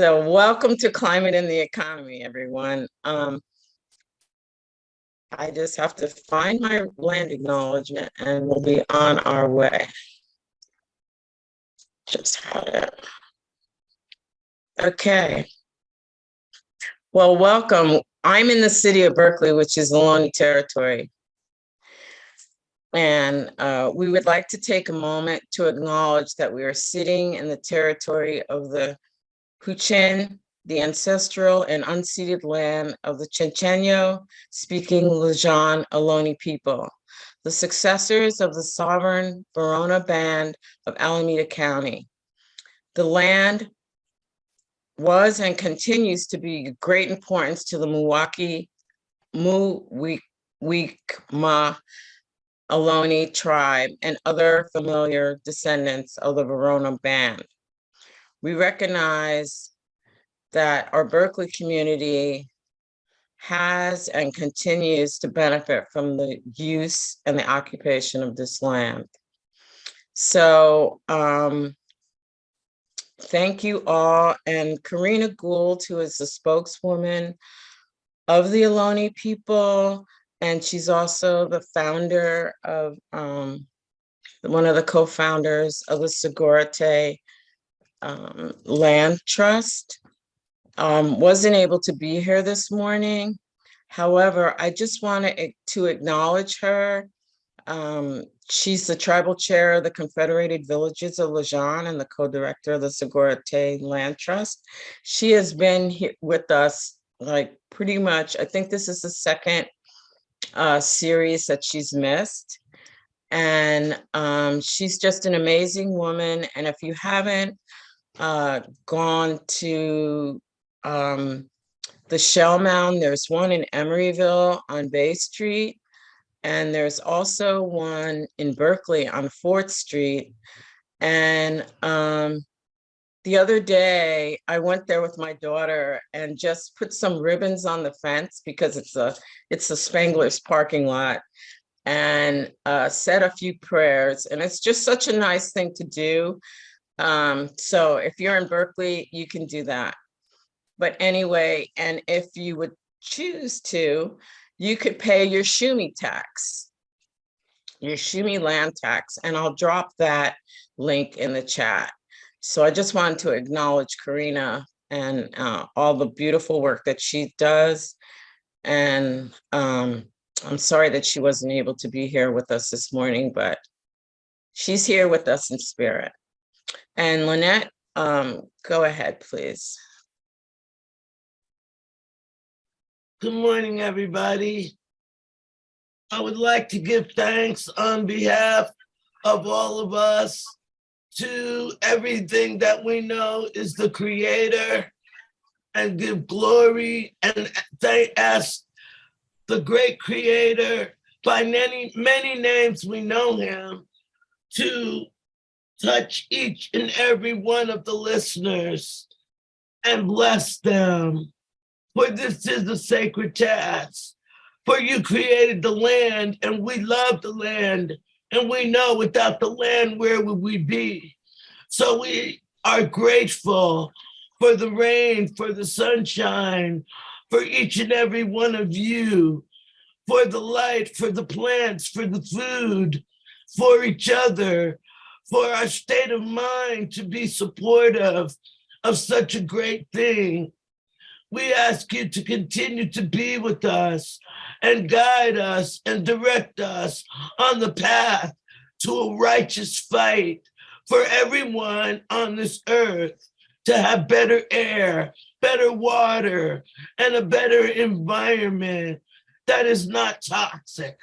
So welcome to Climate and the Economy, everyone. I just have to find my land acknowledgement and we'll be on our way. Just had it. Okay. Well, welcome. I'm in the city of Berkeley, which is Ohlone territory. And we would like to take a moment to acknowledge that we are sitting in the territory of the Huichin, the ancestral and unceded land of the Chochenyo-speaking Lejeune Ohlone people, the successors of the sovereign Verona Band of Alameda County. The land was and continues to be of great importance to the Muwekma Ohlone tribe and other familiar descendants of the Verona Band. We recognize that our Berkeley community has and continues to benefit from the use and the occupation of this land. So thank you all. And Karina Gould, who is the spokeswoman of the Ohlone people, and she's also the founder of, one of the co-founders of the Segurate Land Trust, wasn't able to be here this morning. However, I just wanted to acknowledge her. She's the tribal chair of the Confederated Villages of Lejeune and the co-director of the Segurate Land Trust. She has been here with us like pretty much, I think this is the second series that she's missed. And she's just an amazing woman. And if you haven't gone to the Shell Mound, there's one in Emeryville on Bay Street, and there's also one in Berkeley on 4th Street. And the other day I went there with my daughter and just put some ribbons on the fence because it's a Spangler's parking lot, and said a few prayers. And it's just such a nice thing to do. So if you're in Berkeley, you can do that. But anyway, and if you would choose to, you could pay your Shumi tax, your Shumi land tax, and I'll drop that link in the chat. So I just wanted to acknowledge Karina and all the beautiful work that she does. And I'm sorry that she wasn't able to be here with us this morning, but she's here with us in spirit. And Lynette, go ahead, please. Good morning, everybody. I would like to give thanks on behalf of all of us to everything that we know is the Creator, and give glory and ask the great Creator, by many, many names we know him, to touch each and every one of the listeners and bless them. For this is a sacred task. For you created the land, and we love the land, and we know without the land, where would we be? So we are grateful for the rain, for the sunshine, for each and every one of you, for the light, for the plants, for the food, for each other, for our state of mind to be supportive of such a great thing. We ask you to continue to be with us and guide us and direct us on the path to a righteous fight for everyone on this earth to have better air, better water, and a better environment that is not toxic.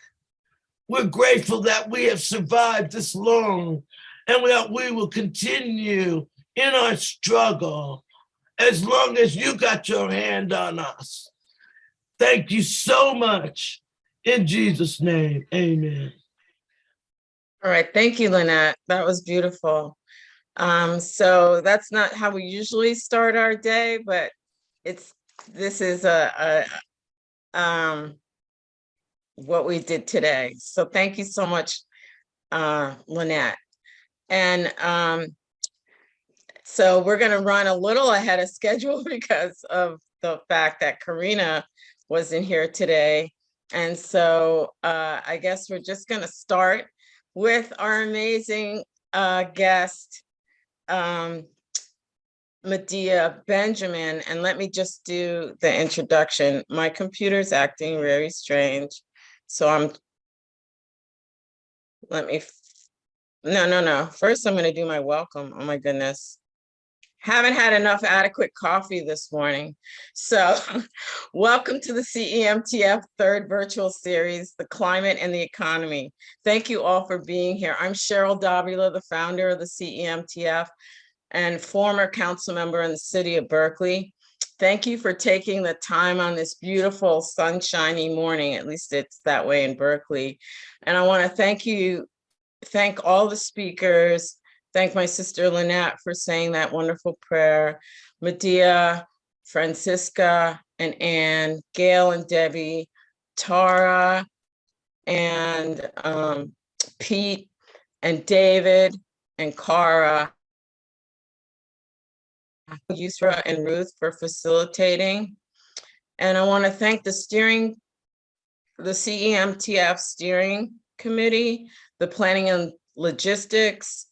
We're grateful that we have survived this long, and that we will continue in our struggle as long as you got your hand on us. Thank you so much. In Jesus' name, amen. All right, thank you, Lynette. That was beautiful. So that's not how we usually start our day, but this is what we did today. So thank you so much, Lynette. And So we're going to run a little ahead of schedule because of the fact that Karina wasn't here today. And so I guess we're just going to start with our amazing guest, Medea Benjamin. And let me just do the introduction. My computer's acting very strange. So no. First, I'm going to do my welcome. Oh my goodness. Haven't had enough adequate coffee this morning. So welcome to the CEMTF third virtual series, The Climate and the Economy. Thank you all for being here. I'm Cheryl Davila, the founder of the CEMTF and former council member in the city of Berkeley. Thank you for taking the time on this beautiful sunshiny morning. At least it's that way in Berkeley. And I want to thank all the speakers. Thank my sister Lynette for saying that wonderful prayer. Medea, Francisca, and Anne, Gail and Debbie, Tara, and Pete, and David, and Cara, Yusra, and Ruth for facilitating. And I want to thank the CEMTF steering committee, the planning and logistics,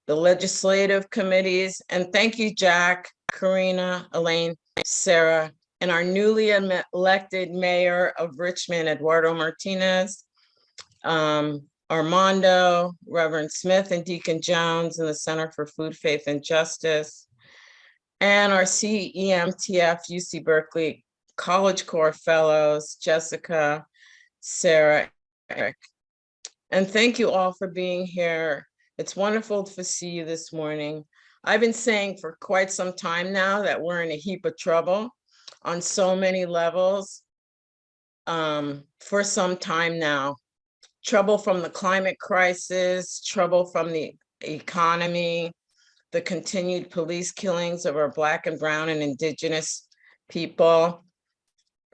the legislative committees, and thank you, Jack, Karina, Elaine, Sarah, and our newly elected mayor of Richmond, Eduardo Martinez, Armando, Reverend Smith, and Deacon Jones in the Center for Food, Faith, and Justice, and our CEMTF UC Berkeley College Corps fellows, Jessica, Sarah, Eric. And thank you all for being here. It's wonderful to see you this morning. I've been saying for quite some time now that we're in a heap of trouble on so many levels for some time now. Trouble from the climate crisis, trouble from the economy, the continued police killings of our Black and Brown and Indigenous people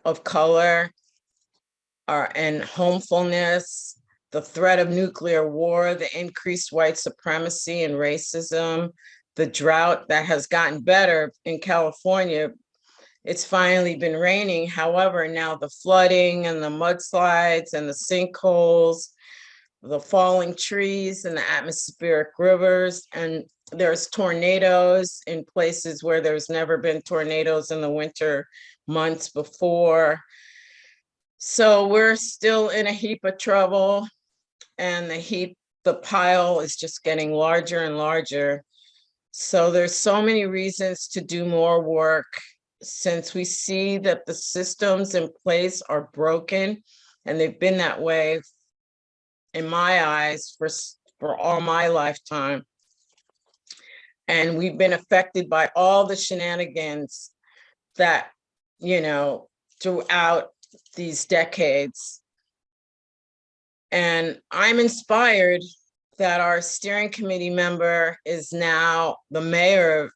of color, and homefulness, the threat of nuclear war, the increased white supremacy and racism, the drought that has gotten better in California. It's finally been raining. However, now the flooding and the mudslides and the sinkholes, the falling trees and the atmospheric rivers, and there's tornadoes in places where there's never been tornadoes in the winter months before. So we're still in a heap of trouble, and the pile is just getting larger and larger. So there's so many reasons to do more work, since we see that the systems in place are broken, and they've been that way in my eyes for all my lifetime. And we've been affected by all the shenanigans that, throughout these decades. And I'm inspired that our steering committee member is now the mayor,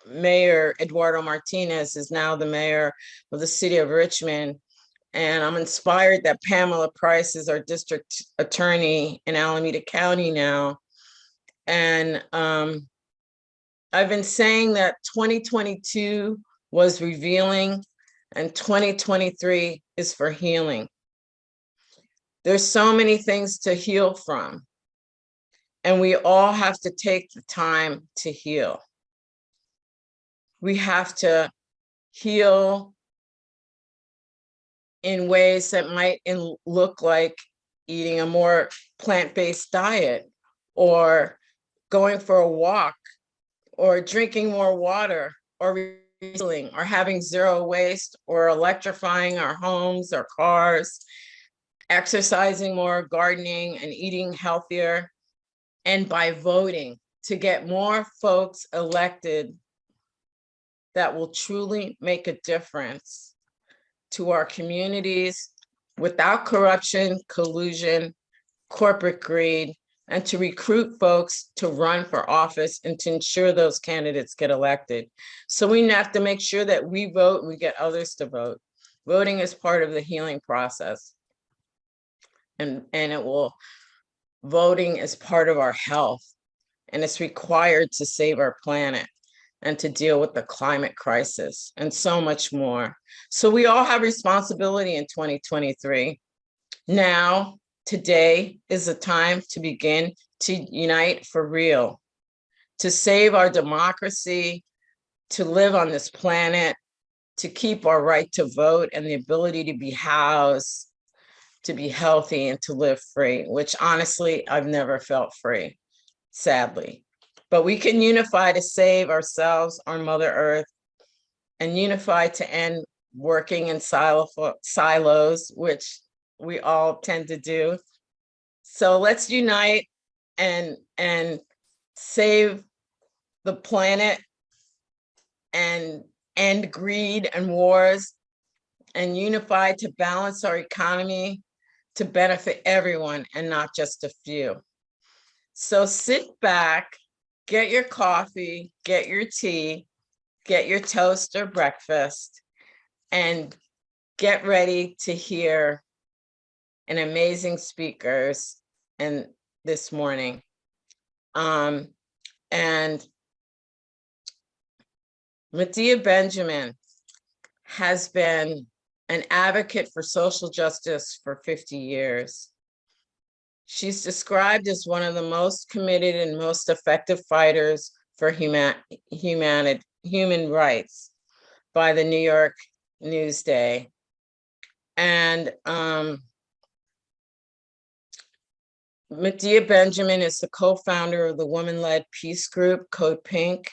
Mayor Eduardo Martinez is now the mayor of the city of Richmond. And I'm inspired that Pamela Price is our district attorney in Alameda County now. And I've been saying that 2022 was revealing and 2023 is for healing. There's so many things to heal from, and we all have to take the time to heal. We have to heal in ways that might look like eating a more plant-based diet, or going for a walk, or drinking more water, or recycling, or having zero waste, or electrifying our homes or cars, exercising more, gardening, and eating healthier, and by voting to get more folks elected that will truly make a difference to our communities without corruption, collusion, corporate greed, and to recruit folks to run for office and to ensure those candidates get elected. So we have to make sure that we vote and we get others to vote. Voting is part of the healing process. And voting is part of our health. and it's required to save our planet and to deal with the climate crisis and so much more. So we all have responsibility in 2023. Now, today is the time to begin to unite for real, to save our democracy, to live on this planet, to keep our right to vote and the ability to be housed, to be healthy, and to live free, which honestly, I've never felt free, sadly. But we can unify to save ourselves, our Mother Earth, and unify to end working in silos, which we all tend to do. So let's unite and save the planet and end greed and wars, and unify to balance our economy to benefit everyone and not just a few. So sit back, get your coffee, get your tea, get your toast or breakfast, and get ready to hear an amazing speakers and this morning. And Medea Benjamin has been an advocate for social justice for 50 years. She's described as one of the most committed and most effective fighters for human rights by the New York Newsday. And Medea Benjamin is the co-founder of the woman-led peace group, Code Pink,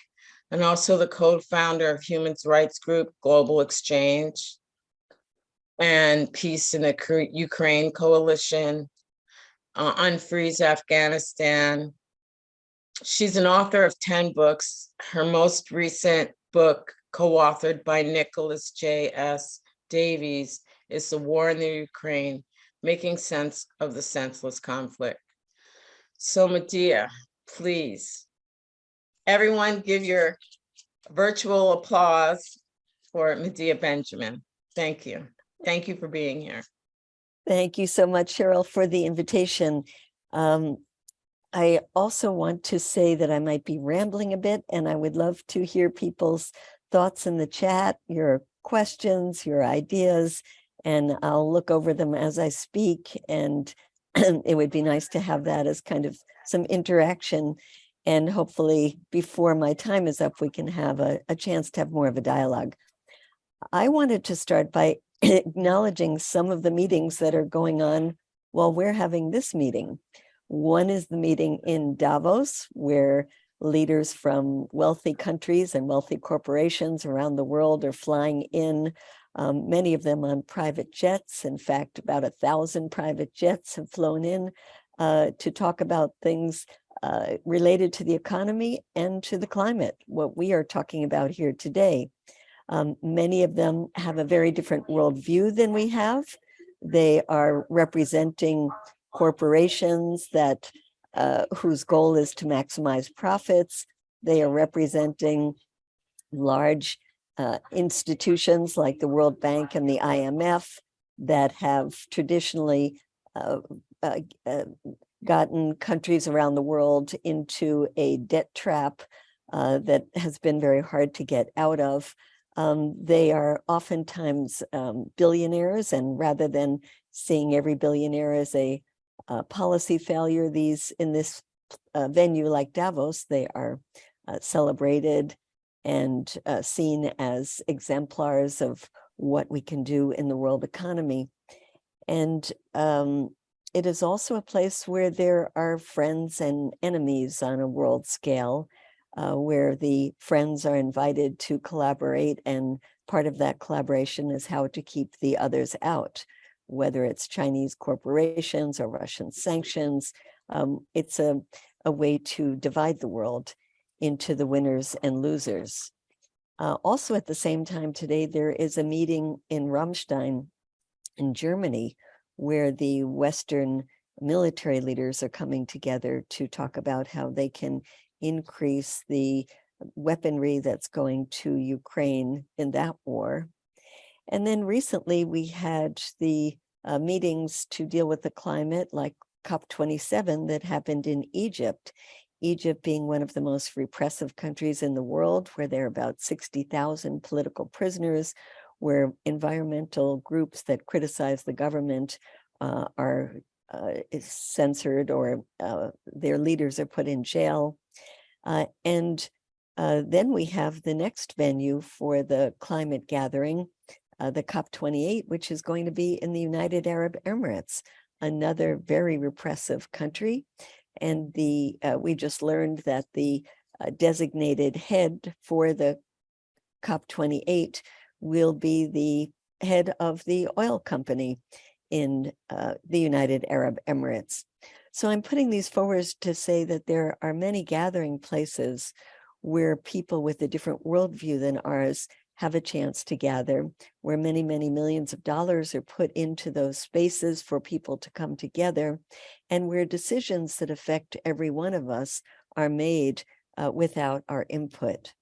and also the co-founder of human rights group, Global Exchange, and Peace in the Ukraine Coalition, Unfreeze Afghanistan. She's an author of 10 books. Her most recent book, co-authored by Nicholas J.S. Davies, is The War in the Ukraine, Making Sense of the Senseless Conflict. So Medea, please, everyone give your virtual applause for Medea Benjamin. Thank you. Thank you for being here. Thank you so much, Cheryl, for the invitation. I also want to say that I might be rambling a bit, and I would love to hear people's thoughts in the chat, your questions, your ideas, and I'll look over them as I speak. And it would be nice to have that as kind of some interaction. And hopefully before my time is up, we can have a chance to have more of a dialogue. I wanted to start by acknowledging some of the meetings that are going on while we're having this meeting. One is the meeting in Davos, where leaders from wealthy countries and wealthy corporations around the world are flying in, many of them on private jets. In fact, about 1,000 private jets have flown in to talk about things related to the economy and to the climate, what we are talking about here today. Many of them have a very different worldview than we have. They are representing corporations that whose goal is to maximize profits. They are representing large institutions like the World Bank and the IMF that have traditionally gotten countries around the world into a debt trap that has been very hard to get out of. They are oftentimes billionaires, and rather than seeing every billionaire as a policy failure, in this venue like Davos, they are celebrated and seen as exemplars of what we can do in the world economy. And it is also a place where there are friends and enemies on a world scale, where the friends are invited to collaborate, and part of that collaboration is how to keep the others out, whether it's Chinese corporations or Russian sanctions. It's a way to divide the world into the winners and losers. Also at the same time today, there is a meeting in Ramstein in Germany where the Western military leaders are coming together to talk about how they can increase the weaponry that's going to Ukraine in that war. And then recently we had the meetings to deal with the climate, like COP27 that happened in Egypt. Egypt being one of the most repressive countries in the world, where there are about 60,000 political prisoners, where environmental groups that criticize the government are censored, or their leaders are put in jail. And then we have the next venue for the climate gathering, the COP28, which is going to be in the United Arab Emirates, another very repressive country. And we just learned that the designated head for the COP28 will be the head of the oil company in the United Arab Emirates. So I'm putting these forward to say that there are many gathering places where people with a different worldview than ours have a chance to gather, where many, many millions of dollars are put into those spaces for people to come together, and where decisions that affect every one of us are made without our input.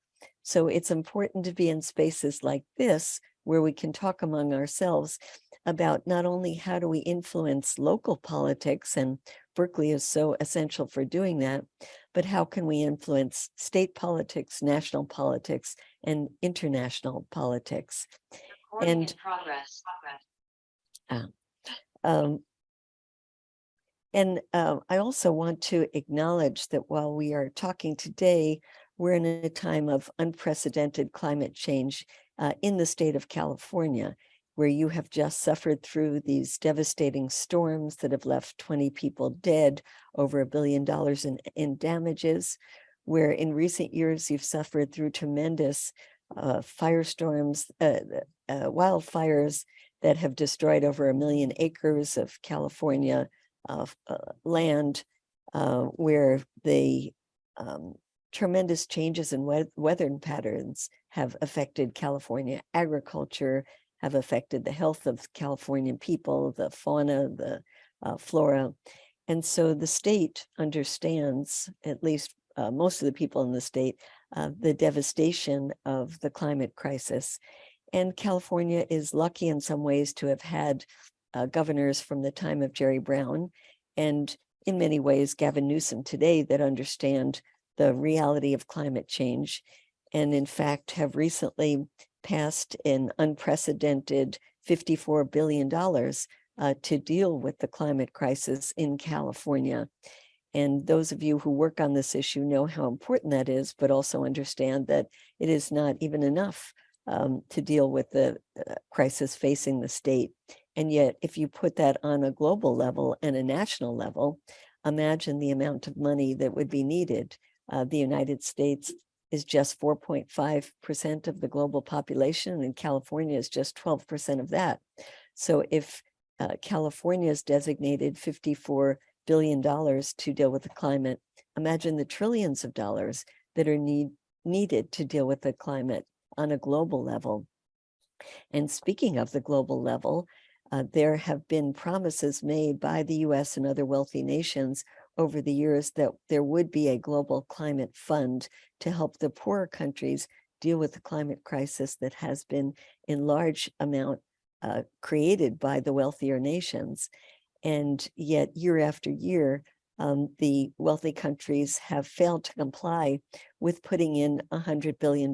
So it's important to be in spaces like this, where we can talk among ourselves about not only how do we influence local politics, and Berkeley is so essential for doing that, but how can we influence state politics, national politics, and international politics. Recording And in progress. I also want to acknowledge that while we are talking today, we're in a time of unprecedented climate change in the state of California, where you have just suffered through these devastating storms that have left 20 people dead, over $1 billion in damages, where in recent years you've suffered through tremendous firestorms, wildfires that have destroyed over 1 million acres of California land, where the tremendous changes in weather patterns have affected California agriculture, have affected the health of Californian people, the fauna, the flora. And so the state understands, at least most of the people in the state, the devastation of the climate crisis. And California is lucky in some ways to have had governors from the time of Jerry Brown, and in many ways Gavin Newsom today, that understand the reality of climate change, and in fact have recently passed an unprecedented $54 billion to deal with the climate crisis in California. And those of you who work on this issue know how important that is, but also understand that it is not even enough to deal with the crisis facing the state. And yet, if you put that on a global level and a national level, imagine the amount of money that would be needed. The United States is just 4.5% of the global population, and California is just 12% of that. So if California is designated $54 billion to deal with the climate, imagine the trillions of dollars that are needed to deal with the climate on a global level. And speaking of the global level, there have been promises made by the US and other wealthy nations over the years that there would be a global climate fund to help the poorer countries deal with the climate crisis that has been in large amount created by the wealthier nations. And yet year after year, the wealthy countries have failed to comply with putting in $100 billion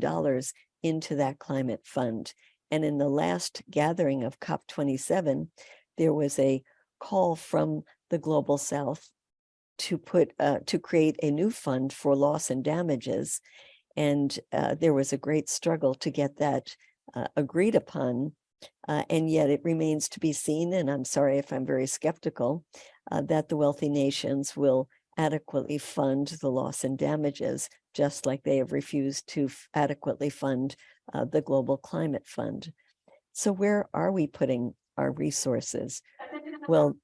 into that climate fund. And in the last gathering of COP27, there was a call from the Global South to create a new fund for loss and damages. And there was a great struggle to get that agreed upon. And yet it remains to be seen, and I'm sorry if I'm very skeptical, that the wealthy nations will adequately fund the loss and damages, just like they have refused to adequately fund the Global Climate Fund. So where are we putting our resources? Well,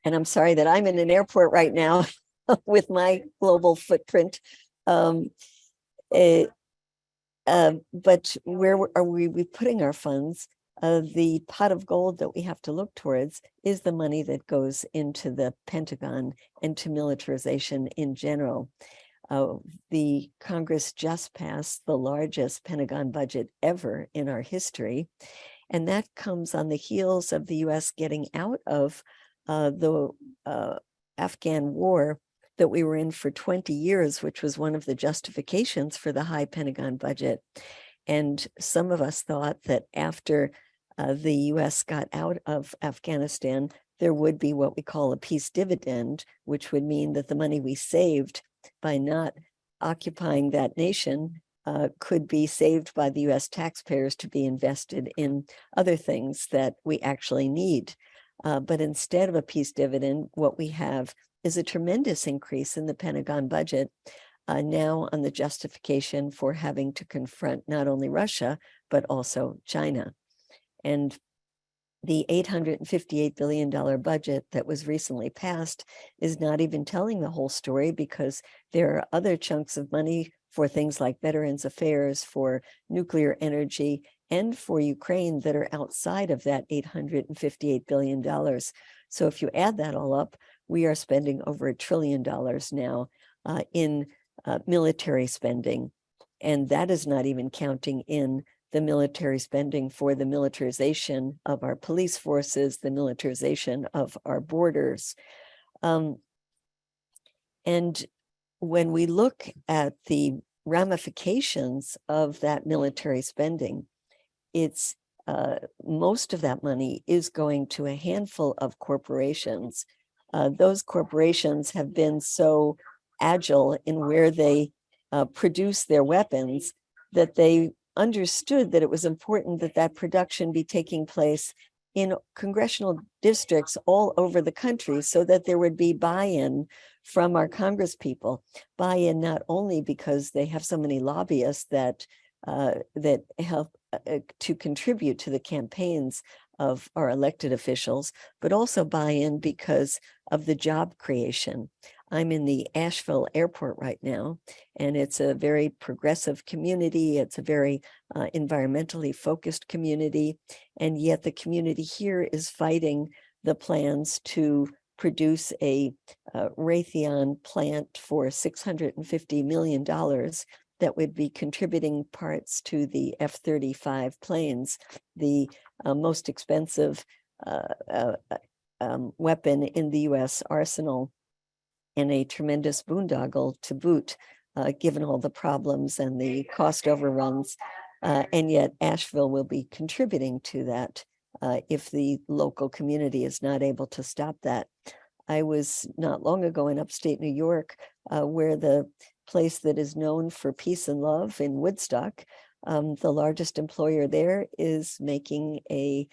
and I'm sorry that I'm in an airport right now with my global footprint. But where are we putting our funds? The pot of gold that we have to look towards is the money that goes into the Pentagon and to militarization in general. The Congress just passed the largest Pentagon budget ever in our history. And that comes on the heels of the US getting out of the Afghan war that we were in for 20 years, which was one of the justifications for the high Pentagon budget. And some of us thought that after the US got out of Afghanistan, there would be what we call a peace dividend, which would mean that the money we saved by not occupying that nation could be saved by the US taxpayers to be invested in other things that we actually need. But instead of a peace dividend, what we have is a tremendous increase in the Pentagon budget now on the justification for having to confront not only Russia, but also China. And the $858 billion budget that was recently passed is not even telling the whole story, because there are other chunks of money for things like Veterans Affairs, for nuclear energy, and for Ukraine that are outside of that $858 billion. So if you add that all up, we are spending over $1 trillion now in military spending. And that is not even counting in the military spending for the militarization of our police forces, the militarization of our borders. And when we look at the ramifications of that military spending, it's most of that money is going to a handful of corporations. Those corporations have been so agile in where they produce their weapons that they understood that it was important that that production be taking place in congressional districts all over the country, so that there would be buy-in from our Congress people. Buy-in not only because they have so many lobbyists that that help to contribute to the campaigns of our elected officials, but also buy-in because of the job creation. I'm in the Asheville airport right now, and it's a very progressive community. It's a very environmentally focused community, and yet the community here is fighting the plans to produce a Raytheon plant for $650 million that would be contributing parts to the F-35 planes, the most expensive weapon in the US arsenal, and a tremendous boondoggle to boot, given all the problems and the cost overruns. And yet Asheville will be contributing to that if the local community is not able to stop that. I was not long ago in upstate New York, where the place that is known for peace and love in Woodstock, the largest employer there is making a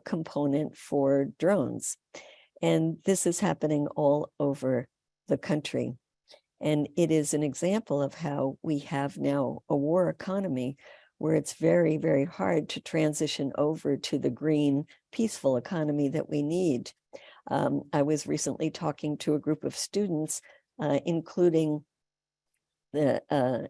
component for drones. And this is happening all over the country. And it is an example of how we have now a war economy where it's very, very hard to transition over to the green, peaceful economy that we need. I was recently talking to a group of students, including the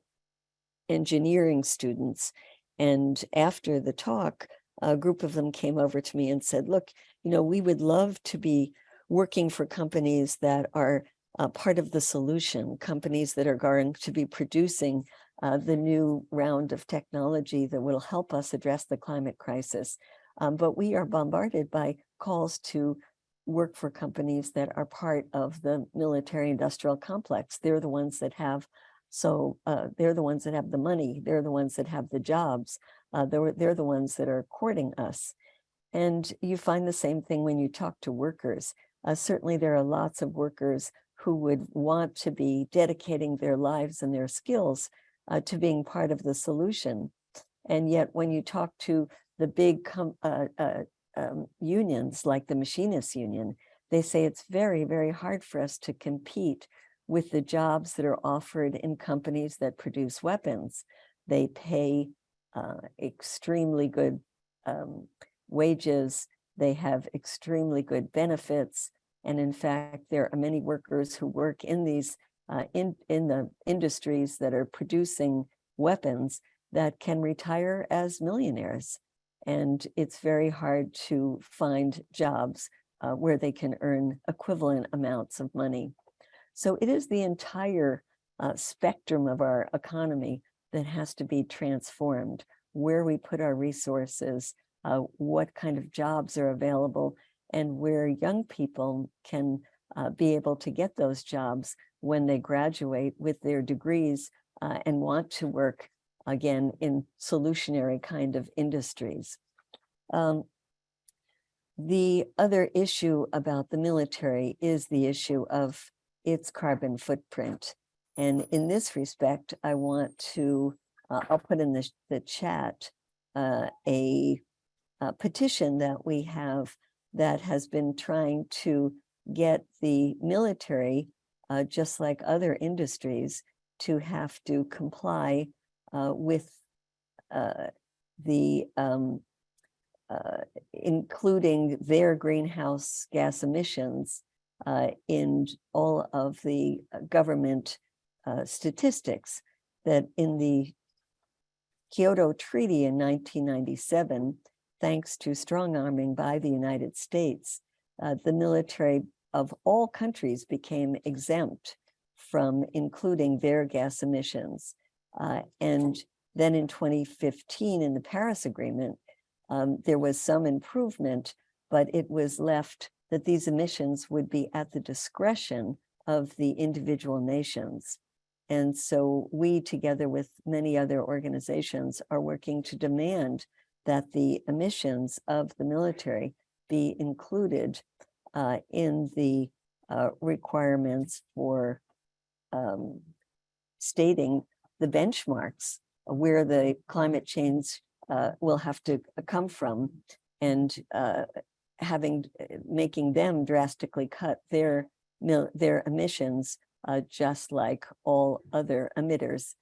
engineering students. And after the talk, a group of them came over to me and said, look, you know, we would love to be working for companies that are part of the solution, companies that are going to be producing the new round of technology that will help us address the climate crisis. But we are bombarded by calls to work for companies that are part of the military industrial complex. They're the ones that have, they're the ones that have the money. They're the ones that have the jobs. They're the ones that are courting us. And you find the same thing when you talk to workers. Certainly there are lots of workers who would want to be dedicating their lives and their skills to being part of the solution. And yet when you talk to the big unions like the machinists union, they say it's very, very hard for us to compete with the jobs that are offered in companies that produce weapons. They pay extremely good wages. They have extremely good benefits. And in fact, there are many workers who work in these in the industries that are producing weapons that can retire as millionaires. And it's very hard to find jobs where they can earn equivalent amounts of money. So it is the entire spectrum of our economy that has to be transformed, where we put our resources, what kind of jobs are available, and where young people can be able to get those jobs when they graduate with their degrees and want to work again in solutionary kind of industries. The other issue about the military is the issue of its carbon footprint. And in this respect, I want to, I'll put in the chat a petition that we have that has been trying to get the military, just like other industries, to have to comply with the including their greenhouse gas emissions in all of the government statistics. That in the Kyoto Treaty in 1997, thanks to strong arming by the United States, the military of all countries became exempt from including their gas emissions. And then in 2015, in the Paris Agreement, there was some improvement, but it was left that these emissions would be at the discretion of the individual nations. And so we, together with many other organizations, are working to demand that the emissions of the military be included in the requirements for stating the benchmarks where the climate change will have to come from, and making them drastically cut their emissions just like all other emitters.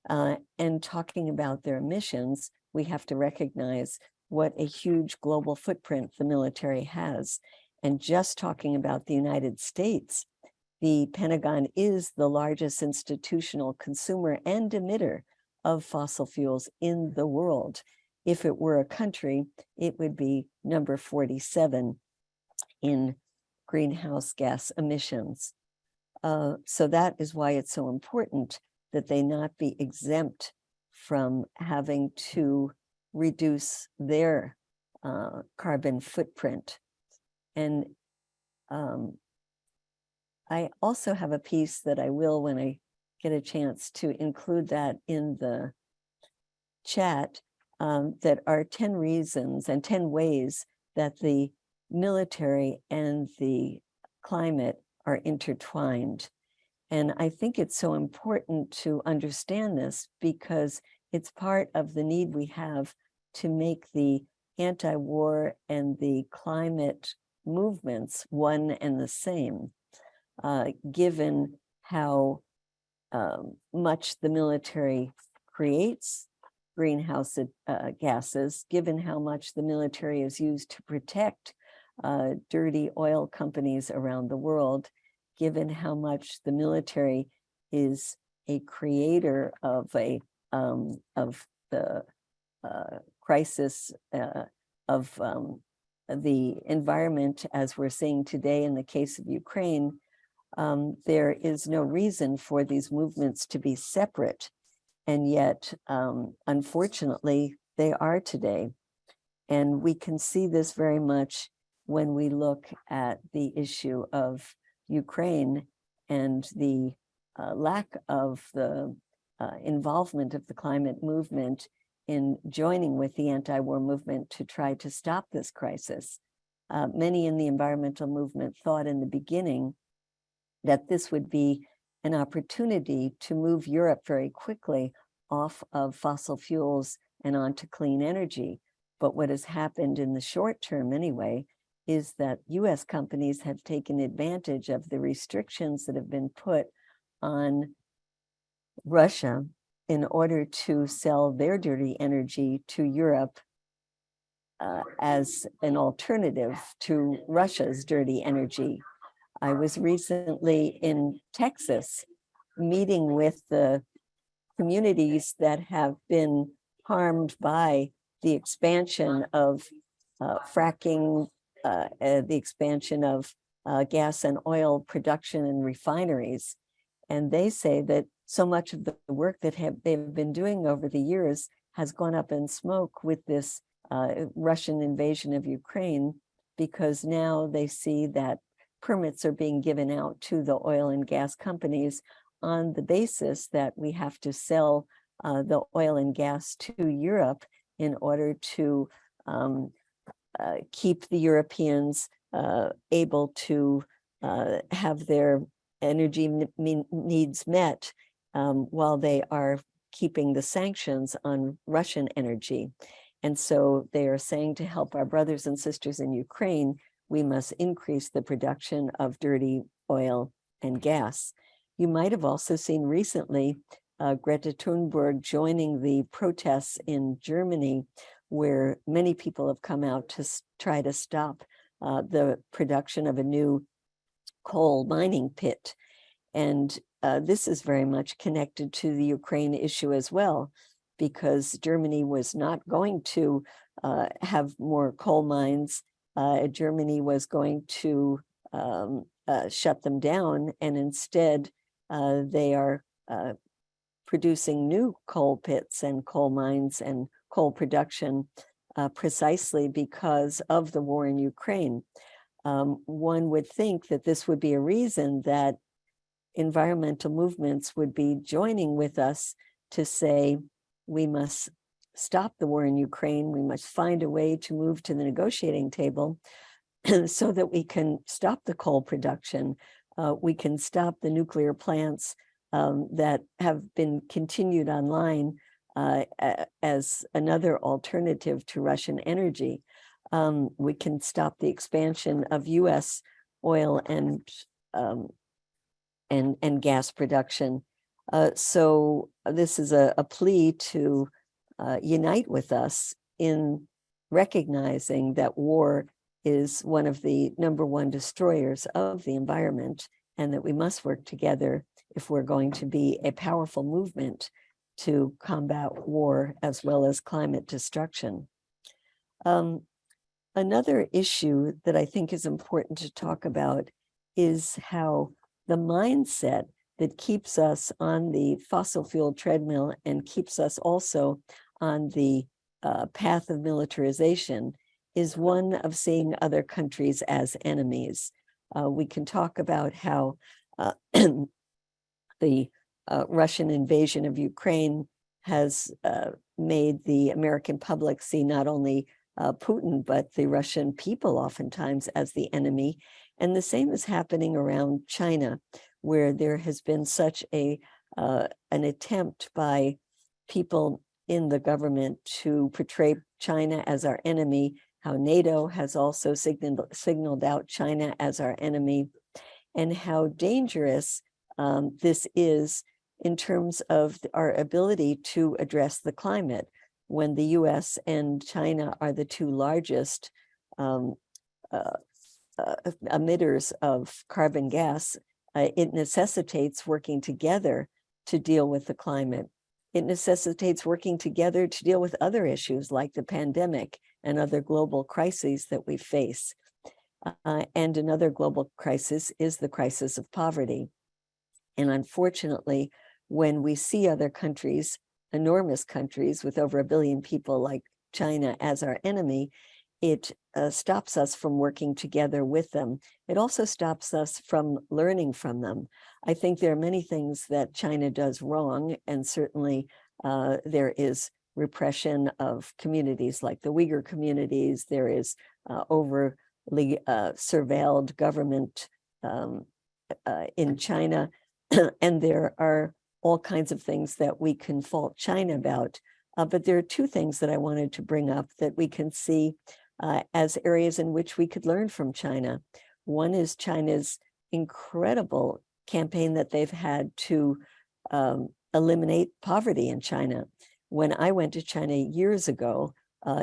And talking about their emissions, we have to recognize what a huge global footprint the military has. And just talking about the United States, the Pentagon is the largest institutional consumer and emitter of fossil fuels in the world. If it were a country, it would be number 47 in greenhouse gas emissions. So that is why it's so important that they not be exempt from having to reduce their carbon footprint. And I also have a piece that I will, when I get a chance, to include that in the chat, that are 10 reasons and 10 ways that the military and the climate are intertwined. And I think it's so important to understand this because it's part of the need we have to make the anti-war and the climate movements one and the same, given how much the military creates greenhouse gases, given how much the military is used to protect dirty oil companies around the world, given how much the military is a creator of the crisis of the environment, as we're seeing today in the case of Ukraine. There is no reason for these movements to be separate, and yet, unfortunately, they are today. And we can see this very much when we look at the issue of Ukraine and the lack of the involvement of the climate movement in joining with the anti-war movement to try to stop this crisis. Many in the environmental movement thought in the beginning that this would be an opportunity to move Europe very quickly off of fossil fuels and onto clean energy. But what has happened in the short term anyway is that US companies have taken advantage of the restrictions that have been put on Russia in order to sell their dirty energy to Europe as an alternative to Russia's dirty energy. I was recently in Texas meeting with the communities that have been harmed by the expansion of fracking, the expansion of gas and oil production and refineries. And they say that so much of the work that they've been doing over the years has gone up in smoke with this Russian invasion of Ukraine, because now they see that permits are being given out to the oil and gas companies on the basis that we have to sell the oil and gas to Europe in order to keep the Europeans able to have their energy needs met while they are keeping the sanctions on Russian energy. And so they are saying, to help our brothers and sisters in Ukraine, we must increase the production of dirty oil and gas. You might have also seen recently Greta Thunberg joining the protests in Germany, where many people have come out to try to stop the production of a new coal mining pit. And this is very much connected to the Ukraine issue as well, because Germany was not going to have more coal mines. Germany was going to shut them down, and instead they are producing new coal pits and coal mines and coal production precisely because of the war in Ukraine. One would think that this would be a reason that environmental movements would be joining with us to say, we must stop the war in Ukraine, we must find a way to move to the negotiating table so that we can stop the coal production, we can stop the nuclear plants that have been continued online as another alternative to Russian energy. We can stop the expansion of US oil and gas production. So this is a plea to unite with us in recognizing that war is one of the #1 destroyers of the environment, and that we must work together if we're going to be a powerful movement to combat war as well as climate destruction. Another issue that I think is important to talk about is how the mindset that keeps us on the fossil fuel treadmill and keeps us also on the path of militarization is one of seeing other countries as enemies. We can talk about how the Russian invasion of Ukraine has made the American public see not only Putin, but the Russian people oftentimes as the enemy. And the same is happening around China, where there has been such an attempt by people in the government to portray China as our enemy, how NATO has also signaled out China as our enemy, and how dangerous this is in terms of our ability to address the climate. When the US and China are the two largest emitters of carbon gas, it necessitates working together to deal with the climate. It necessitates working together to deal with other issues like the pandemic and other global crises that we face. And another global crisis is the crisis of poverty. And unfortunately, when we see other countries, enormous countries with over 1 billion people like China as our enemy, it stops us from working together with them. It also stops us from learning from them. I think there are many things that China does wrong, and certainly there is repression of communities like the Uyghur communities. There is overly surveilled government in China, and there are all kinds of things that we can fault China about. But there are two things that I wanted to bring up that we can see as areas in which we could learn from China. One is China's incredible campaign that they've had to eliminate poverty in China. When I went to China years ago,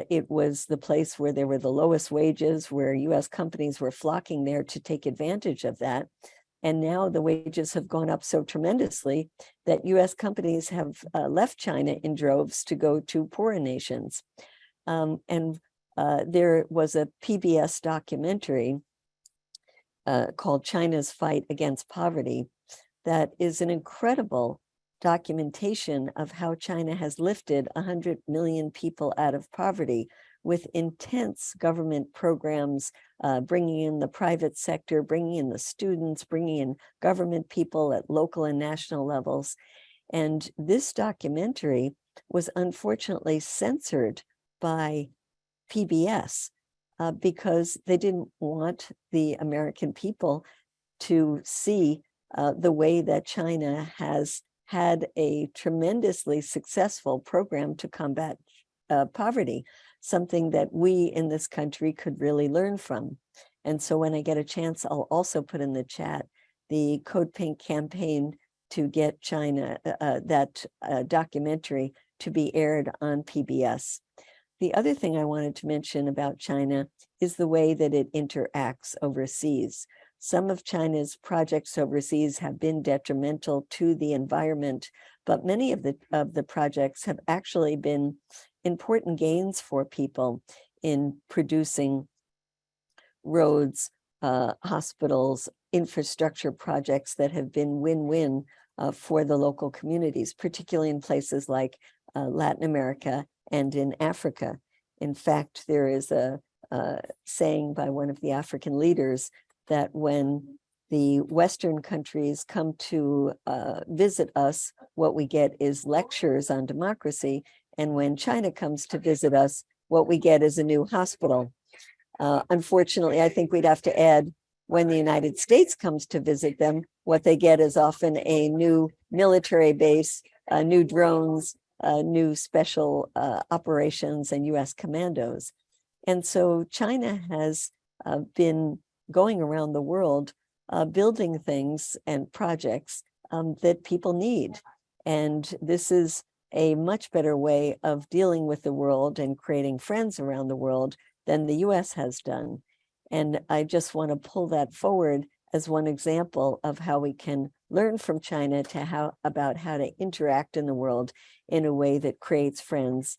it was the place where there were the lowest wages, where US companies were flocking there to take advantage of that. And now the wages have gone up so tremendously that US companies have left China in droves to go to poorer nations. There was a PBS documentary called China's Fight Against Poverty that is an incredible documentation of how China has lifted 100 million people out of poverty with intense government programs, bringing in the private sector, bringing in the students, bringing in government people at local and national levels. And this documentary was unfortunately censored by PBS because they didn't want the American people to see the way that China has had a tremendously successful program to combat poverty, something that we in this country could really learn from. And so when I get a chance, I'll also put in the chat the Code Pink campaign to get China, that documentary to be aired on PBS. The other thing I wanted to mention about China is the way that it interacts overseas. Some of China's projects overseas have been detrimental to the environment, but many of the projects have actually been important gains for people in producing roads, hospitals, infrastructure projects that have been win-win for the local communities, particularly in places like Latin America and in Africa. In fact, there is a saying by one of the African leaders that when the Western countries come to visit us, what we get is lectures on democracy. And when China comes to visit us, what we get is a new hospital. Unfortunately, I think we'd have to add, when the United States comes to visit them, what they get is often a new military base, new drones, new special operations and US commandos. And so China has been going around the world building things and projects that people need. And this is a much better way of dealing with the world and creating friends around the world than the US has done. And I just want to pull that forward as one example of how we can learn from China to about how to interact in the world in a way that creates friends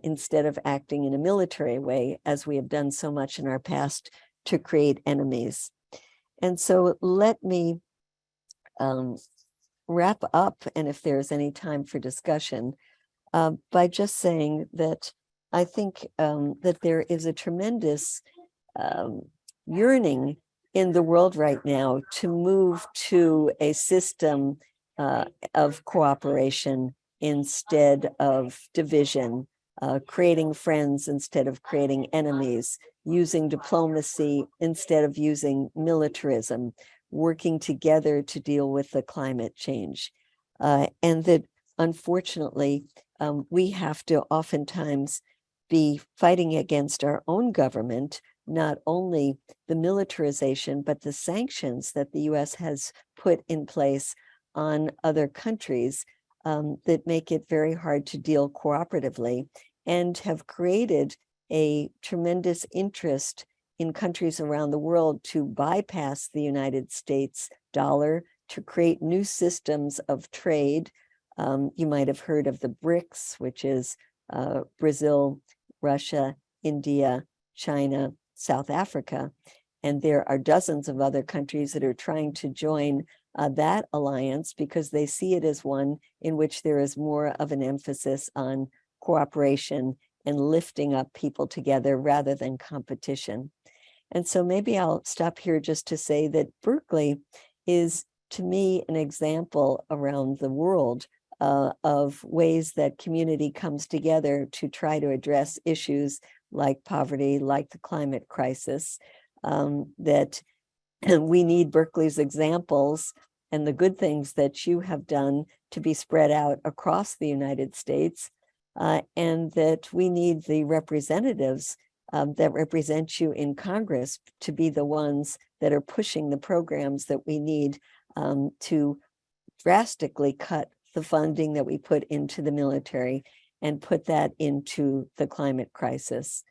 instead of acting in a military way, as we have done so much in our past to create enemies. And so let me wrap up, and if there's any time for discussion, by just saying that I think that there is a tremendous yearning in the world right now to move to a system of cooperation instead of division, creating friends instead of creating enemies, using diplomacy instead of using militarism, working together to deal with the climate change. And that unfortunately, we have to oftentimes be fighting against our own government, not only the militarization, but the sanctions that the US has put in place on other countries that make it very hard to deal cooperatively, and have created a tremendous interest in countries around the world to bypass the United States dollar, to create new systems of trade. You might have heard of the BRICS, which is Brazil, Russia, India, China, South Africa. And there are dozens of other countries that are trying to join that alliance because they see it as one in which there is more of an emphasis on cooperation and lifting up people together rather than competition. And so maybe I'll stop here just to say that Berkeley is, to me, an example around the world of ways that community comes together to try to address issues like poverty, like the climate crisis, that we need Berkeley's examples and the good things that you have done to be spread out across the United States, and that we need the representatives that represent you in Congress to be the ones that are pushing the programs that we need to drastically cut the funding that we put into the military and put that into the climate crisis.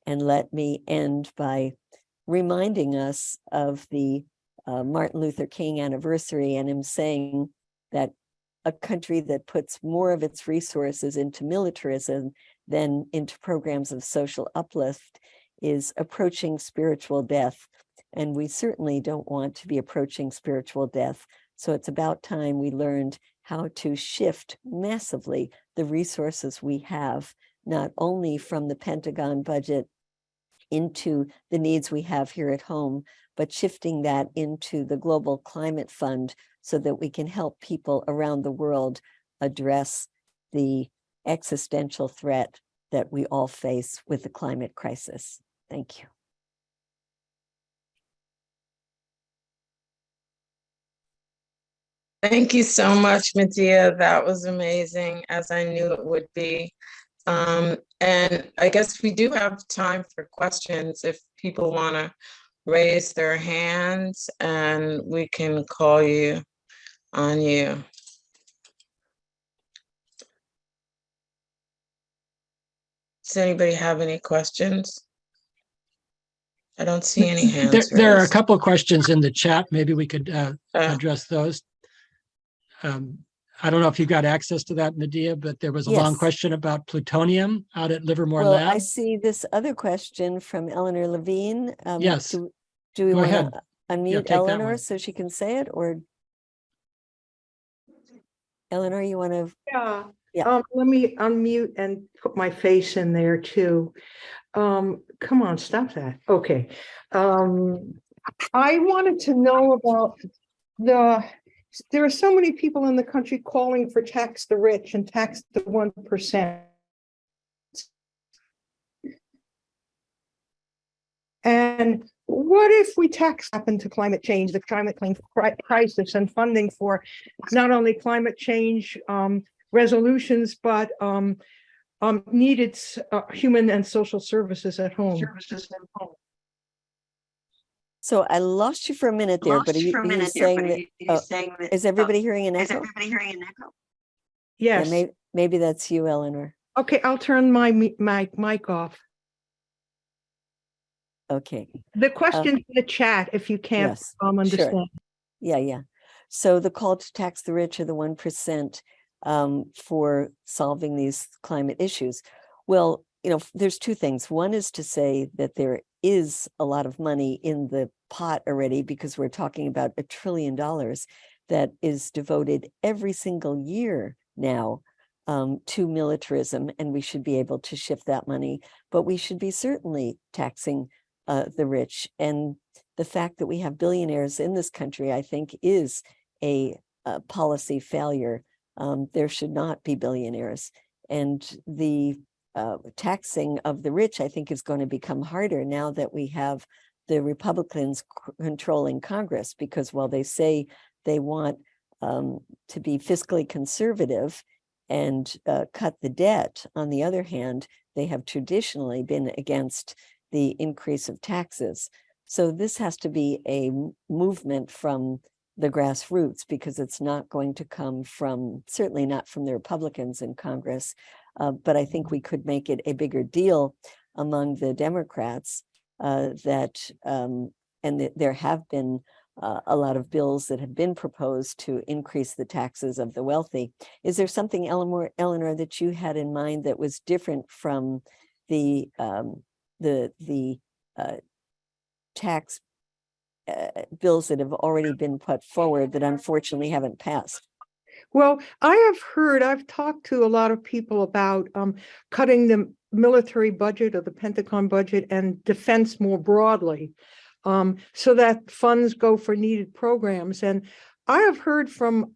And let me end by reminding us of the Martin Luther King anniversary, and him saying that a country that puts more of its resources into militarism than into programs of social uplift is approaching spiritual death. And we certainly don't want to be approaching spiritual death. So it's about time we learned how to shift massively the resources we have not only from the Pentagon budget into the needs we have here at home, but shifting that into the Global Climate Fund so that we can help people around the world address the existential threat that we all face with the climate crisis. Thank you. Thank you so much, Medea. That was amazing, as I knew it would be. And I guess we do have time for questions if people want to raise their hands, and we can call on you. Does anybody have any questions? I don't see any hands There are a raised. couple of questions in the chat. Maybe we could address those. I don't know if you got access to that, Medea, but there was a long Yes. question about plutonium out at Livermore Well, Lab. I see this other question from Eleanor Levine. Yes. Do we Go want ahead. to Yeah, unmute take that Eleanor one. so she can say it, or Eleanor, you want to? Yeah. Yeah. Let me unmute and put my face in there too. Come on, stop that. Okay. I wanted to know about there are so many people in the country calling for tax the rich and tax the 1%. And what if we tax happen to climate change, the climate crisis, and funding for not only climate change resolutions, but needed human and social services at home? So I lost you for a minute there, but are you saying that, is everybody hearing an echo? Yes. Yeah, maybe that's you, Eleanor. Okay, I'll turn my mic off. Okay. The question in the chat, if you can't Yes, understand. sure. Yeah. So the call to tax the rich or the 1% for solving these climate issues. Well, there's two things. One is to say that there is a lot of money in the pot already, because we're talking about $1 trillion that is devoted every single year now to militarism, and we should be able to shift that money. But we should be certainly taxing the rich. And the fact that we have billionaires in this country, I think, is a policy failure. There should not be billionaires. And the taxing of the rich, I think, is going to become harder now that we have the Republicans controlling Congress, because while they say they want to be fiscally conservative and cut the debt, on the other hand, they have traditionally been against the increase of taxes. So this has to be a movement from the grassroots, because it's not going to come from, certainly not from the Republicans in Congress. But I think we could make it a bigger deal among the Democrats and there have been a lot of bills that have been proposed to increase the taxes of the wealthy. Is there something, Eleanor, that you had in mind that was different from the tax bills that have already been put forward that unfortunately haven't passed? Well, I've talked to a lot of people about cutting the military budget or the Pentagon budget and defense more broadly, so that funds go for needed programs. And I have heard from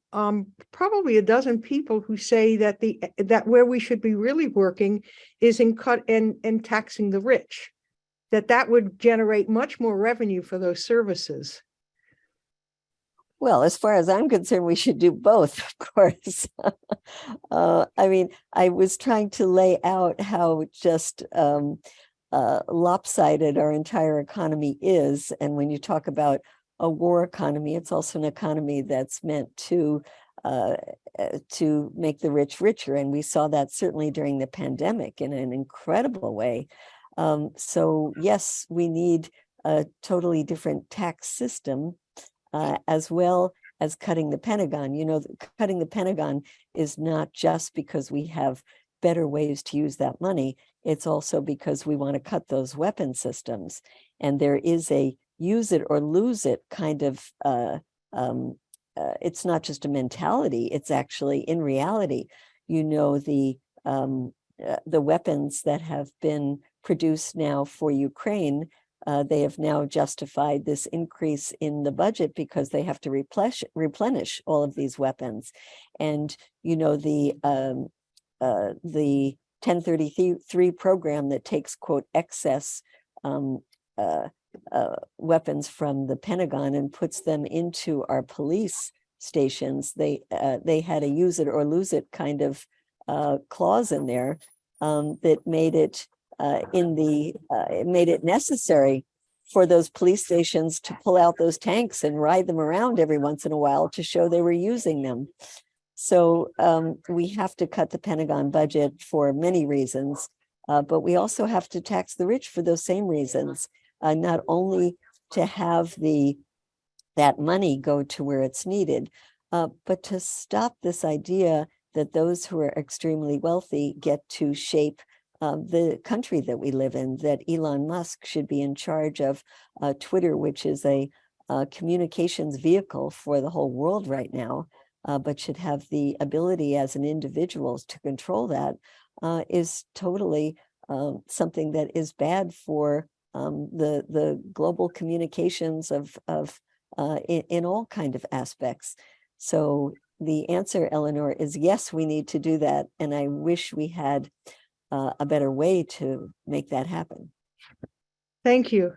probably a dozen people who say that that where we should be really working is in taxing the rich, that would generate much more revenue for those services. Well, as far as I'm concerned, we should do both, of course. I mean, I was trying to lay out how just lopsided our entire economy is. And when you talk about a war economy, it's also an economy that's meant to make the rich richer. And we saw that certainly during the pandemic in an incredible way. So yes, we need a totally different tax system, as well as cutting the Pentagon. Cutting the Pentagon is not just because we have better ways to use that money. It's also because we want to cut those weapon systems. And there is a use it or lose it kind of, it's not just a mentality, it's actually in reality, the the weapons that have been produced now for Ukraine, they have now justified this increase in the budget because they have to replenish all of these weapons. And, you know, the 1033 program that takes, quote, excess weapons from the Pentagon and puts them into our police stations, they had a use it or lose it kind of clause in there that made it it made it necessary for those police stations to pull out those tanks and ride them around every once in a while to show they were using them. So we have to cut the Pentagon budget for many reasons, but we also have to tax the rich for those same reasons, not only to have that money go to where it's needed, but to stop this idea that those who are extremely wealthy get to shape the country that we live in, that Elon Musk should be in charge of Twitter, which is a communications vehicle for the whole world right now, but should have the ability as an individual to control that, is totally something that is bad for the global communications in all kind of aspects. So the answer, Eleanor, is yes, we need to do that. And I wish we had a better way to make that happen. Thank you.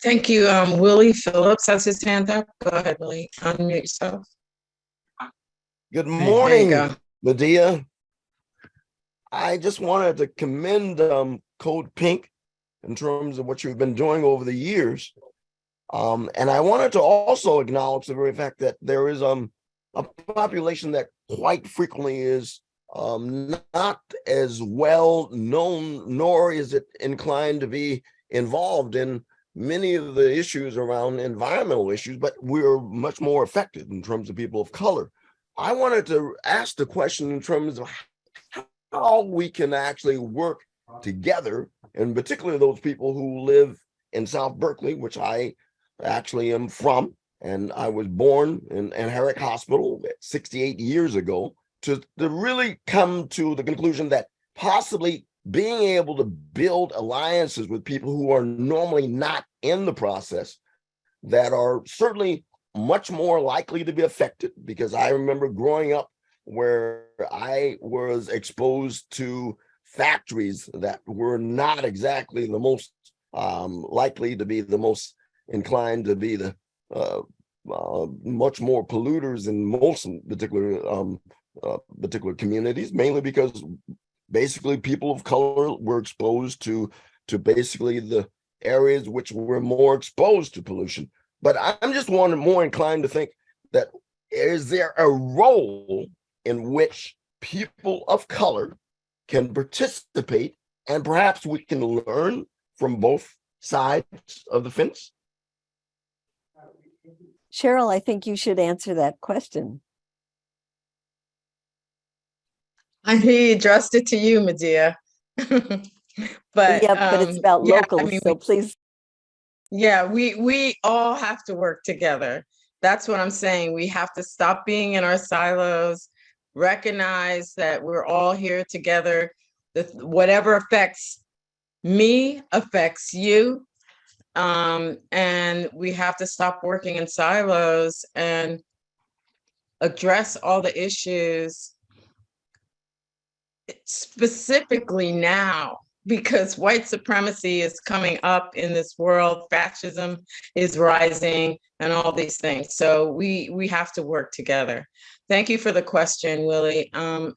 Thank you. Willie Phillips has his hand up. Go ahead, Willie. Unmute yourself. Good There you morning, go. Medea. I just wanted to commend Code Pink in terms of what you've been doing over the years. And I wanted to also acknowledge the very fact that there is a population that quite frequently is not as well known, nor is it inclined to be involved in many of the issues around environmental issues, but we're much more affected in terms of people of color. I wanted to ask the question in terms of how we can actually work together, and particularly those people who live in South Berkeley, which I actually am from, and I was born in Herrick Hospital 68 years ago, to really come to the conclusion that possibly being able to build alliances with people who are normally not in the process, that are certainly much more likely to be affected, because I remember growing up where I was exposed to factories that were not exactly the most likely to be the most inclined to be the much more polluters in most particular communities, mainly because basically people of color were exposed to basically the areas which were more exposed to pollution. But I'm just more inclined to think that, is there a role in which people of color can participate, and perhaps we can learn from both sides of the fence? Cheryl, I think you should answer that question. He addressed it to you, Medea. But yeah, but it's about yeah, locals, I mean, so please. yeah, we all have to work together. That's what I'm saying. We have to stop being in our silos, recognize that we're all here together. Whatever affects me affects you. And we have to stop working in silos and address all the issues specifically now, because white supremacy is coming up in this world, fascism is rising, and all these things. So we have to work together. Thank you for the question, Willie. And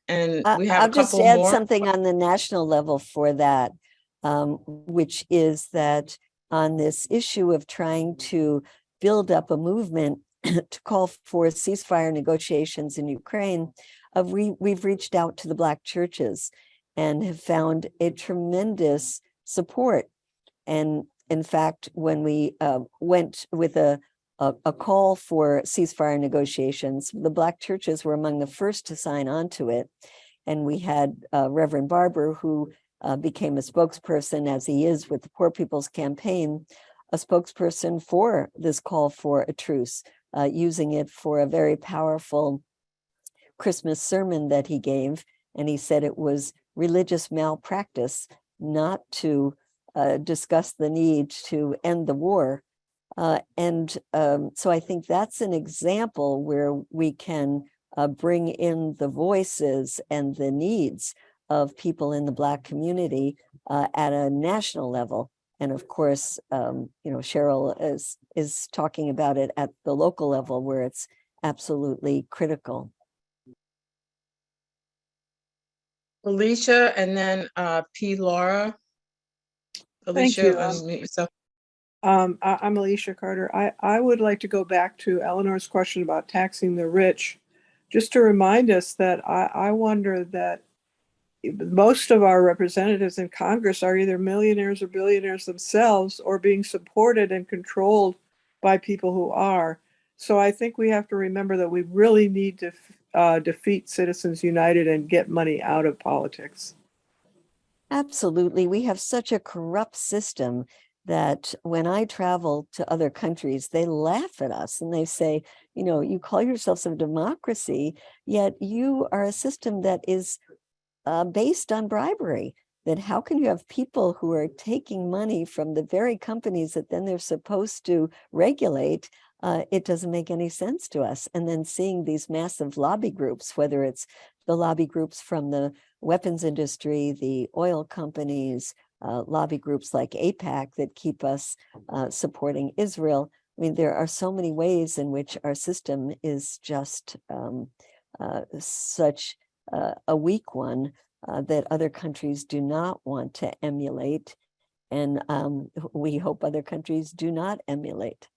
we have I'll a just couple add more. something on the national level for that, which is that on this issue of trying to build up a movement to call for ceasefire negotiations in Ukraine, we've reached out to the Black churches and have found a tremendous support. And in fact, when we went with a call for ceasefire negotiations, the Black churches were among the first to sign on to it. And we had Reverend Barber, who became a spokesperson, as he is with the Poor People's Campaign, a spokesperson for this call for a truce, using it for a very powerful Christmas sermon that he gave. And he said it was religious malpractice not to discuss the need to end the war. So I think that's an example where we can bring in the voices and the needs of people in the Black community at a national level. And of course, Cheryl is talking about it at the local level where it's absolutely critical. Alicia, and then P. Laura. Thank Alicia, you. unmute yourself. I'm Alicia Carter. I would like to go back to Eleanor's question about taxing the rich, just to remind us that I wonder that most of our representatives in Congress are either millionaires or billionaires themselves, or being supported and controlled by people who are. So I think we have to remember that we really need to defeat Citizens United and get money out of politics. Absolutely. We have such a corrupt system that when I travel to other countries, they laugh at us and they say, you call yourselves a democracy, yet you are a system that is based on bribery. That how can you have people who are taking money from the very companies that then they're supposed to regulate? It doesn't make any sense to us. And then seeing these massive lobby groups, whether it's the lobby groups from the weapons industry, the oil companies, lobby groups like AIPAC that keep us supporting Israel. I mean, there are so many ways in which our system is just such a weak one that other countries do not want to emulate. And we hope other countries do not emulate.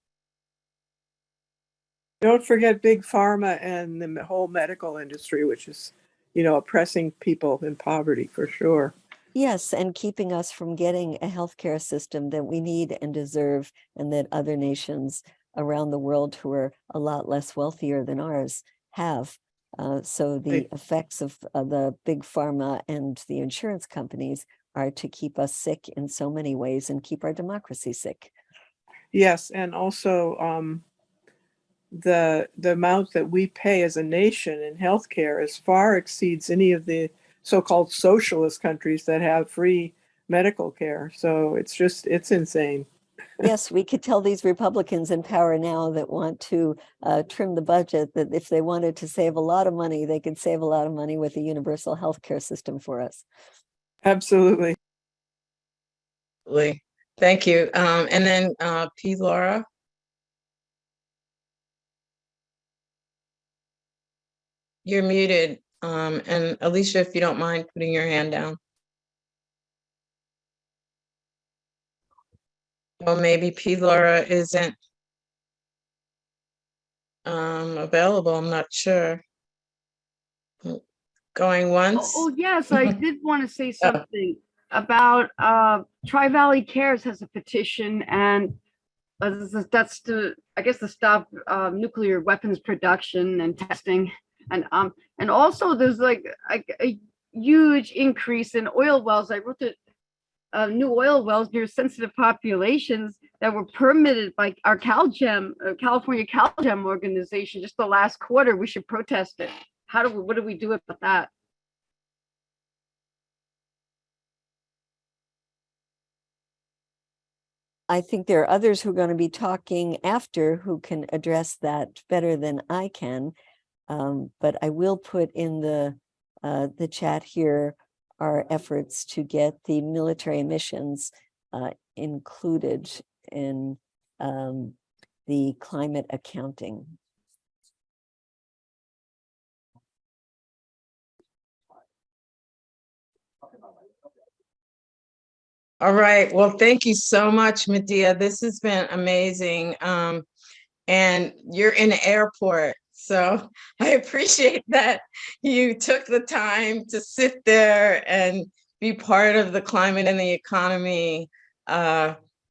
Don't forget Big Pharma and the whole medical industry, which is, oppressing people in poverty for sure. Yes, and keeping us from getting a healthcare system that we need and deserve, and that other nations around the world who are a lot less wealthier than ours have. So the effects of the big pharma and the insurance companies are to keep us sick in so many ways and keep our democracy sick. Yes, and also the amount that we pay as a nation in healthcare is far exceeds any of the so-called socialist countries that have free medical care. So it's insane. Yes, we could tell these Republicans in power now that want to trim the budget that if they wanted to save a lot of money, they could save a lot of money with a universal health care system for us. Absolutely. Thank you. And then P. Laura. You're muted. And Alicia, if you don't mind putting your hand down. Well, maybe P. Laura isn't available. I'm not sure. Going once. Oh yes, I did want to say something about Tri-Valley Cares has a petition, and that's to, I guess, to stop nuclear weapons production and testing, and also there's like a huge increase in oil wells. I wrote that new oil wells near sensitive populations that were permitted by our California CalGEM organization just the last quarter. We should protest it. What do we do about that? I think there are others who are going to be talking after who can address that better than I can. But I will put in the chat here our efforts to get the military emissions included in the climate accounting. All right. Well, thank you so much, Medea. This has been amazing. And you're in the airport, so I appreciate that you took the time to sit there and be part of the climate and the economy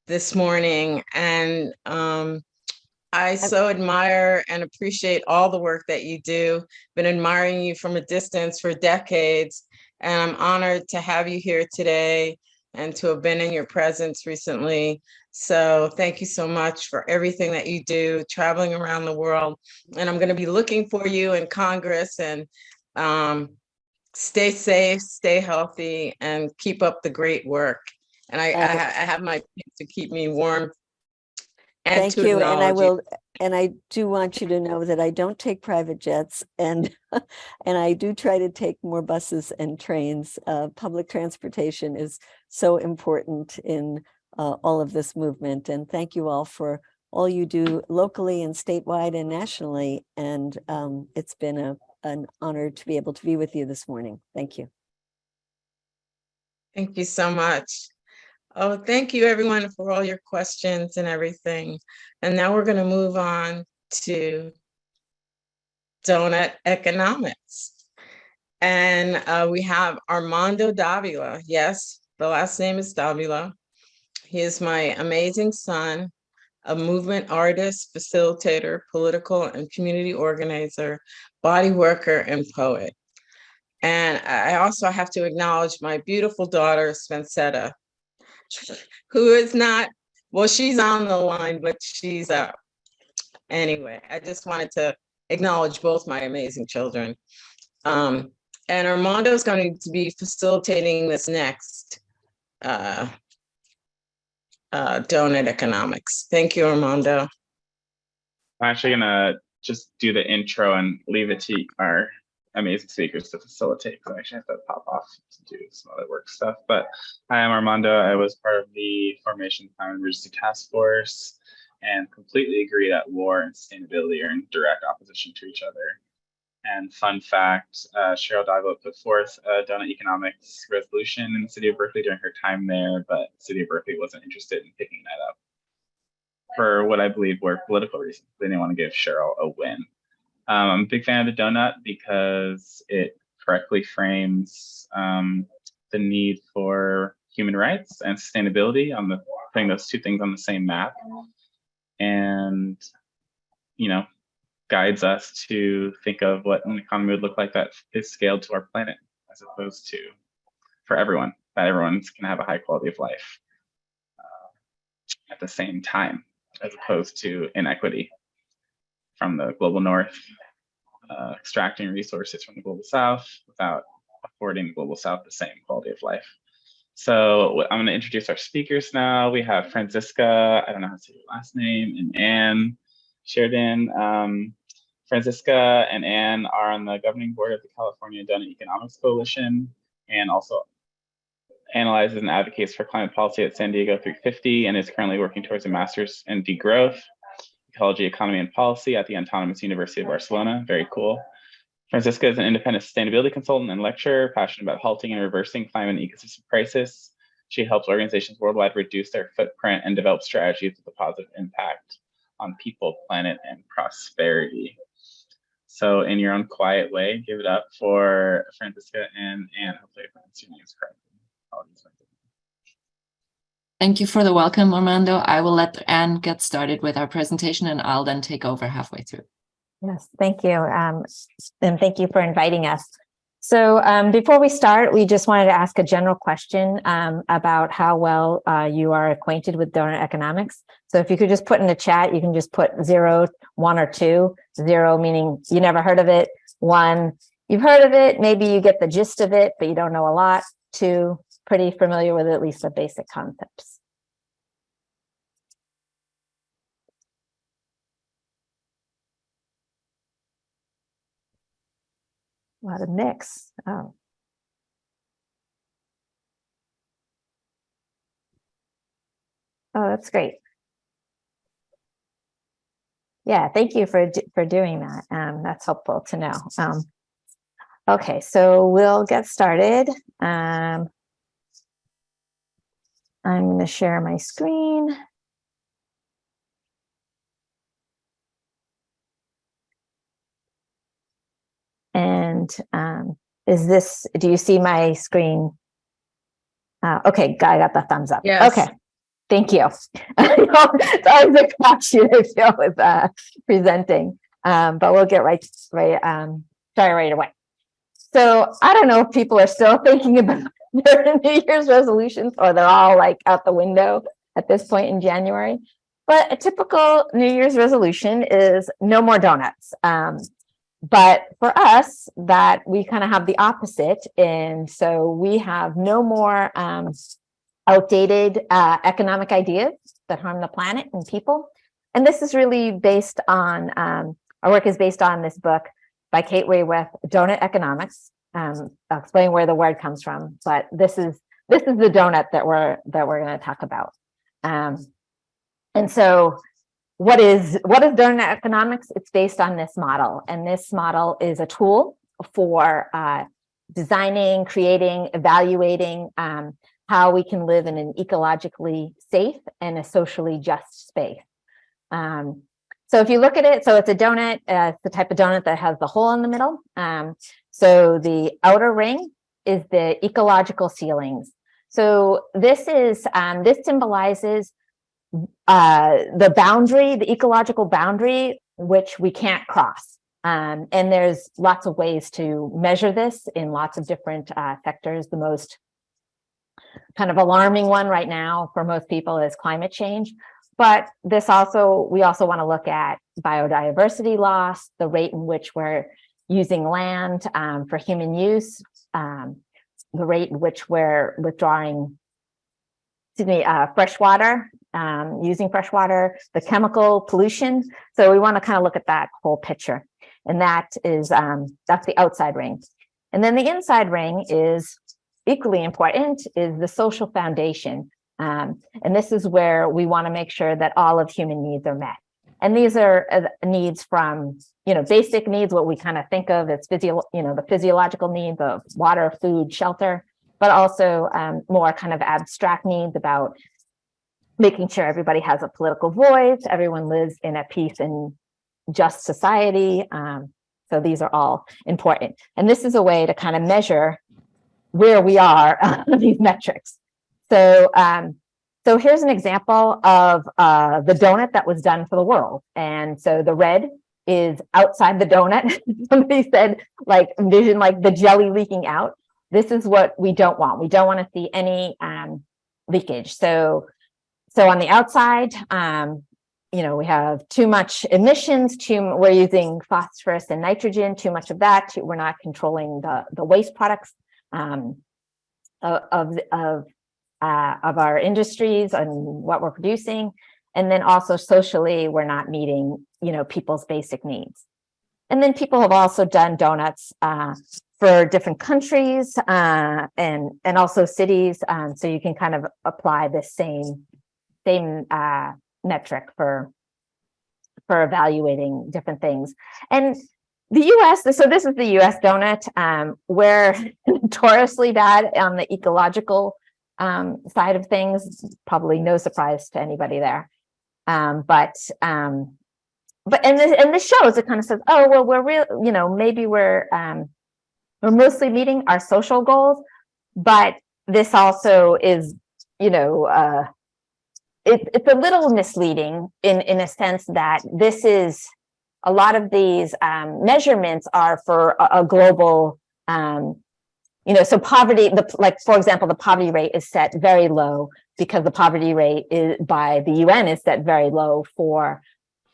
this morning. And I so admire and appreciate all the work that you do. Been admiring you from a distance for decades, and I'm honored to have you here today and to have been in your presence recently. So thank you so much for everything that you do, traveling around the world. And I'm going to be looking for you in Congress, and stay safe, stay healthy, and keep up the great work. And I have my pick to keep me warm and Thank to you, and I acknowledge you. will, and I do want you to know that I don't take private jets, and and I do try to take more buses and trains. Public transportation is so important in all of this movement, and thank you all for all you do locally and statewide and nationally. And it's been an honor to be able to be with you this morning. Thank you. Thank you so much. Oh, thank you everyone for all your questions and everything. And now we're going to move on to donut economics. And we have Armando Davila. Yes, the last name is Davila. He is my amazing son, a movement artist, facilitator, political and community organizer, body worker, and poet. And I also have to acknowledge my beautiful daughter, Spencetta, who is not, well, she's on the line, but she's up. Anyway, I just wanted to acknowledge both my amazing children. And Armando is going to be facilitating this next donut economics. Thank you, Armando. I'm actually gonna just do the intro and leave it to our amazing speakers to facilitate, because I actually have to pop off to do some other work stuff. But hi, I'm Armando. I was part of the formation of the Climate Emergency Task Force and completely agree that war and sustainability are in direct opposition to each other. And fun fact, Cheryl Davila put forth a donut economics resolution in the city of Berkeley during her time there, but the city of Berkeley wasn't interested in picking that up for what I believe were political reasons. They didn't want to give Cheryl a win. I'm a big fan of the donut because it correctly frames the need for human rights and sustainability on putting those two things on the same map, and guides us to think of what an economy would look like that is scaled to our planet, as opposed to for everyone, that everyone can have a high quality of life at the same time, as opposed to inequity from the global north, extracting resources from the global south without affording the global south the same quality of life. So I'm going to introduce our speakers now. We have Franziska, I don't know how to say your last name, and Anne Sheridan. Franziska and Anne are on the governing board of the California Donut Economics Coalition, and also analyzes and advocates for climate policy at San Diego 350, and is currently working towards a master's in degrowth, ecology, economy, and policy at the Autonomous University of Barcelona. Very cool. Franziska is an independent sustainability consultant and lecturer, passionate about halting and reversing climate and ecosystem crisis. She helps organizations worldwide reduce their footprint and develop strategies with a positive impact on people, planet, and prosperity. So in your own quiet way, give it up for Franziska and Anne. Hopefully I pronounced your names correctly. Thank you for the welcome, Armando. I will let Anne get started with our presentation, and I'll then take over halfway through. Yes, thank you. And thank you for inviting us. So before we start, we just wanted to ask a general question about how well you are acquainted with donut economics. So if you could just put in the chat, you can just put 0, 1, or 2. 0 meaning you never heard of it. 1, you've heard of it. Maybe you get the gist of it, but you don't know a lot. 2, pretty familiar with at least the basic concepts. A lot of mix. Oh. Oh, that's great. Yeah, thank you for doing that. That's helpful to know. Okay, so we'll get started. I'm going to share my screen. And is this, do you see my screen? Okay, I got the thumbs up. Yes. Okay, thank you. It's always a crapshoot, I feel, with presenting, but we'll get right away. So I don't know if people are still thinking about their New Year's resolutions, or they're all like out the window at this point in January. But a typical New Year's resolution is no more donuts. But for us, that we kind of have the opposite. And so we have no more outdated economic ideas that harm the planet and people. And this is really based on, our work is based on this book by Kate Raworth, Donut Economics. I'll explain where the word comes from, but this is the donut that we're going to talk about. And so what is donut economics? It's based on this model, and this model is a tool for designing, creating, evaluating how we can live in an ecologically safe and a socially just space. So if you look at it, so it's a donut, it's the type of donut that has the hole in the middle. So the outer ring is the ecological ceilings. So this symbolizes the boundary, the ecological boundary, which we can't cross. And there's lots of ways to measure this in lots of different sectors. The most kind of alarming one right now for most people is climate change. But we also want to look at biodiversity loss, the rate in which we're using land for human use, the rate in which we're withdrawing, fresh water, using fresh water, the chemical pollution. So we want to kind of look at that whole picture. And that's the outside ring. And then the inside ring is equally important, is the social foundation. And this is where we want to make sure that all of human needs are met. And these are needs from, basic needs, what we kind of think of as the physiological needs of water, food, shelter, but also more kind of abstract needs about making sure everybody has a political voice, everyone lives in a peace and just society. So these are all important. And this is a way to kind of measure where we are on these metrics. So, so here's an example of the donut that was done for the world. And so the red is outside the donut. Somebody said, envision like the jelly leaking out. This is what we don't want. We don't want to see any leakage. So on the outside, we have too much emissions, we're using phosphorus and nitrogen, too much of that. We're not controlling the waste products of our industries and what we're producing. And then also socially, we're not meeting, people's basic needs. And then people have also done donuts for different countries and also cities. So you can kind of apply this same metric for evaluating different things. And the US, so this is the US donut. We're notoriously bad on the ecological side of things, probably no surprise to anybody there. But this shows, it kind of says, oh, well, we're real, maybe we're mostly meeting our social goals, but this also is, it's a little misleading in a sense that this is, a lot of these measurements are for a global, so poverty, for example, the poverty rate is set very low because the poverty rate by the UN is set very low for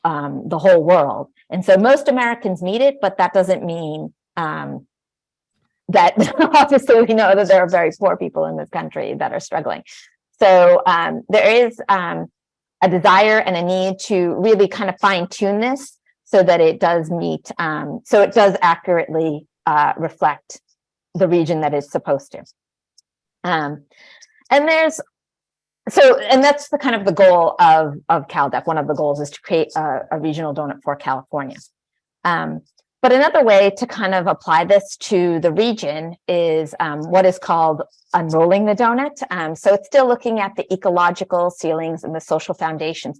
the whole world. And so most Americans meet it, but that doesn't mean that obviously we know that there are very poor people in this country that are struggling. So there is a desire and a need to really kind of fine tune this so that it does meet, so it does accurately reflect the region that it's supposed to. And that's the kind of the goal of CalDEP. One of the goals is to create a regional donut for California. But another way to kind of apply this to the region is what is called unrolling the donut. So it's still looking at the ecological ceilings and the social foundations,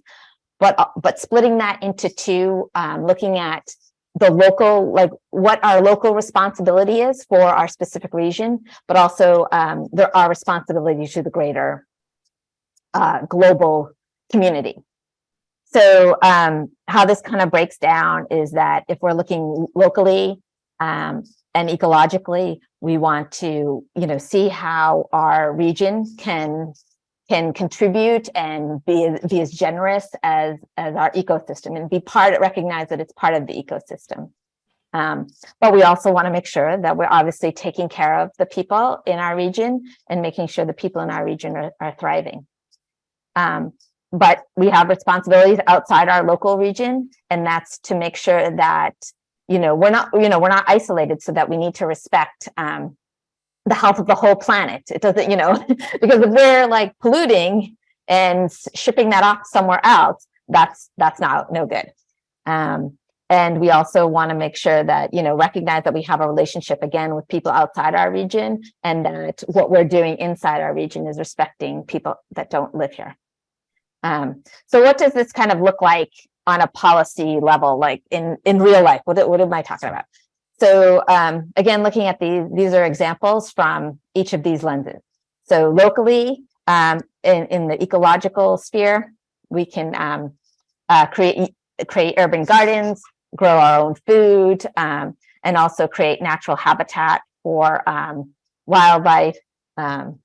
but splitting that into two, looking at the local, what our local responsibility is for our specific region, but also there are responsibilities to the greater global community. So how this kind of breaks down is that if we're looking locally and ecologically, we want to, see how our region can contribute and be as generous as our ecosystem and recognize that it's part of the ecosystem. But we also want to make sure that we're obviously taking care of the people in our region and making sure the people in our region are thriving. But we have responsibilities outside our local region, and that's to make sure that, we're not isolated, so that we need to respect the health of the whole planet. It doesn't, because if we're like polluting and shipping that off somewhere else, that's no good. And we also want to make sure that, recognize that we have a relationship again with people outside our region, and that what we're doing inside our region is respecting people that don't live here. So what does this kind of look like on a policy level, like in real life? What am I talking about? So again, looking at these are examples from each of these lenses. So locally, in the ecological sphere, we can create urban gardens, grow our own food, and also create natural habitat for wildlife. And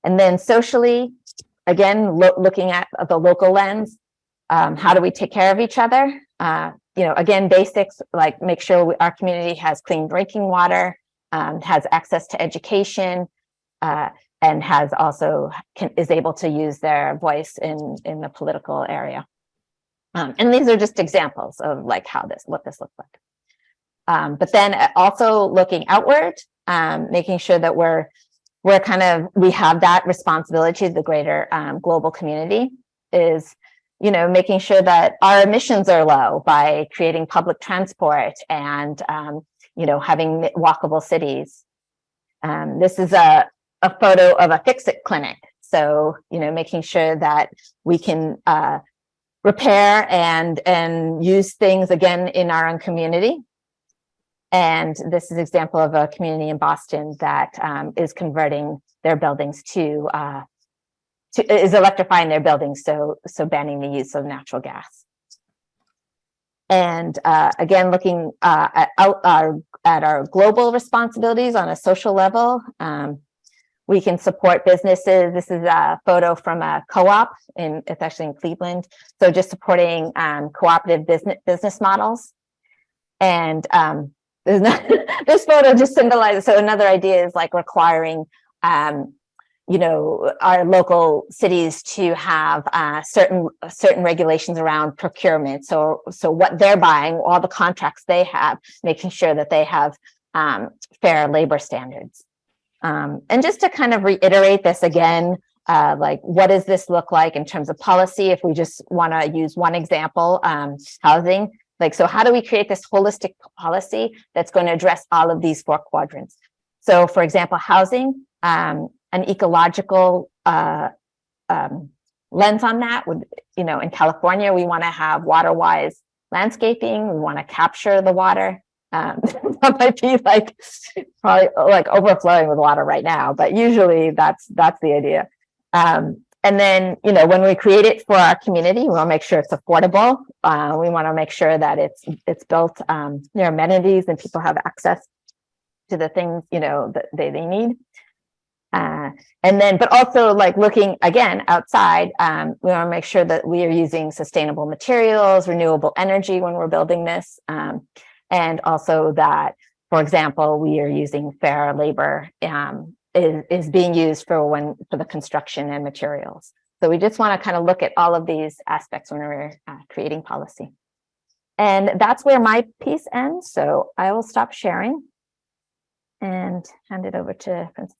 then socially, again, looking at the local lens, how do we take care of each other? Again, basics like make sure our community has clean drinking water, has access to education, and has also is able to use their voice in the political area. And these are just examples of like what this looks like. But then also looking outward, making sure that we have that responsibility to the greater global community, is making sure that our emissions are low by creating public transport and having walkable cities. This is a photo of a fix-it clinic. So making sure that we can repair and use things again in our own community. And this is an example of a community in Boston that is converting their buildings is electrifying their buildings, so banning the use of natural gas. And again, looking at our global responsibilities on a social level, we can support businesses. This is a photo from a co-op it's actually in Cleveland. So just supporting cooperative business models. And this photo just symbolizes, so another idea is like requiring our local cities to have certain regulations around procurement. So what they're buying, all the contracts they have, making sure that they have fair labor standards. And just to kind of reiterate this again, like what does this look like in terms of policy? If we just want to use one example, housing, like, so how do we create this holistic policy that's going to address all of these 4 quadrants? So for example, housing, an ecological lens on that would, in California, we want to have water-wise landscaping. We want to capture the water. That might be like probably like overflowing with water right now, but usually that's the idea. And then, when we create it for our community, we want to make sure it's affordable. We want to make sure that it's built near amenities and people have access to the things, that they need. And then, but also like looking again outside, we want to make sure that we are using sustainable materials, renewable energy when we're building this. And also that, for example, we are using fair labor is being used for the construction and materials. So we just want to kind of look at all of these aspects when we're creating policy. And that's where my piece ends. So I will stop sharing and hand it over to Francisca.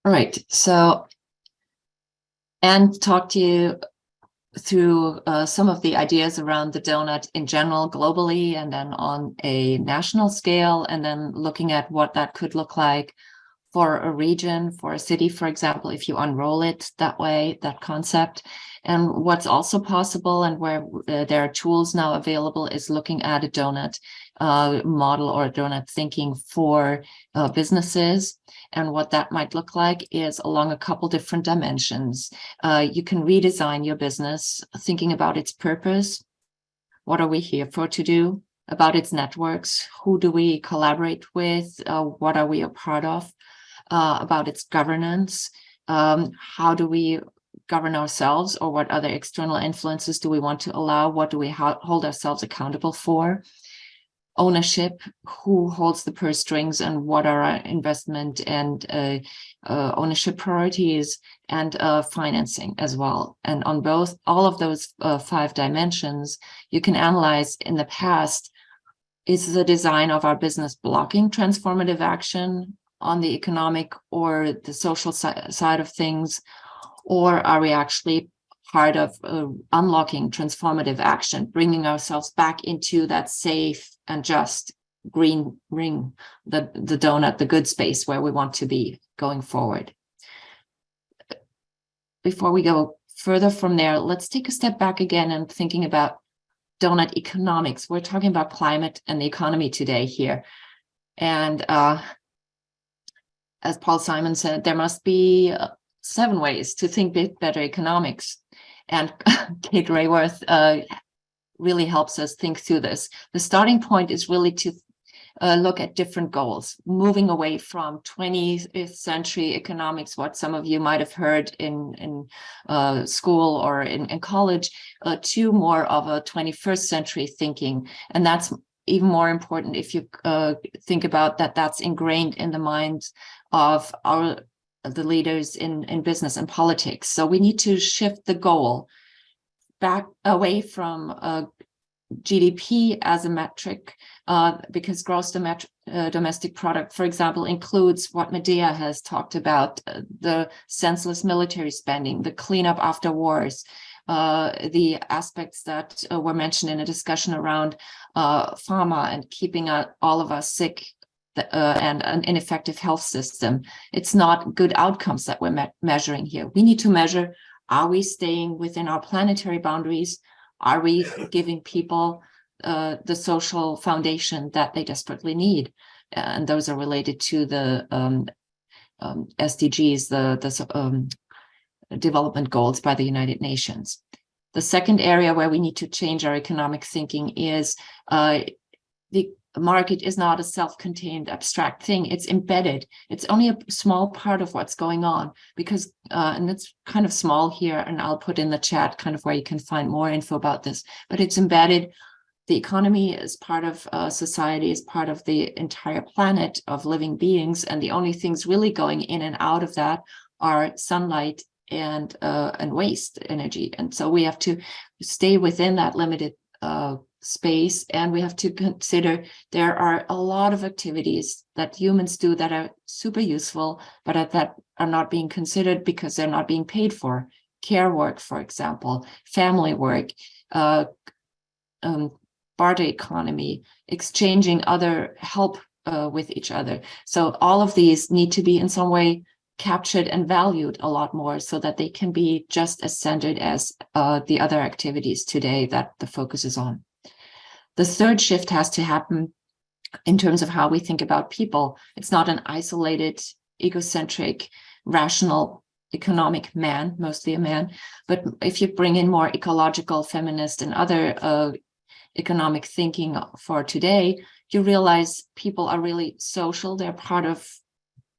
All right, so Anne talked to you through some of the ideas around the donut in general globally, and then on a national scale, and then looking at what that could look like for a region, for a city, for example, if you unroll it that way, that concept. And what's also possible, and where there are tools now available, is looking at a donut model or a donut thinking for businesses. And what that might look like is along a couple different dimensions. You can redesign your business, thinking about its purpose. What are we here for to do? About its networks. Who do we collaborate with? What are we a part of? About its governance. How do we govern ourselves, or what other external influences do we want to allow? What do we hold ourselves accountable for? Ownership, who holds the purse strings, and what are our investment and ownership priorities, and financing as well. And on all of those 5 dimensions, you can analyze in the past, is the design of our business blocking transformative action on the economic or the social side of things, or are we actually part of unlocking transformative action, bringing ourselves back into that safe and just green ring, the donut, the good space where we want to be going forward. Before we go further from there, let's take a step back again and thinking about donut economics. We're talking about climate and the economy today here. And as Paul Simon said, there must be 7 ways to think better economics. And Kate Rayworth really helps us think through this. The starting point is really to look at different goals, moving away from 20th century economics, what some of you might have heard in school or in college, to more of a 21st century thinking. And that's even more important if you think about that, that's ingrained in the minds of the leaders in business and politics. So we need to shift the goal back away from GDP as a metric, because gross domestic product, for example, includes what Medea has talked about, the senseless military spending, the cleanup after wars, the aspects that were mentioned in a discussion around pharma and keeping all of us sick, and an ineffective health system. It's not good outcomes that we're measuring here. We need to measure, are we staying within our planetary boundaries? Are we giving people the social foundation that they desperately need? And those are related to the SDGs, the development goals by the United Nations. The second area where we need to change our economic thinking is the market is not a self-contained abstract thing. It's embedded. It's only a small part of what's going on, because, and it's kind of small here, and I'll put in the chat kind of where you can find more info about this, but it's embedded. The economy is part of society, is part of the entire planet of living beings, and the only things really going in and out of that are sunlight and waste energy. And so we have to stay within that limited space, and we have to consider there are a lot of activities that humans do that are super useful, but that are not being considered because they're not being paid for. Care work, for example, family work, barter economy, exchanging other help with each other. So all of these need to be in some way captured and valued a lot more, so that they can be just as centered as the other activities today that the focus is on. The third shift has to happen in terms of how we think about people. It's not an isolated, egocentric, rational, economic man, mostly a man, but if you bring in more ecological, feminist, and other economic thinking for today, you realize people are really social. They're part of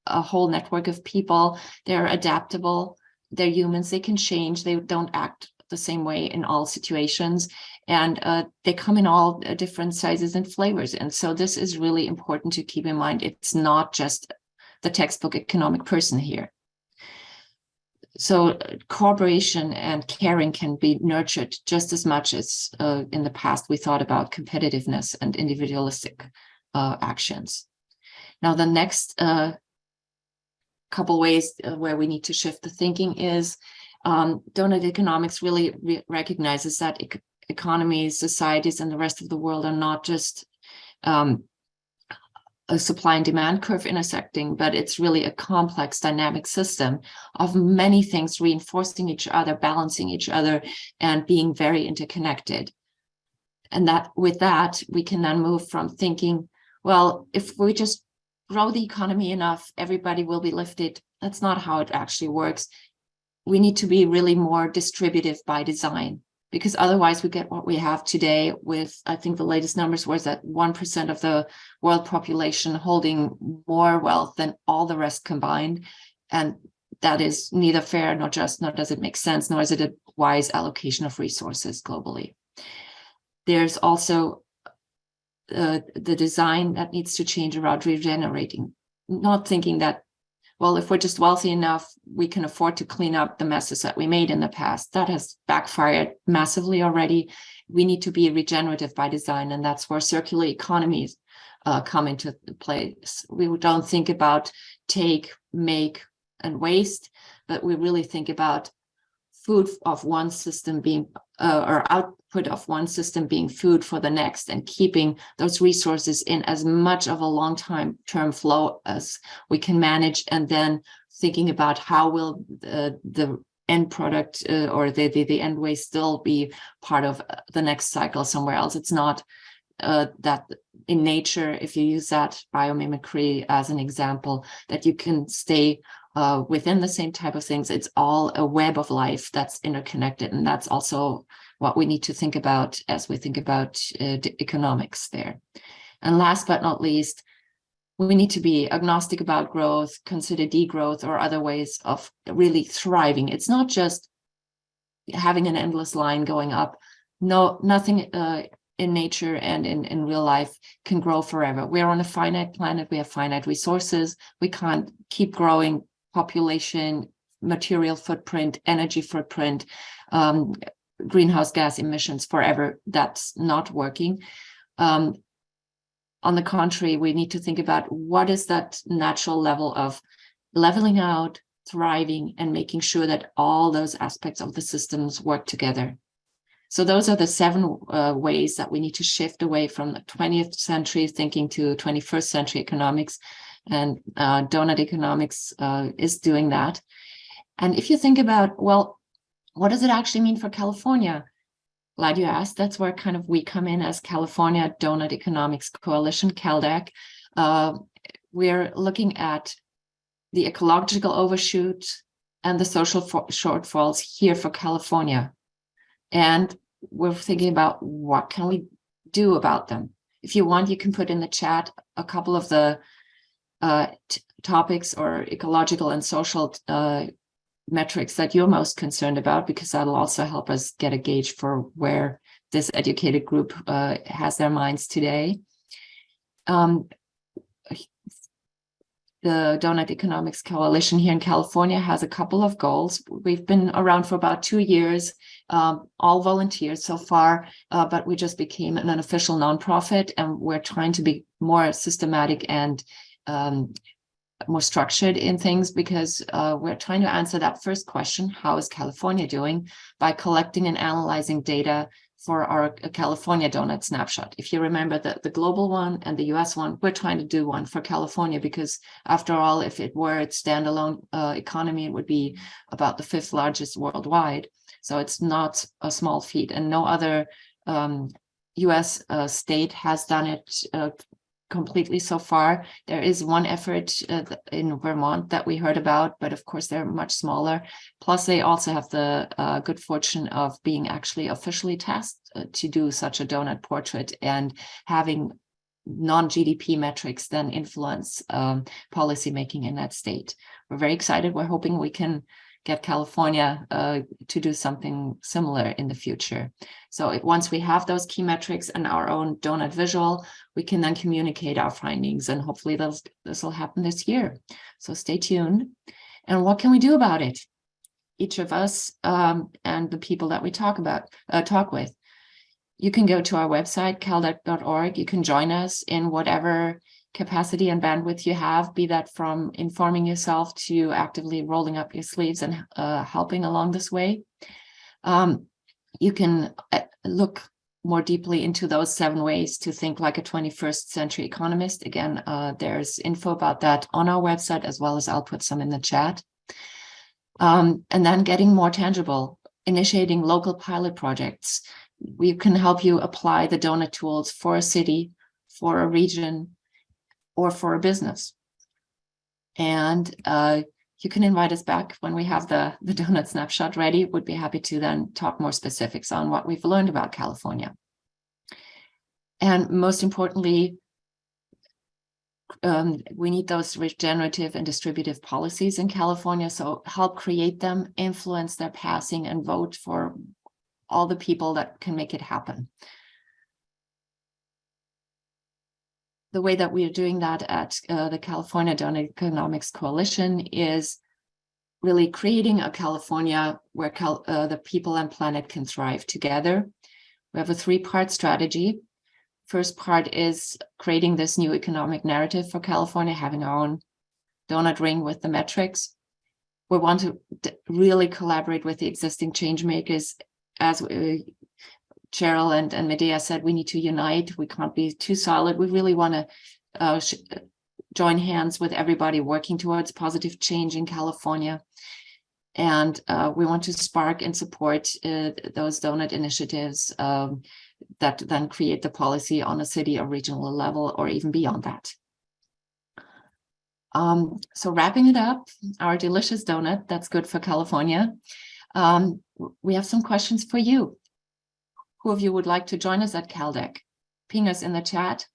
a whole network of people. They're adaptable. They're humans. They can change. They don't act the same way in all situations. And they come in all different sizes and flavors. And so this is really important to keep in mind. It's not just the textbook economic person here. So cooperation and caring can be nurtured just as much as in the past we thought about competitiveness and individualistic actions. Now, the next couple ways where we need to shift the thinking is donut economics really recognizes that economies, societies, and the rest of the world are not just a supply and demand curve intersecting, but it's really a complex dynamic system of many things reinforcing each other, balancing each other, and being very interconnected. And that with that, we can then move from thinking, well, if we just grow the economy enough, everybody will be lifted. That's not how it actually works. We need to be really more distributive by design, because otherwise we get what we have today with, I think the latest numbers was that 1% of the world population holding more wealth than all the rest combined. And that is neither fair nor just, nor does it make sense, nor is it a wise allocation of resources globally. There's also the design that needs to change around regenerating, not thinking that, well, if we're just wealthy enough, we can afford to clean up the messes that we made in the past. That has backfired massively already. We need to be regenerative by design, and that's where circular economies come into place. We don't think about take, make, and waste, but we really think about food of one system being, or output of one system being food for the next, and keeping those resources in as much of a long-term flow as we can manage, and then thinking about how will the end product or the end waste still be part of the next cycle somewhere else. It's not that in nature, if you use that biomimicry as an example, that you can stay within the same type of things. It's all a web of life that's interconnected, and that's also what we need to think about as we think about economics there. And last but not least, we need to be agnostic about growth, consider degrowth or other ways of really thriving. It's not just having an endless line going up. No, nothing in nature and in real life can grow forever. We're on a finite planet. We have finite resources. We can't keep growing population, material footprint, energy footprint, greenhouse gas emissions forever. That's not working. On the contrary, we need to think about what is that natural level of leveling out, thriving, and making sure that all those aspects of the systems work together. So those are the 7 ways that we need to shift away from the 20th century thinking to 21st century economics. And donut economics is doing that. And if you think about, well, what does it actually mean for California? Glad you asked. That's where kind of we come in as California Donut Economics Coalition, CalDEC. We're looking at the ecological overshoot and the social shortfalls here for California. And we're thinking about what can we do about them. If you want, you can put in the chat a couple of the topics or ecological and social metrics that you're most concerned about, because that'll also help us get a gauge for where this educated group has their minds today. The Donut Economics Coalition here in California has a couple of goals. We've been around for about 2 years, all volunteers so far, but we just became an official nonprofit, and we're trying to be more systematic and more structured in things, because we're trying to answer that first question, how is California doing, by collecting and analyzing data for our California donut snapshot. If you remember the global one and the US one, we're trying to do one for California, because after all, if it were its standalone economy, it would be about the 5th largest worldwide. So it's not a small feat, and no other US state has done it completely so far. There is one effort in Vermont that we heard about, but of course they're much smaller. Plus they also have the good fortune of being actually officially tasked to do such a donut portrait, and having non-GDP metrics then influence policymaking in that state. We're very excited. We're hoping we can get California to do something similar in the future. So once we have those key metrics and our own donut visual, we can then communicate our findings, and hopefully this will happen this year. So stay tuned. And what can we do about it? Each of us and the people that we talk with. You can go to our website, caldec.org. You can join us in whatever capacity and bandwidth you have, be that from informing yourself to actively rolling up your sleeves and helping along this way. You can look more deeply into those 7 ways to think like a 21st century economist. Again, there's info about that on our website, as well as I'll put some in the chat. And then getting more tangible, initiating local pilot projects. We can help you apply the donut tools for a city, for a region, or for a business. And you can invite us back when we have the donut snapshot ready. Would be happy to then talk more specifics on what we've learned about California. And most importantly, we need those regenerative and distributive policies in California. So help create them, influence their passing, and vote for all the people that can make it happen. The way that we are doing that at the California Donut Economics Coalition is really creating a California where the people and planet can thrive together. We have a 3-part strategy. First part is creating this new economic narrative for California, having our own donut ring with the metrics. We want to really collaborate with the existing change makers. As Cheryl and Medea said, we need to unite. We can't be too solid. We really want to join hands with everybody working towards positive change in California. And we want to spark and support those donut initiatives that then create the policy on a city or regional level, or even beyond that. So wrapping it up, our delicious donut that's good for California. We have some questions for you. Who of you would like to join us at CalDEC? Ping us in the chat.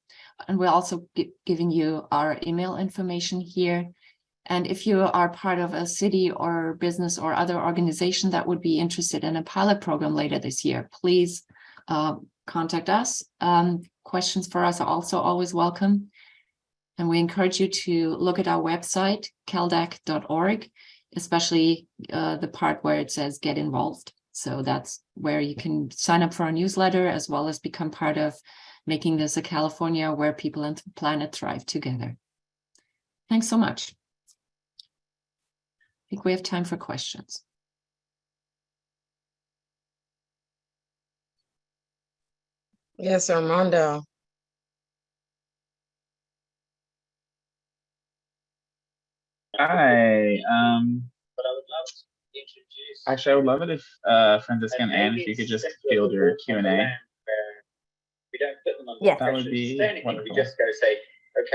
And we're also giving you our email information here. And if you are part of a city or business or other organization that would be interested in a pilot program later this year, please contact us. Questions for us are also always welcome. And we encourage you to look at our website, caldec.org, especially the part where it says get involved. So that's where you can sign up for our newsletter, as well as become part of making this a California where people and the planet thrive together. Thanks so much. I think we have time for questions. Yes, Armando. Hi. Actually, I would love it if Francisca and Anne, if you could just field your Q&A. Yes. That would be wonderful.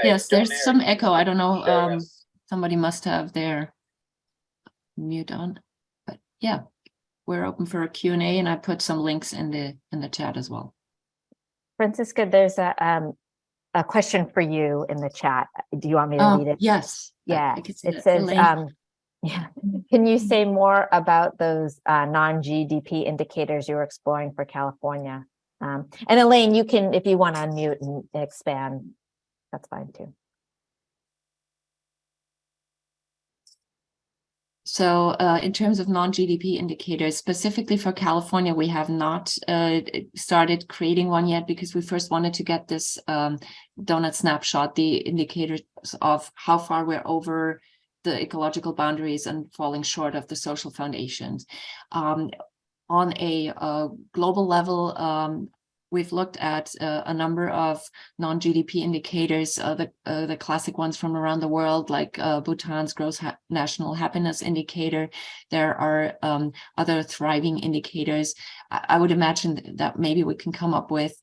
Yes, there's some echo. I don't know. Somebody must have their mute on, but yeah, we're open for a Q&A, and I put some links in the chat as well. Francisca, there's a question for you in the chat. Do you want me to read it? Yes. Yeah, I could see it that. says, Elaine. yeah. Can you say more about those non-GDP indicators you were exploring for California? And Elaine, you can, if you want to unmute and expand, that's fine too. So in terms of non-GDP indicators, specifically for California, we have not started creating one yet, because we first wanted to get this donut snapshot, the indicators of how far we're over the ecological boundaries and falling short of the social foundations. On a global level, we've looked at a number of non-GDP indicators, the classic ones from around the world, like Bhutan's gross national happiness indicator. There are other thriving indicators. I would imagine that maybe we can come up with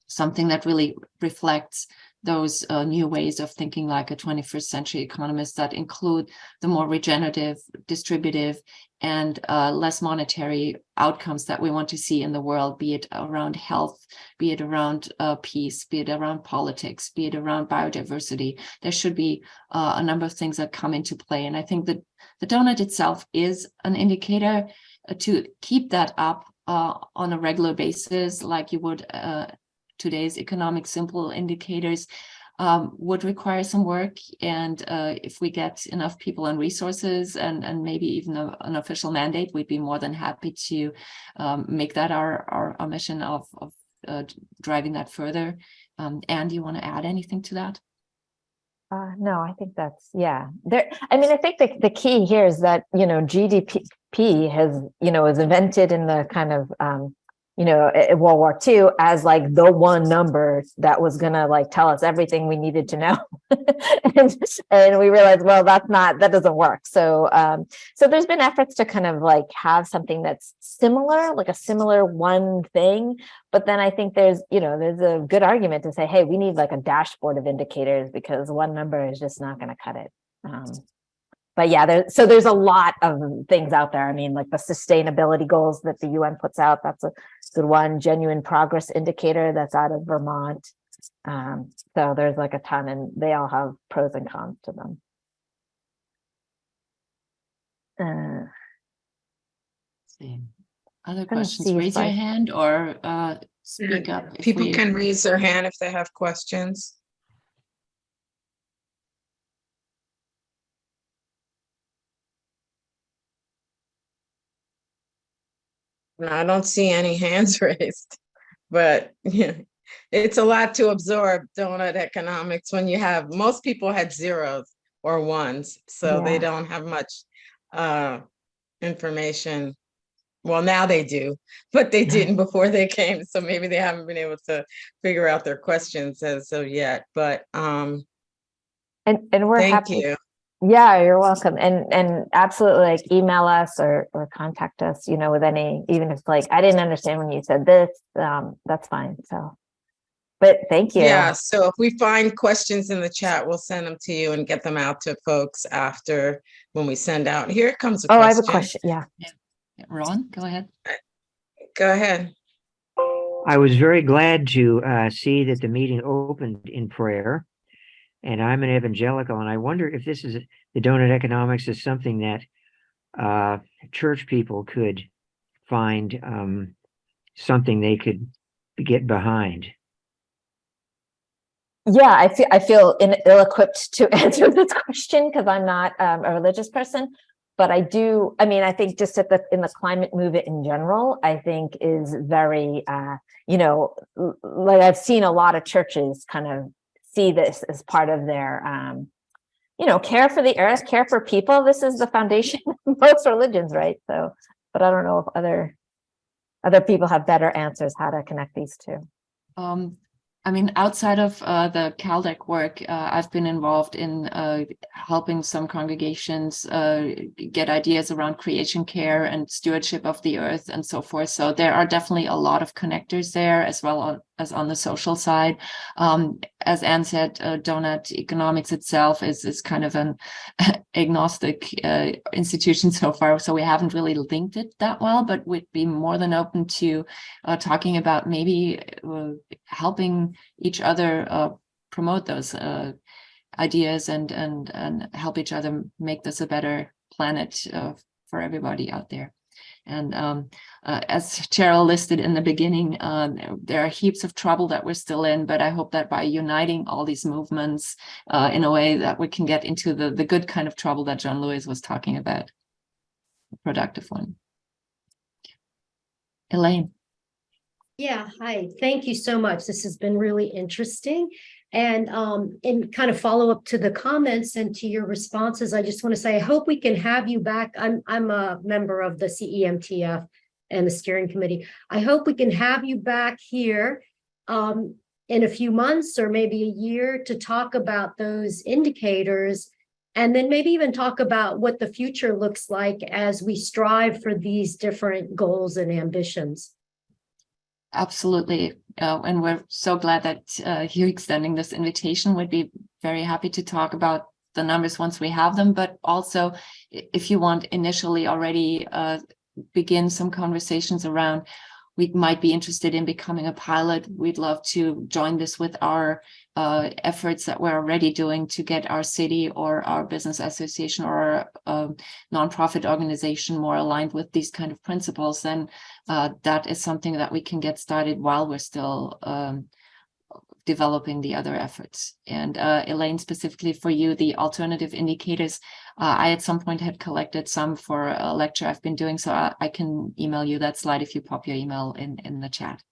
something that really reflects those new ways of thinking like a 21st century economist, that include the more regenerative, distributive, and less monetary outcomes that we want to see in the world, be it around health, be it around peace, be it around politics, be it around biodiversity. There should be a number of things that come into play. And I think that the donut itself is an indicator to keep that up on a regular basis, like you would today's economic simple indicators, would require some work. And if we get enough people and resources and maybe even an official mandate, we'd be more than happy to make that our mission of driving that further. Anne, do you want to add anything to that? No, I think that's, yeah. I mean, I think the key here is that, GDP has, was invented in the kind of, World War II as like the one number that was gonna like tell us everything we needed to know. and we realized, well, that doesn't work. So so there's been efforts to kind of like have something that's similar, like a similar one thing. But then I think there's a good argument to say, hey, we need like a dashboard of indicators, because one number is just not gonna cut it. But yeah, there's a lot of things out there. I mean, like the sustainability goals that the UN puts out, that's a good one. Genuine progress indicator, that's out of Vermont. So there's like a ton, and they all have pros and cons to them. See. Other Let me questions, see if raise your I- hand or speak up. if People we- can raise their hand if they have questions. No, I don't see any hands raised, but yeah, it's a lot to absorb donut economics when you have, most people had zeros or ones, so they Yeah. don't have much information. Well, now they do, but they didn't before they came, so maybe they haven't been able to figure out their questions as of yet, but And we're thank happy. you. Yeah, you're welcome. And absolutely, like, email us or contact us, you know, with any, even if like, I didn't understand when you said this, that's fine. So, but thank you. Yeah, so if we find questions in the chat, we'll send them to you and get them out to folks after when we send out. Here comes a Oh, question. I have a question. Yeah. Ron, go ahead. Go ahead. I was very glad to see that the meeting opened in prayer, and I'm an evangelical, and I wonder if this is the donut economics is something that church people could find something they could get behind. Yeah, I feel ill-equipped to answer this question because I'm not a religious person, but I do. I mean, I think just in the climate movement in general, I think is very, you know, like I've seen a lot of churches kind of see this as part of their, you know, care for the earth, care for people. This is the foundation of most religions, right? So, but I don't know if other people have better answers how to connect these two. I mean, outside of the CalDEC work, I've been involved in helping some congregations get ideas around creation care and stewardship of the earth and so forth. So there are definitely a lot of connectors there, as well as on the social side. As Anne said, donut economics itself is kind of an agnostic institution so far, so we haven't really linked it that well, but we'd be more than open to talking about maybe helping each other promote those ideas and help each other make this a better planet for everybody out there. And as Cheryl listed in the beginning, there are heaps of trouble that we're still in, but I hope that by uniting all these movements in a way that we can get into the good kind of trouble that John Lewis was talking about, a productive one. Elaine. Yeah, hi. Thank you so much. This has been really interesting. And in kind of follow up to the comments and to your responses, I just want to say I hope we can have you back. I'm a member of the CEMTF and the steering committee. I hope we can have you back here in a few months or maybe a year to talk about those indicators, and then maybe even talk about what the future looks like as we strive for these different goals and ambitions. Absolutely. And we're so glad that you're extending this invitation. We'd be very happy to talk about the numbers once we have them, but also if you want initially already begin some conversations around, we might be interested in becoming a pilot. We'd love to join this with our efforts that we're already doing to get our city or our business association or nonprofit organization more aligned with these kind of principles. Then that is something that we can get started while we're still developing the other efforts. And Elaine, specifically for you, the alternative indicators, I at some point had collected some for a lecture I've been doing, so I can email you that slide if you pop your email in the chat.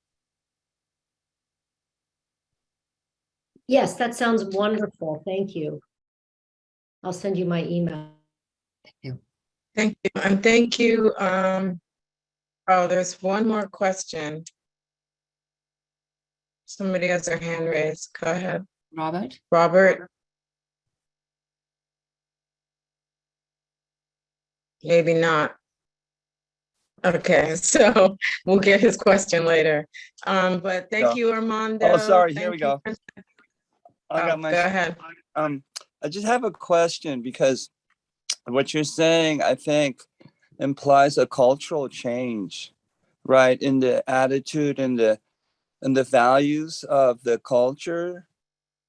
Yes, that sounds wonderful. Thank you. I'll send you my email. Thank you. Thank you. And thank you. Oh, there's one more question. Somebody has their hand raised. Go ahead. Robert? Robert? Maybe not. Okay, so we'll get his question later. But thank you, Armando. Oh, sorry. Here Thank we you, go. Prince- I got my. Go ahead. I just have a question because what you're saying, I think, implies a cultural change, right, in the attitude and the and the values of the culture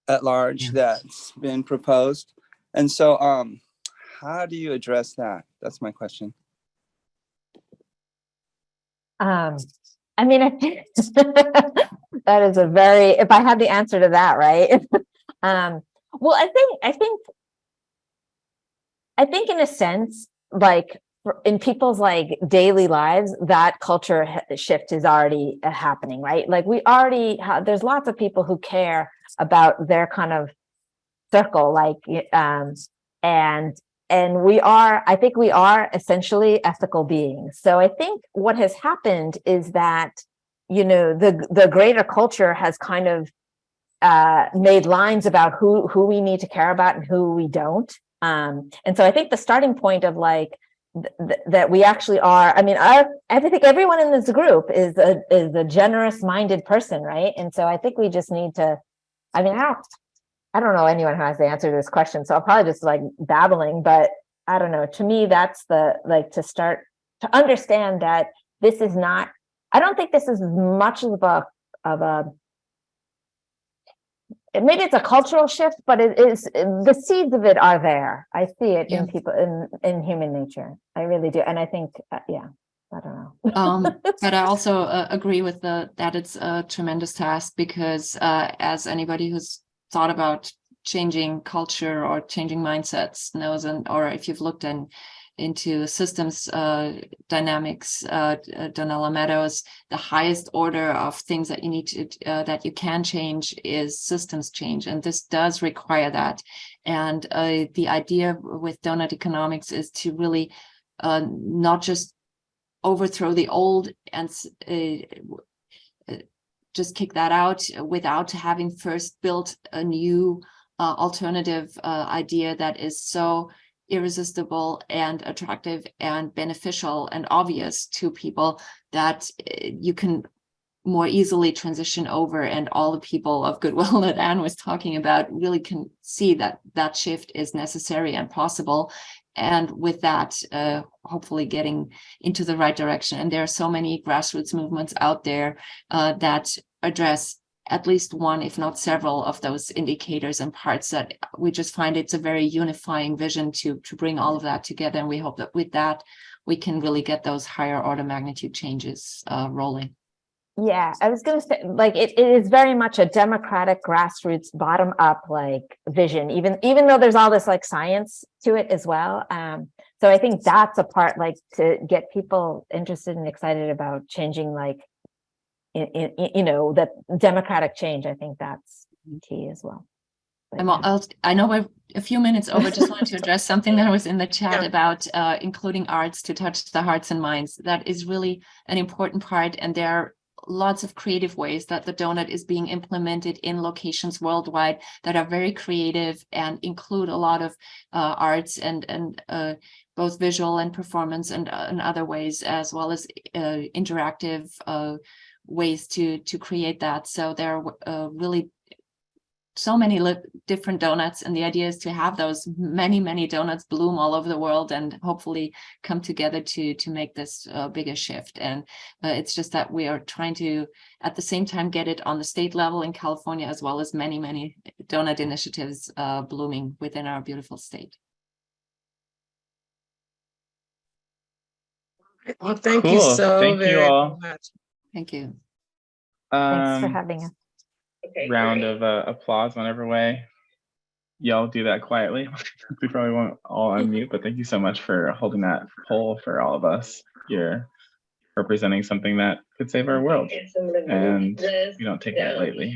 at large that's been proposed. And so how do you address that? That's my question. I mean, I think that is a very, if I had the answer to that, right? Well, I think in a sense, like in people's like daily lives, that culture shift is already happening, right? Like we already have, there's lots of people who care about their kind of circle, like, and we are, I think we are essentially ethical beings. So I think what has happened is that, you know, the greater culture has kind of made lines about who we need to care about and who we don't. And so I think the starting point of like that we actually are, I mean, I think everyone in this group is a generous minded person, right? And so I think we just need to, I mean, I don't know anyone who has the answer to this question, so I'll probably just like babbling, but I don't know. To me, that's the, like, to start to understand that this is not, I don't think this is much of a maybe it's a cultural shift, but it is, the seeds of it are there. I see it in people, in human nature. I really do. And I think, yeah, I don't know. But I also agree with that it's a tremendous task, because as anybody who's thought about changing culture or changing mindsets knows, and or if you've looked into systems dynamics, Donella Meadows, the highest order of things that you need to that you can change is systems change, and this does require that. And the idea with donut economics is to really not just overthrow the old and just kick that out without having first built a new alternative idea that is so irresistible and attractive and beneficial and obvious to people that you can more easily transition over, and all the people of goodwill that Anne was talking about really can see that that shift is necessary and possible. And with that, hopefully getting into the right direction. And there are so many grassroots movements out there that address at least one, if not several, of those indicators and parts, that we just find it's a very unifying vision to bring all of that together. And we hope that with that, we can really get those higher order magnitude changes rolling. Yeah, I was going to say, like, it is very much a democratic grassroots bottom up like vision, even though there's all this like science to it as well. So I think that's a part, like, to get people interested and excited about changing, like, you know, that democratic change. I think that's key as well. I know we're a few minutes over. Just wanted to address something that was in the chat about including arts to touch the hearts and minds. That is really an important part, and there are lots of creative ways that the donut is being implemented in locations worldwide that are very creative and include a lot of arts and both visual and performance and other ways, as well as interactive ways to create that. So there are really so many different donuts, and the idea is to have those many donuts bloom all over the world and hopefully come together to make this bigger shift. And it's just that we are trying to at the same time get it on the state level in California, as well as many donut initiatives blooming within our beautiful state. Well, thank you so Thank you very all. much. Thank you. Thanks for having us. Round of applause whenever way. Y'all do that quietly. We probably won't all unmute, but thank you so much for holding that poll for all of us. You're representing something that could save our world, and we don't take that lightly.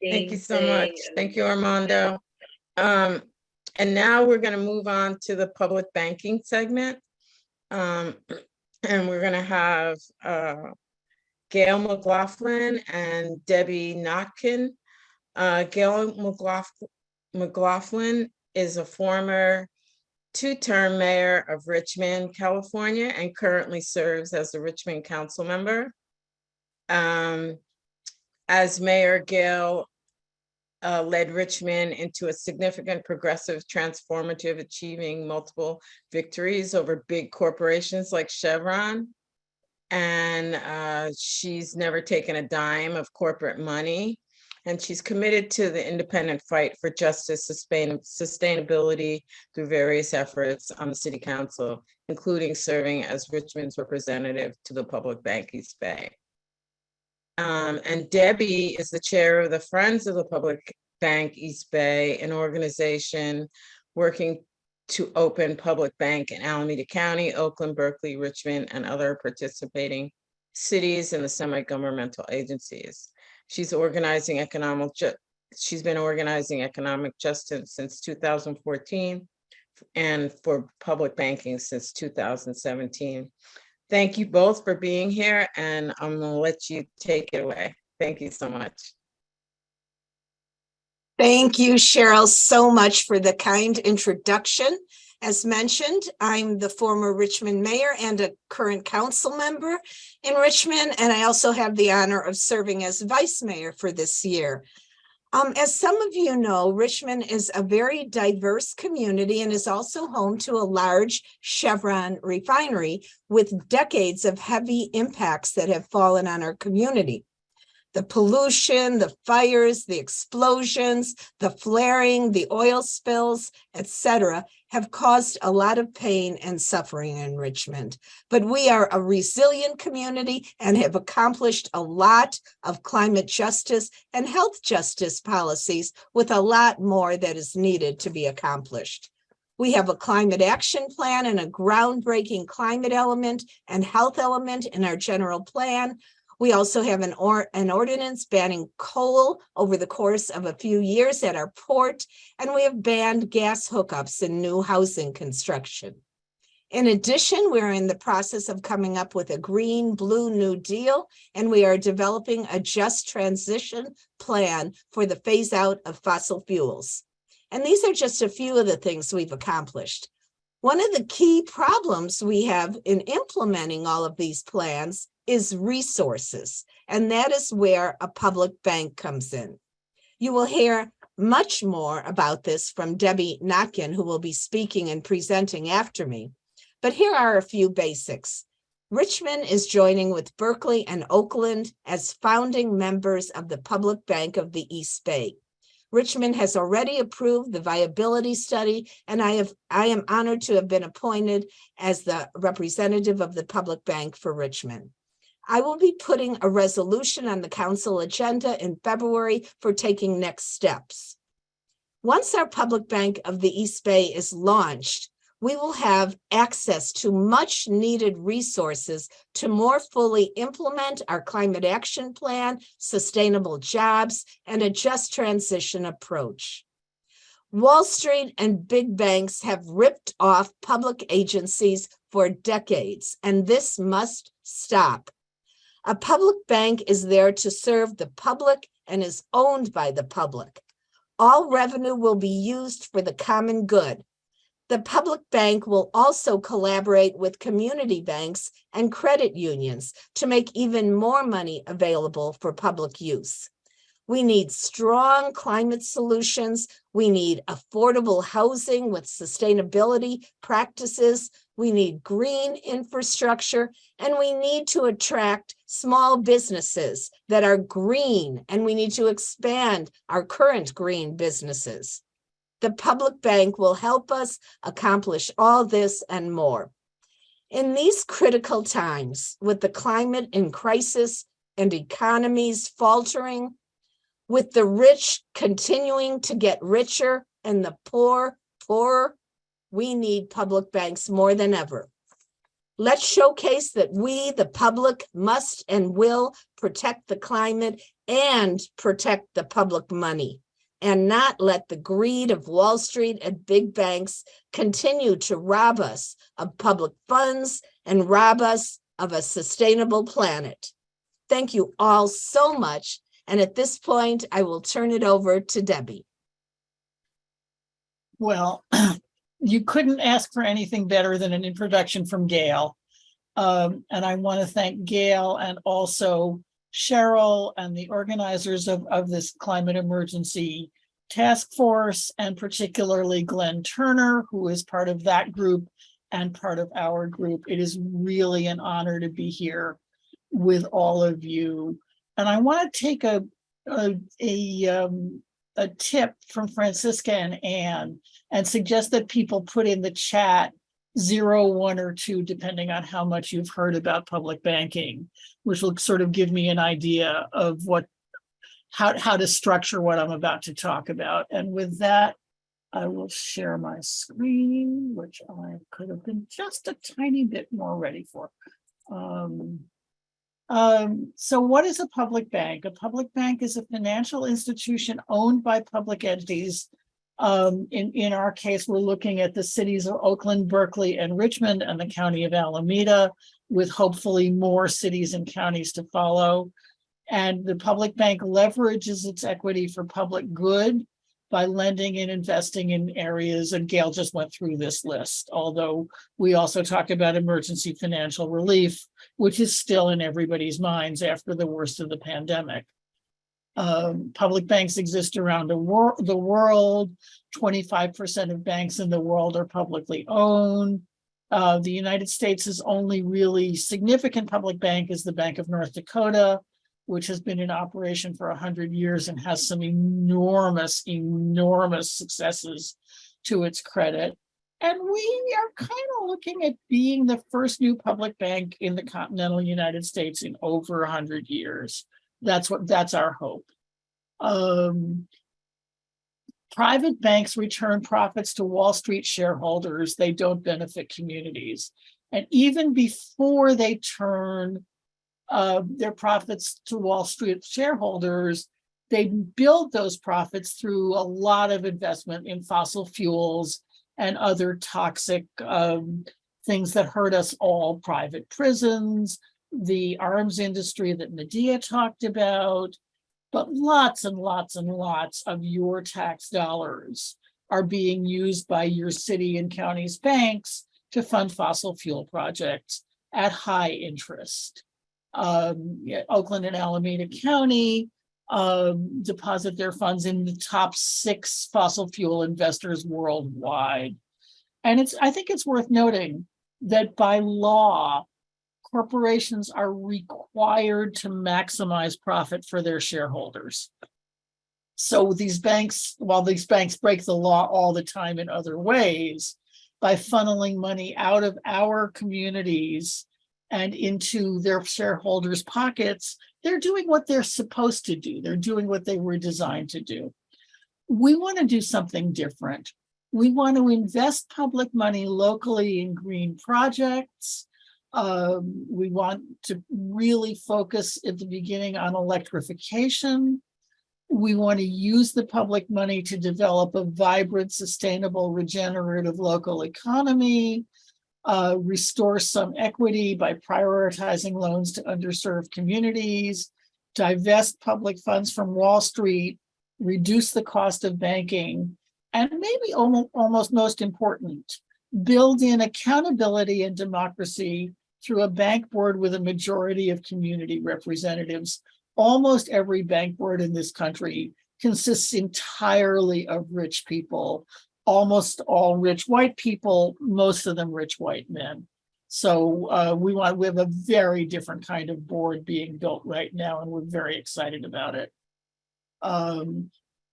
Thank you so much. Thank you, Armando. And now we're going to move on to the public banking segment. And we're going to have Gail McLaughlin and Debbie Notkin. Gail McLaughlin is a former two-term mayor of Richmond, California, and currently serves as a Richmond council member. As mayor, Gail led Richmond into a significant progressive transformative, achieving multiple victories over big corporations like Chevron. and she's never taken a dime of corporate money. And she's committed to the independent fight for justice, sustainability through various efforts on the city council, including serving as Richmond's representative to the Public Bank East Bay. And Debbie is the chair of the Friends of the Public Bank East Bay, an organization working to open public bank in Alameda County, Oakland, Berkeley, Richmond, and other participating cities and the semi-governmental agencies. She's been organizing economic justice since 2014 and for public banking since 2017. Thank you both for being here, and I'm gonna let you take it away. Thank you so much. Thank you, Cheryl, so much for the kind introduction. As mentioned, I'm the former Richmond mayor and a current council member in Richmond, and I also have the honor of serving as vice mayor for this year. As some of you know, Richmond is a very diverse community and is also home to a large Chevron refinery with decades of heavy impacts that have fallen on our community. The pollution, the fires, the explosions, the flaring, the oil spills, etc., have caused a lot of pain and suffering in Richmond. But we are a resilient community and have accomplished a lot of climate justice and health justice policies, with a lot more that is needed to be accomplished. We have a climate action plan and a groundbreaking climate element and health element in our general plan. We also have an ordinance banning coal over the course of a few years at our port, and we have banned gas hookups in new housing construction. In addition, we're in the process of coming up with a green-blue New Deal, and we are developing a just transition plan for the phase out of fossil fuels. And these are just a few of the things we've accomplished. One of the key problems we have in implementing all of these plans is resources, and that is where a public bank comes in. You will hear much more about this from Debbie Notkin, who will be speaking and presenting after me. But here are a few basics. Richmond is joining with Berkeley and Oakland as founding members of the Public Bank of the East Bay. Richmond has already approved the viability study, and I am honored to have been appointed as the representative of the Public Bank for Richmond. I will be putting a resolution on the council agenda in February for taking next steps. Once our Public Bank of the East Bay is launched, we will have access to much needed resources to more fully implement our climate action plan, sustainable jobs, and a just transition approach. Wall Street and big banks have ripped off public agencies for decades, and this must stop. A public bank is there to serve the public and is owned by the public. All revenue will be used for the common good. The public bank will also collaborate with community banks and credit unions to make even more money available for public use. We need strong climate solutions. We need affordable housing with sustainability practices. We need green infrastructure, and we need to attract small businesses that are green, and we need to expand our current green businesses. The public bank will help us accomplish all this and more. In these critical times, with the climate in crisis and economies faltering, with the rich continuing to get richer and the poor poorer, we need public banks more than ever. Let's showcase that we, the public, must and will protect the climate and protect the public money, and not let the greed of Wall Street and big banks continue to rob us of public funds and rob us of a sustainable planet. Thank you all so much. And at this point, I will turn it over to Debbie. Well, you couldn't ask for anything better than an introduction from Gail. And I want to thank Gail and also Cheryl and the organizers of this climate emergency task force, and particularly Glenn Turner, who is part of that group and part of our group. It is really an honor to be here with all of you. And I want to take a tip from Francisca and Anne and suggest that people put in the chat 0, 1, or 2, depending on how much you've heard about public banking, which will sort of give me an idea of how to structure what I'm about to talk about. And with that, I will share my screen, which I could have been just a tiny bit more ready for. So what is a public bank? A public bank is a financial institution owned by public entities. In our case, we're looking at the cities of Oakland, Berkeley, and Richmond, and the county of Alameda, with hopefully more cities and counties to follow. And the public bank leverages its equity for public good by lending and investing in areas, and Gail just went through this list, although we also talked about emergency financial relief, which is still in everybody's minds after the worst of the pandemic. Public banks exist around the world. 25% of banks in the world are publicly owned. The United States' only really significant public bank is the Bank of North Dakota, which has been in operation for 100 years and has some enormous successes to its credit. And we are kind of looking at being the first new public bank in the continental United States in over 100 years. That's our hope. Private banks return profits to Wall Street shareholders. They don't benefit communities. And even before they turn their profits to Wall Street shareholders, they build those profits through a lot of investment in fossil fuels and other toxic things that hurt us all, private prisons, the arms industry that Medea talked about, but lots and lots and lots of your tax dollars are being used by your city and county's banks to fund fossil fuel projects at high interest. Oakland and Alameda County deposit their funds in the top 6 fossil fuel investors worldwide. And I think it's worth noting that by law, corporations are required to maximize profit for their shareholders. So these banks, while these banks break the law all the time in other ways, by funneling money out of our communities and into their shareholders' pockets, they're doing what they're supposed to do. They're doing what they were designed to do. We want to do something different. We want to invest public money locally in green projects. We want to really focus at the beginning on electrification. We want to use the public money to develop a vibrant, sustainable, regenerative local economy, restore some equity by prioritizing loans to underserved communities, divest public funds from Wall Street, reduce the cost of banking, and maybe almost most important, build in accountability and democracy through a bank board with a majority of community representatives. Almost every bank board in this country consists entirely of rich people, almost all rich white people, most of them rich white men. So we have a very different kind of board being built right now, and we're very excited about it.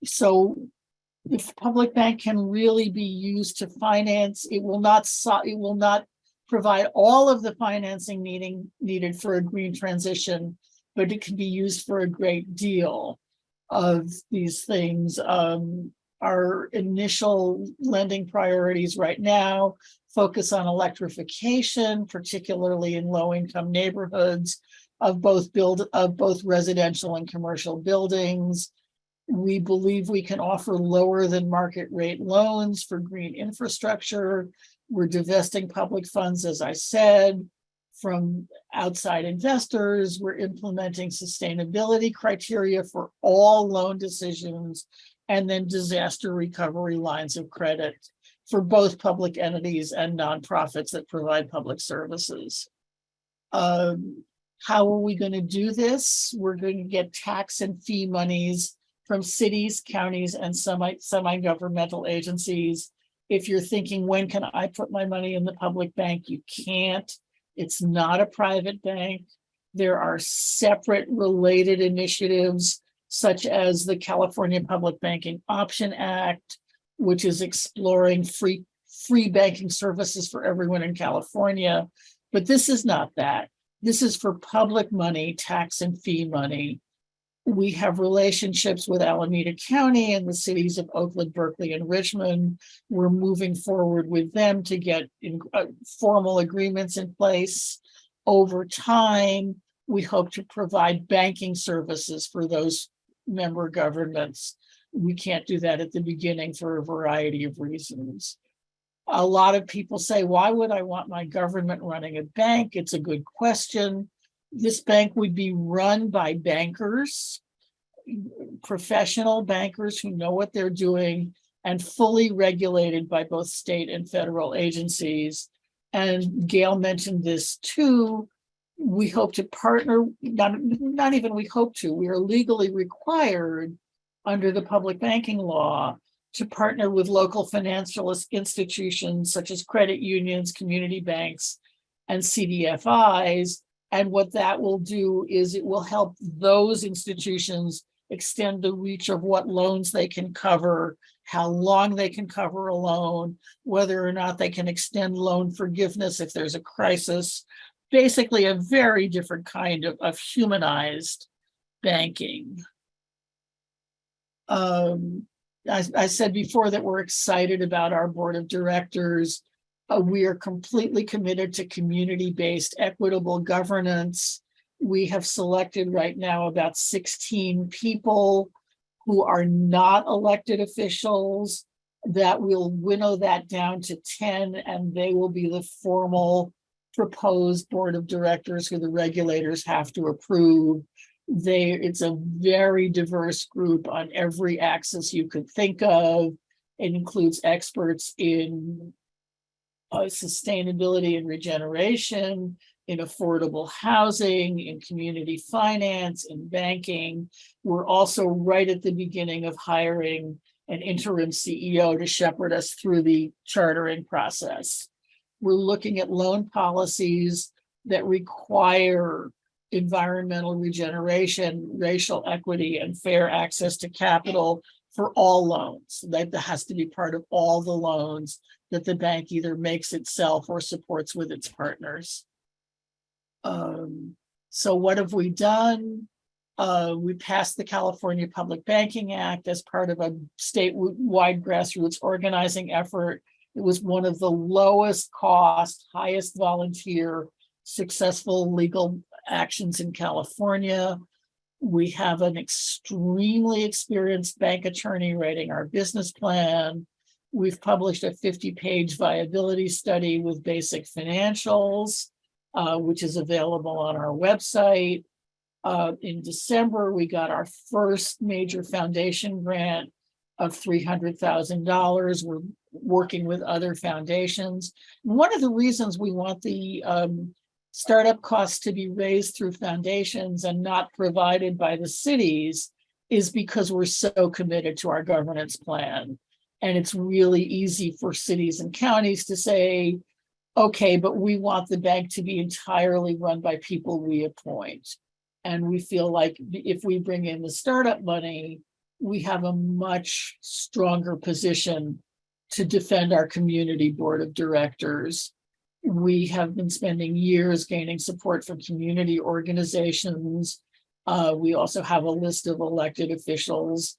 So if public bank can really be used to finance, it will not provide all of the financing needed for a green transition, but it can be used for a great deal of these things. Our initial lending priorities right now focus on electrification, particularly in low-income neighborhoods of both residential and commercial buildings. We believe we can offer lower than market rate loans for green infrastructure. We're divesting public funds, as I said, from outside investors. We're implementing sustainability criteria for all loan decisions, and then disaster recovery lines of credit for both public entities and nonprofits that provide public services. How are we going to do this? We're going to get tax and fee monies from cities, counties, and semi-governmental agencies If you're thinking, when can I put my money in the public bank? You can't. It's not a private bank. There are separate related initiatives, such as the California Public Banking Option Act, which is exploring free banking services for everyone in California. But this is not that. This is for public money, tax and fee money. We have relationships with Alameda County and the cities of Oakland, Berkeley, and Richmond. We're moving forward with them to get formal agreements in place. Over time, we hope to provide banking services for those member governments. We can't do that at the beginning for a variety of reasons. A lot of people say, why would I want my government running a bank? It's a good question. This bank would be run by bankers, professional bankers who know what they're doing, and fully regulated by both state and federal agencies. And Gail mentioned this too. We hope to partner, not even we hope to, we are legally required under the public banking law to partner with local financial institutions such as credit unions, community banks, and CDFIs. And what that will do is it will help those institutions extend the reach of what loans they can cover, how long they can cover a loan, whether or not they can extend loan forgiveness if there's a crisis. Basically, a very different kind of humanized banking. I said before that we're excited about our board of directors. We are completely committed to community-based equitable governance. We have selected right now about 16 people who are not elected officials. That will winnow that down to 10, and they will be the formal proposed board of directors who the regulators have to approve. It's a very diverse group on every axis you could think of. It includes experts in sustainability and regeneration, in affordable housing, in community finance, in banking. We're also right at the beginning of hiring an interim CEO to shepherd us through the chartering process. We're looking at loan policies that require environmental regeneration, racial equity, and fair access to capital for all loans. That has to be part of all the loans that the bank either makes itself or supports with its partners. So what have we done? We passed the California Public Banking Act as part of a statewide grassroots organizing effort. It was one of the lowest cost, highest volunteer, successful legal actions in California. We have an extremely experienced bank attorney writing our business plan. We've published a 50-page viability study with basic financials, which is available on our website. In December, we got our first major foundation grant of $300,000. We're working with other foundations. One of the reasons we want the startup costs to be raised through foundations and not provided by the cities is because we're so committed to our governance plan. And it's really easy for cities and counties to say, okay, but we want the bank to be entirely run by people we appoint. And we feel like if we bring in the startup money, we have a much stronger position to defend our community board of directors. We have been spending years gaining support from community organizations. We also have a list of elected officials,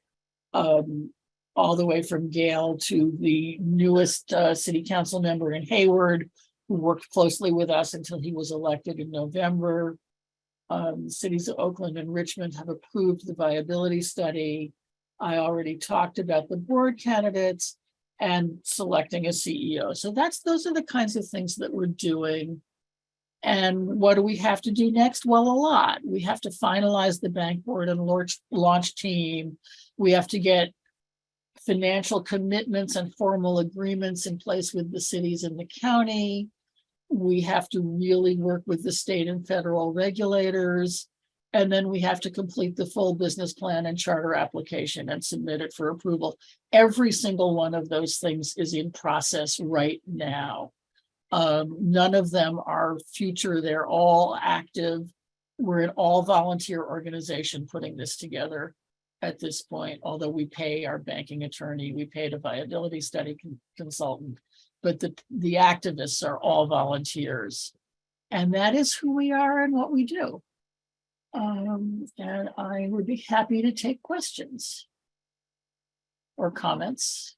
all the way from Gail to the newest city council member in Hayward, who worked closely with us until he was elected in November. Cities of Oakland and Richmond have approved the viability study. I already talked about the board candidates and selecting a CEO. So those are the kinds of things that we're doing. And what do we have to do next? Well, a lot. We have to finalize the bank board and launch team. We have to get financial commitments and formal agreements in place with the cities and the county. We have to really work with the state and federal regulators. And then we have to complete the full business plan and charter application and submit it for approval. Every single one of those things is in process right now. None of them are future, they're all active. We're an all volunteer organization putting this together at this point, although we pay our banking attorney, we paid a viability study consultant, but the activists are all volunteers. And that is who we are and what we do. And I would be happy to take questions or comments.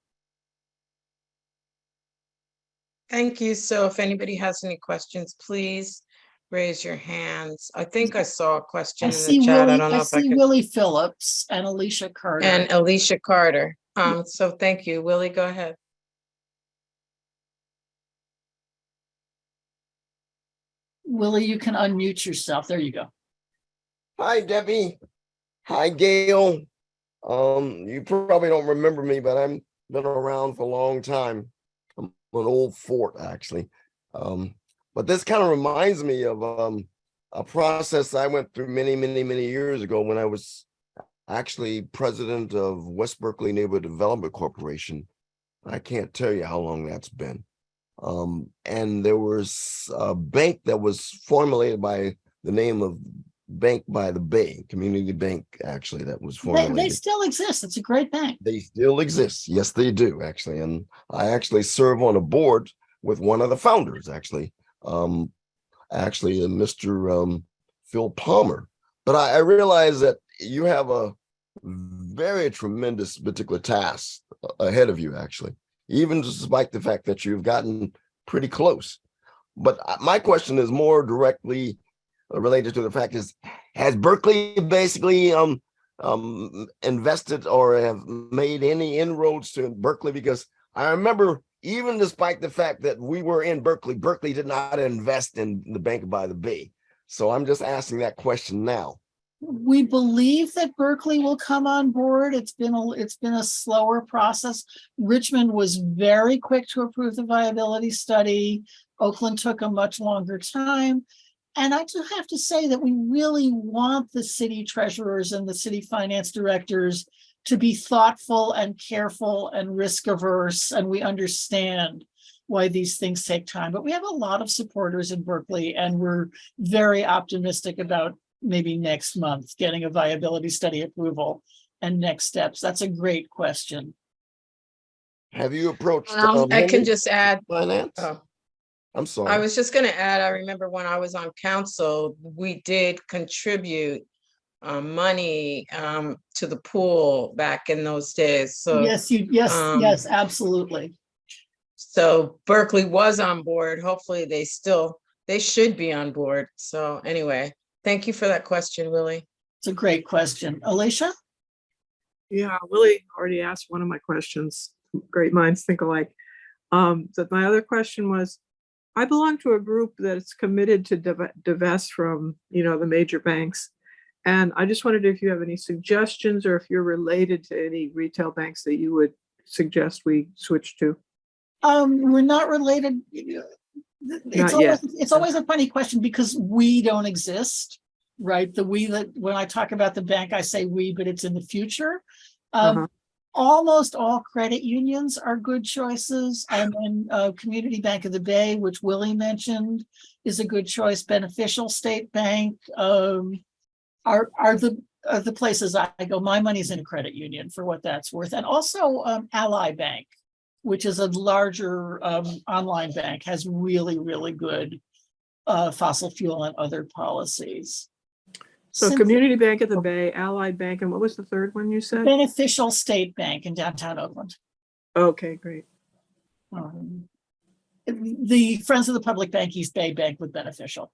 Thank you. So if anybody has any questions, please raise your hands. I think I saw a question in the chat. I don't know if I can. Willie Phillips and Alicia Carter. And Alicia Carter. So thank you. Willie, go ahead. Willie, you can unmute yourself. There you go. Hi, Debbie. Hi, Gail. You probably don't remember me, but I've been around for a long time. I'm an old fort, actually. But this kind of reminds me of a process I went through many, many, many years ago when I was actually president of West Berkeley Neighborhood Development Corporation. I can't tell you how long that's been. And there was a bank that was formulated by the name of Bank by the Bay, community bank, actually, that was formulated. They still exist. It's a great bank. They still exist. Yes, they do, actually. And I actually serve on a board with one of the founders, actually. Mr. Phil Palmer. But I realize that you have a very tremendous particular task ahead of you, actually, even despite the fact that you've gotten pretty close. But my question is more directly related to the fact is, has Berkeley basically invested or have made any inroads to Berkeley? Because I remember, even despite the fact that we were in Berkeley, Berkeley did not invest in the Bank by the Bay. So I'm just asking that question now. We believe that Berkeley will come on board. It's been a slower process. Richmond was very quick to approve the viability study. Oakland took a much longer time. And I do have to say that we really want the city treasurers and the city finance directors to be thoughtful and careful and risk averse. And we understand why these things take time. But we have a lot of supporters in Berkeley, and we're very optimistic about maybe next month getting a viability study approval and next steps. That's a great question. Have you approached? I can just add. Finance? Oh. I'm sorry. I was just going to add, I remember when I was on council, we did contribute money to the pool back in those days. So yes, absolutely. So Berkeley was on board. Hopefully they should be on board. So anyway, thank you for that question, Willie. It's a great question. Alicia? Yeah, Willie already asked one of my questions. Great minds think alike. So my other question was, I belong to a group that's committed to divest from, the major banks. And I just wondered if you have any suggestions or if you're related to any retail banks that you would suggest we switch to. We're not related. It's always a funny question because we don't exist, right? When I talk about the bank, I say we, but it's in the future. Almost all credit unions are good choices. And then Community Bank of the Bay, which Willie mentioned, is a good choice. Beneficial State Bank are the places I go. My money's in a credit union for what that's worth. And also Ally Bank, which is a larger online bank, has really, really good fossil fuel and other policies. So Community Bank of the Bay, Allied Bank, and what was the third one you said? Beneficial State Bank in downtown Oakland. Okay, great. The Friends of the Public Bank, East Bay Bank with Beneficial.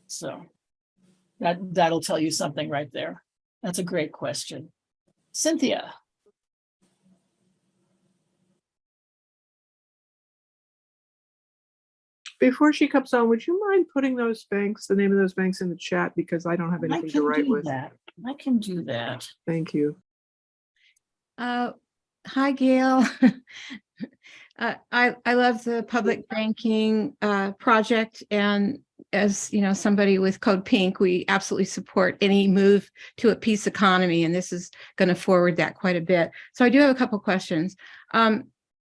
So that'll tell you something right there. That's a great question. Cynthia. Before she comes on, would you mind putting those banks, the name of those banks, in the chat, because I don't have anything to write with. I can do that. Thank you. Hi, Gail. I love the public banking project, and as you know, somebody with Code Pink, we absolutely support any move to a peace economy, and this is going to forward that quite a bit. So I do have a couple questions.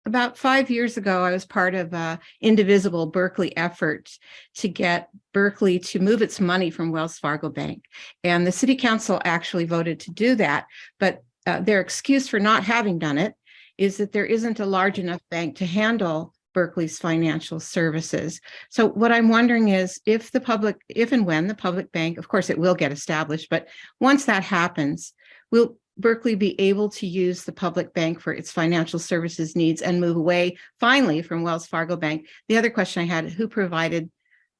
About 5 years ago, I was part of a indivisible Berkeley effort to get Berkeley to move its money from Wells Fargo Bank. And the city council actually voted to do that, but their excuse for not having done it is that there isn't a large enough bank to handle Berkeley's financial services. So what I'm wondering is if and when the public bank, of course it will get established, but once that happens, will Berkeley be able to use the public bank for its financial services needs and move away finally from Wells Fargo Bank? The other question I had, who provided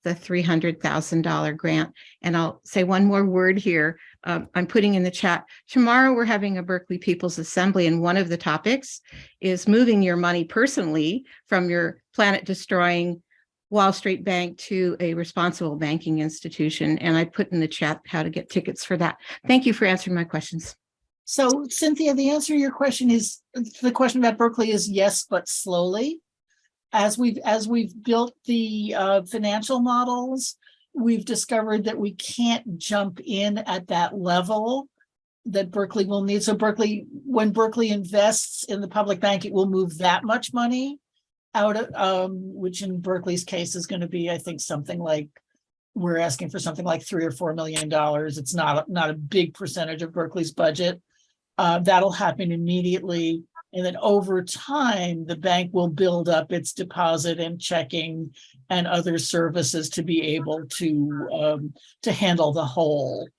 the $300,000 grant? And I'll say one more word here. I'm putting in the chat. Tomorrow we're having a Berkeley People's Assembly, and one of the topics is moving your money personally from your planet destroying Wall Street Bank to a responsible banking institution. And I put in the chat how to get tickets for that. Thank you for answering my questions. So Cynthia, the answer to your question is, the question about Berkeley is yes, but slowly. As we've built the financial models, we've discovered that we can't jump in at that level that Berkeley will need. So when Berkeley invests in the public bank, it will move that much money out of, which in Berkeley's case is going to be, I think, something like, we're asking for something like $3 or $4 million. It's not a big percentage of Berkeley's budget. That'll happen immediately. And then over time, the bank will build up its deposit and checking and other services to be able to handle the whole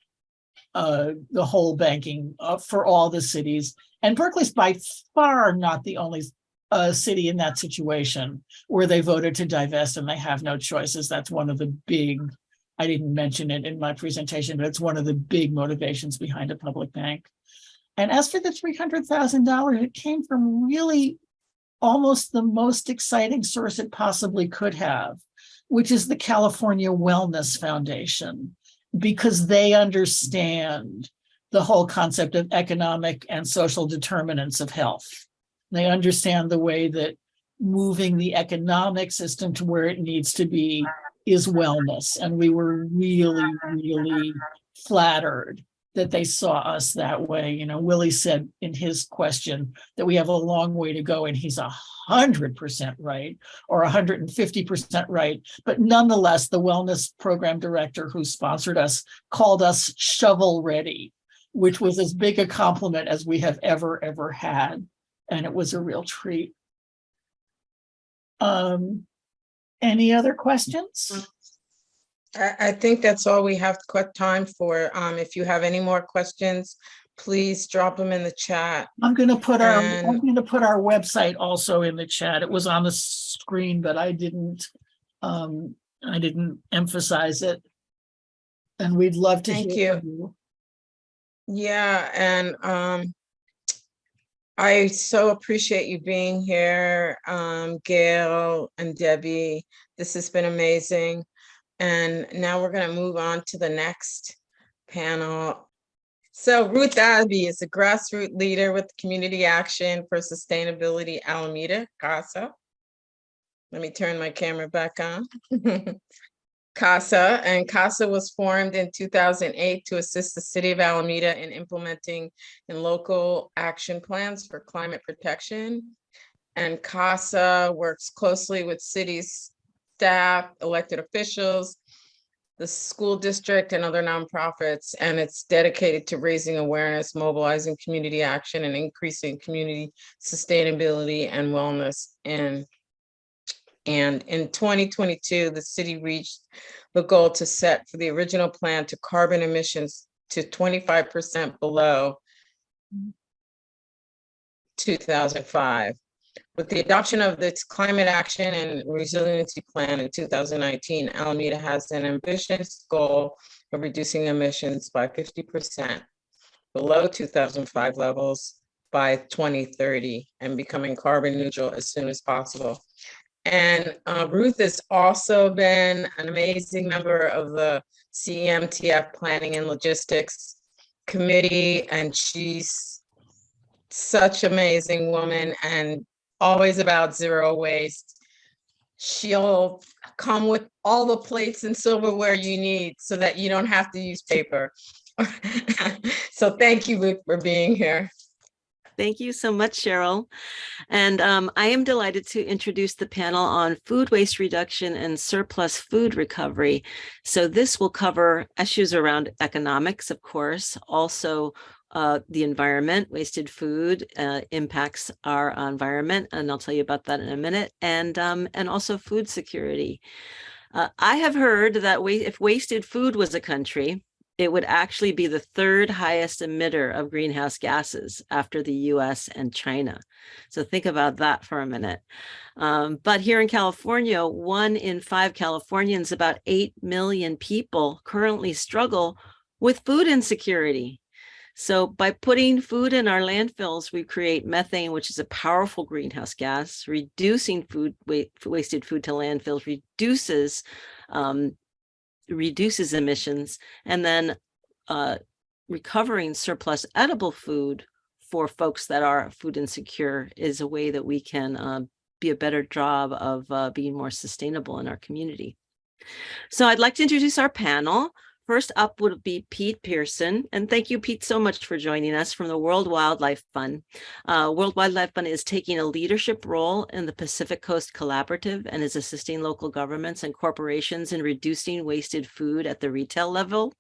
banking for all the cities. And Berkeley's by far not the only city in that situation where they voted to divest and they have no choices. That's one of the big, I didn't mention it in my presentation, but it's one of the big motivations behind a public bank. And as for the $300,000, it came from really almost the most exciting source it possibly could have, which is the California Wellness Foundation, because they understand the whole concept of economic and social determinants of health. They understand the way that moving the economic system to where it needs to be is wellness. And we were really, really flattered that they saw us that way. You know, Willie said in his question that we have a long way to go, and he's 100% right, or 150% right. But nonetheless, the wellness program director who sponsored us called us shovel ready, which was as big a compliment as we have ever had. And it was a real treat. Any other questions? I think that's all we have time for. If you have any more questions, please drop them in the chat. I'm going to put our website also in the chat. It was on the screen, but I didn't emphasize it. And we'd love to hear from you. Yeah, and I so appreciate you being here, Gail and Debbie. This has been amazing. And now we're going to move on to the next panel. So Ruth Abbey is a grassroots leader with Community Action for Sustainability Alameda, CASA. Let me turn my camera back on. CASA was formed in 2008 to assist the city of Alameda in implementing local action plans for climate protection. And CASA works closely with cities, staff, elected officials, the school district, and other nonprofits, and it's dedicated to raising awareness, mobilizing community action, and increasing community sustainability and wellness. And in 2022, the city reached the goal to set for the original plan to carbon emissions to 25% below 2005. With the adoption of its climate action and resiliency plan in 2019, Alameda has an ambitious goal of reducing emissions by 50% below 2005 levels by 2030 and becoming carbon neutral as soon as possible. And Ruth has also been an amazing member of the CEMTF Planning and Logistics Committee, and she's such an amazing woman and always about zero waste. She'll come with all the plates and silverware you need so that you don't have to use paper. So thank you for being here. Thank you so much, Cheryl. And I am delighted to introduce the panel on food waste reduction and surplus food recovery. So this will cover issues around economics, of course, also the environment. Wasted food impacts our environment, and I'll tell you about that in a minute, and also food security. I have heard that if wasted food was a country, it would actually be the third highest emitter of greenhouse gases after the US and China. So think about that for a minute. But here in California, 1 in 5 Californians, about 8 million people, currently struggle with food insecurity. So by putting food in our landfills, we create methane, which is a powerful greenhouse gas. Reducing wasted food to landfills reduces emissions, and then recovering surplus edible food for folks that are food insecure is a way that we can be a better job of being more sustainable in our community. So I'd like to introduce our panel. First up would be Pete Pearson, and thank you, Pete, so much for joining us from the World Wildlife Fund. World Wildlife Fund is taking a leadership role in the Pacific Coast Collaborative and is assisting local governments and corporations in reducing wasted food at the retail level.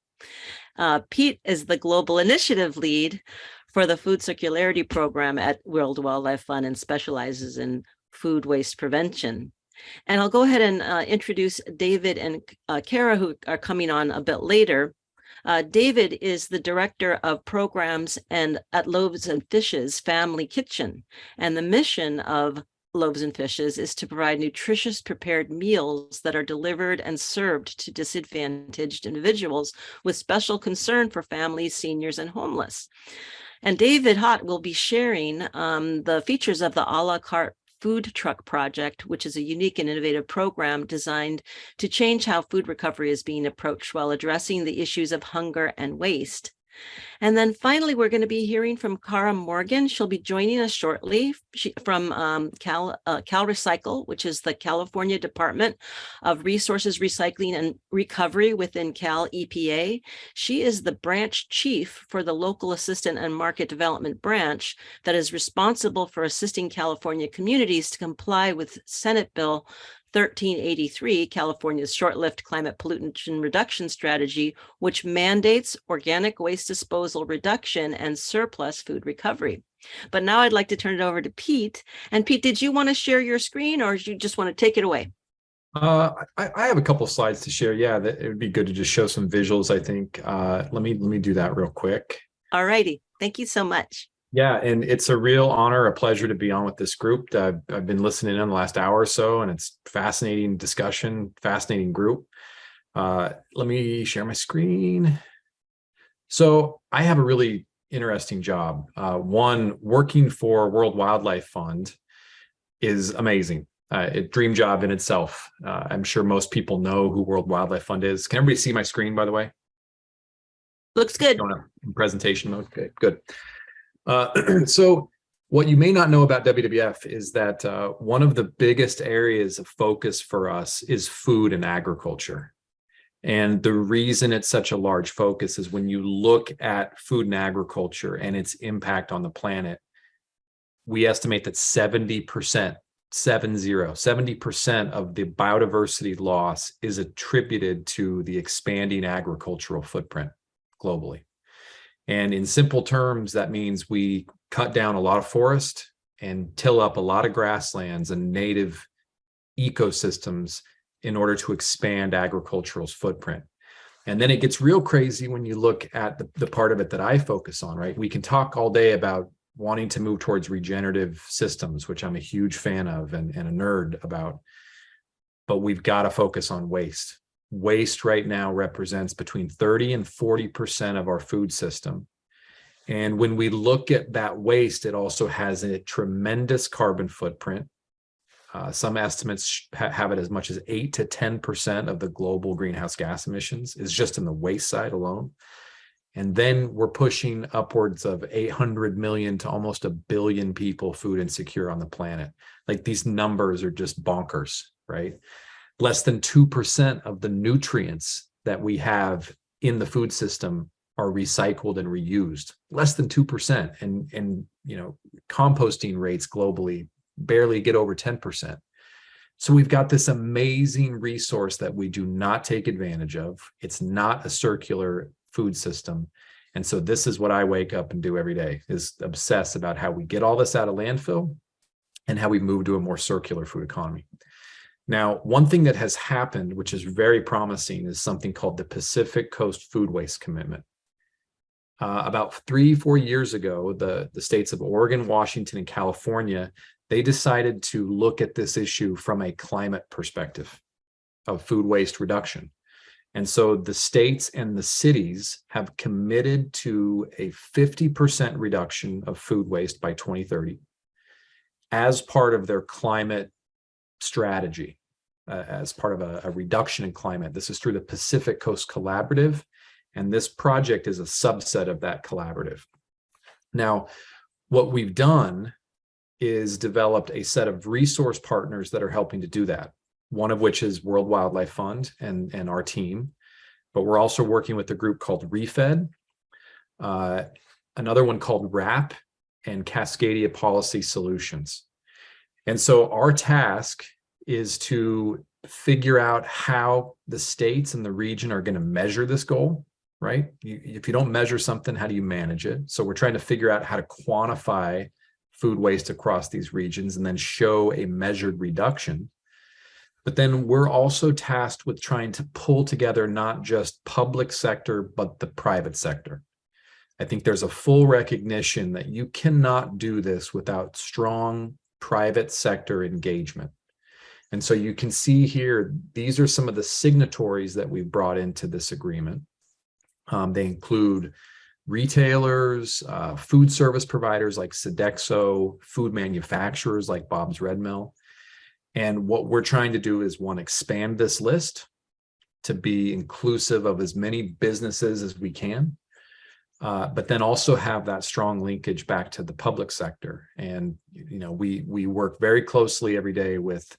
Pete is the global initiative lead for the Food Circularity Program at World Wildlife Fund and specializes in food waste prevention. And I'll go ahead and introduce David and Kara, who are coming on a bit later. David is the director of programs at Loaves and Fishes Family Kitchen. And the mission of Loaves and Fishes is to provide nutritious prepared meals that are delivered and served to disadvantaged individuals with special concern for families, seniors, and homeless. And David Hott will be sharing the features of the a la carte Food Truck Project, which is a unique and innovative program designed to change how food recovery is being approached while addressing the issues of hunger and waste. And then finally, we're going to be hearing from Cara Morgan. She'll be joining us shortly from Cal Recycle, which is the California Department of Resources Recycling and Recovery within Cal EPA. She is the branch chief for the Local Assistant and Market Development branch that is responsible for assisting California communities to comply with Senate Bill 1383, California's short-lived climate pollution reduction strategy, which mandates organic waste disposal reduction and surplus food recovery. But now I'd like to turn it over to Pete. And Pete, did you want to share your screen, or do you just want to take it away? I have a couple slides to share. Yeah, it would be good to just show some visuals, I think. Let me do that real quick. All righty. Thank you so much. Yeah, and it's a real honor, a pleasure to be on with this group. I've been listening in the last hour or so, and it's fascinating discussion, fascinating group. Let me share my screen. So I have a really interesting job. One, working for World Wildlife Fund is amazing. A dream job in itself. I'm sure most people know who World Wildlife Fund is. Can everybody see my screen, by the way? Looks good. In presentation mode. Okay, good. So what you may not know about WWF is that one of the biggest areas of focus for us is food and agriculture. And the reason it's such a large focus is when you look at food and agriculture and its impact on the planet, we estimate that 70% of the biodiversity loss is attributed to the expanding agricultural footprint globally. And in simple terms, that means we cut down a lot of forest and till up a lot of grasslands and native ecosystems in order to expand agricultural's footprint. And then it gets real crazy when you look at the part of it that I focus on, right? We can talk all day about wanting to move towards regenerative systems, which I'm a huge fan of and a nerd about, but we've got to focus on waste. Waste right now represents between 30 and 40% of our food system. And when we look at that waste, it also has a tremendous carbon footprint. Some estimates have it as much as 8 to 10% of the global greenhouse gas emissions is just in the waste side alone. And then we're pushing upwards of 800 million to almost 1 billion people food insecure on the planet. Like, these numbers are just bonkers, right? Less than 2% of the nutrients that we have in the food system are recycled and reused. Less than 2%. And composting rates globally barely get over 10%. So we've got this amazing resource that we do not take advantage of. It's not a circular food system. And so this is what I wake up and do every day, is obsess about how we get all this out of landfill and how we move to a more circular food economy. Now, one thing that has happened, which is very promising, is something called the Pacific Coast Food Waste Commitment. About 3-4 years ago, the states of Oregon, Washington, and California, they decided to look at this issue from a climate perspective of food waste reduction. And so the states and the cities have committed to a 50% reduction of food waste by 2030 as part of their climate strategy, as part of a reduction in climate. This is through the Pacific Coast Collaborative, and this project is a subset of that collaborative. Now, what we've done is developed a set of resource partners that are helping to do that. One of which is World Wildlife Fund and our team, but we're also working with a group called ReFed, another one called WRAP, and Cascadia Policy Solutions. And so our task is to figure out how the states and the region are going to measure this goal, right? If you don't measure something, how do you manage it? So we're trying to figure out how to quantify food waste across these regions and then show a measured reduction. But then we're also tasked with trying to pull together not just public sector, but the private sector. I think there's a full recognition that you cannot do this without strong private sector engagement. And so you can see here, these are some of the signatories that we've brought into this agreement. They include retailers, food service providers like Sodexo, food manufacturers like Bob's Red Mill. And what we're trying to do is, one, expand this list to be inclusive of as many businesses as we can, but then also have that strong linkage back to the public sector. And we work very closely every day with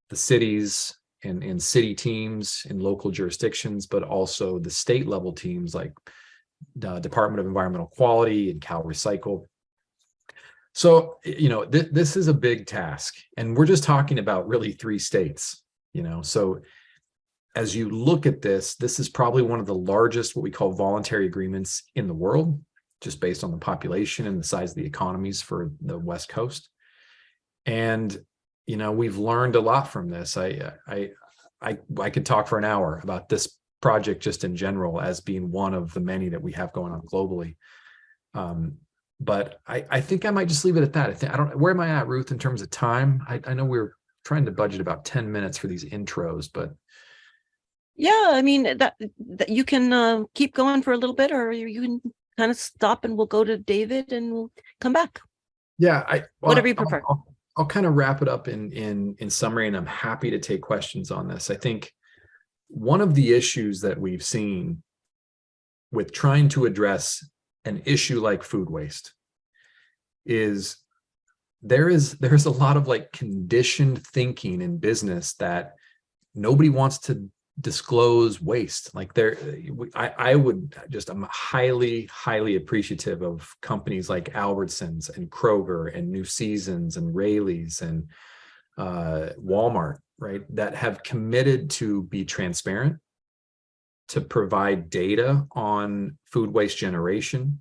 the cities and city teams in local jurisdictions, but also the state level teams like the Department of Environmental Quality and Cal Recycle. So, this is a big task, and we're just talking about really 3 states, so as you look at this, this is probably one of the largest, what we call voluntary agreements in the world, just based on the population and the size of the economies for the West Coast. And, we've learned a lot from this. I could talk for an hour about this project just in general as being one of the many that we have going on globally. But I think I might just leave it at that. I don't, where am I at, Ruth, in terms of time? I know we're trying to budget about 10 minutes for these intros, but. Yeah, I mean, that you can keep going for a little bit, or you can kind of stop and we'll go to David and we'll come back. Yeah, whatever you prefer. I'll kind of wrap it up in summary, and I'm happy to take questions on this. I think one of the issues that we've seen with trying to address an issue like food waste is there's a lot of conditioned thinking in business that nobody wants to disclose waste. I'm highly appreciative of companies like Albertsons and Kroger and New Seasons and Raley's and Walmart, right, that have committed to be transparent, to provide data on food waste generation.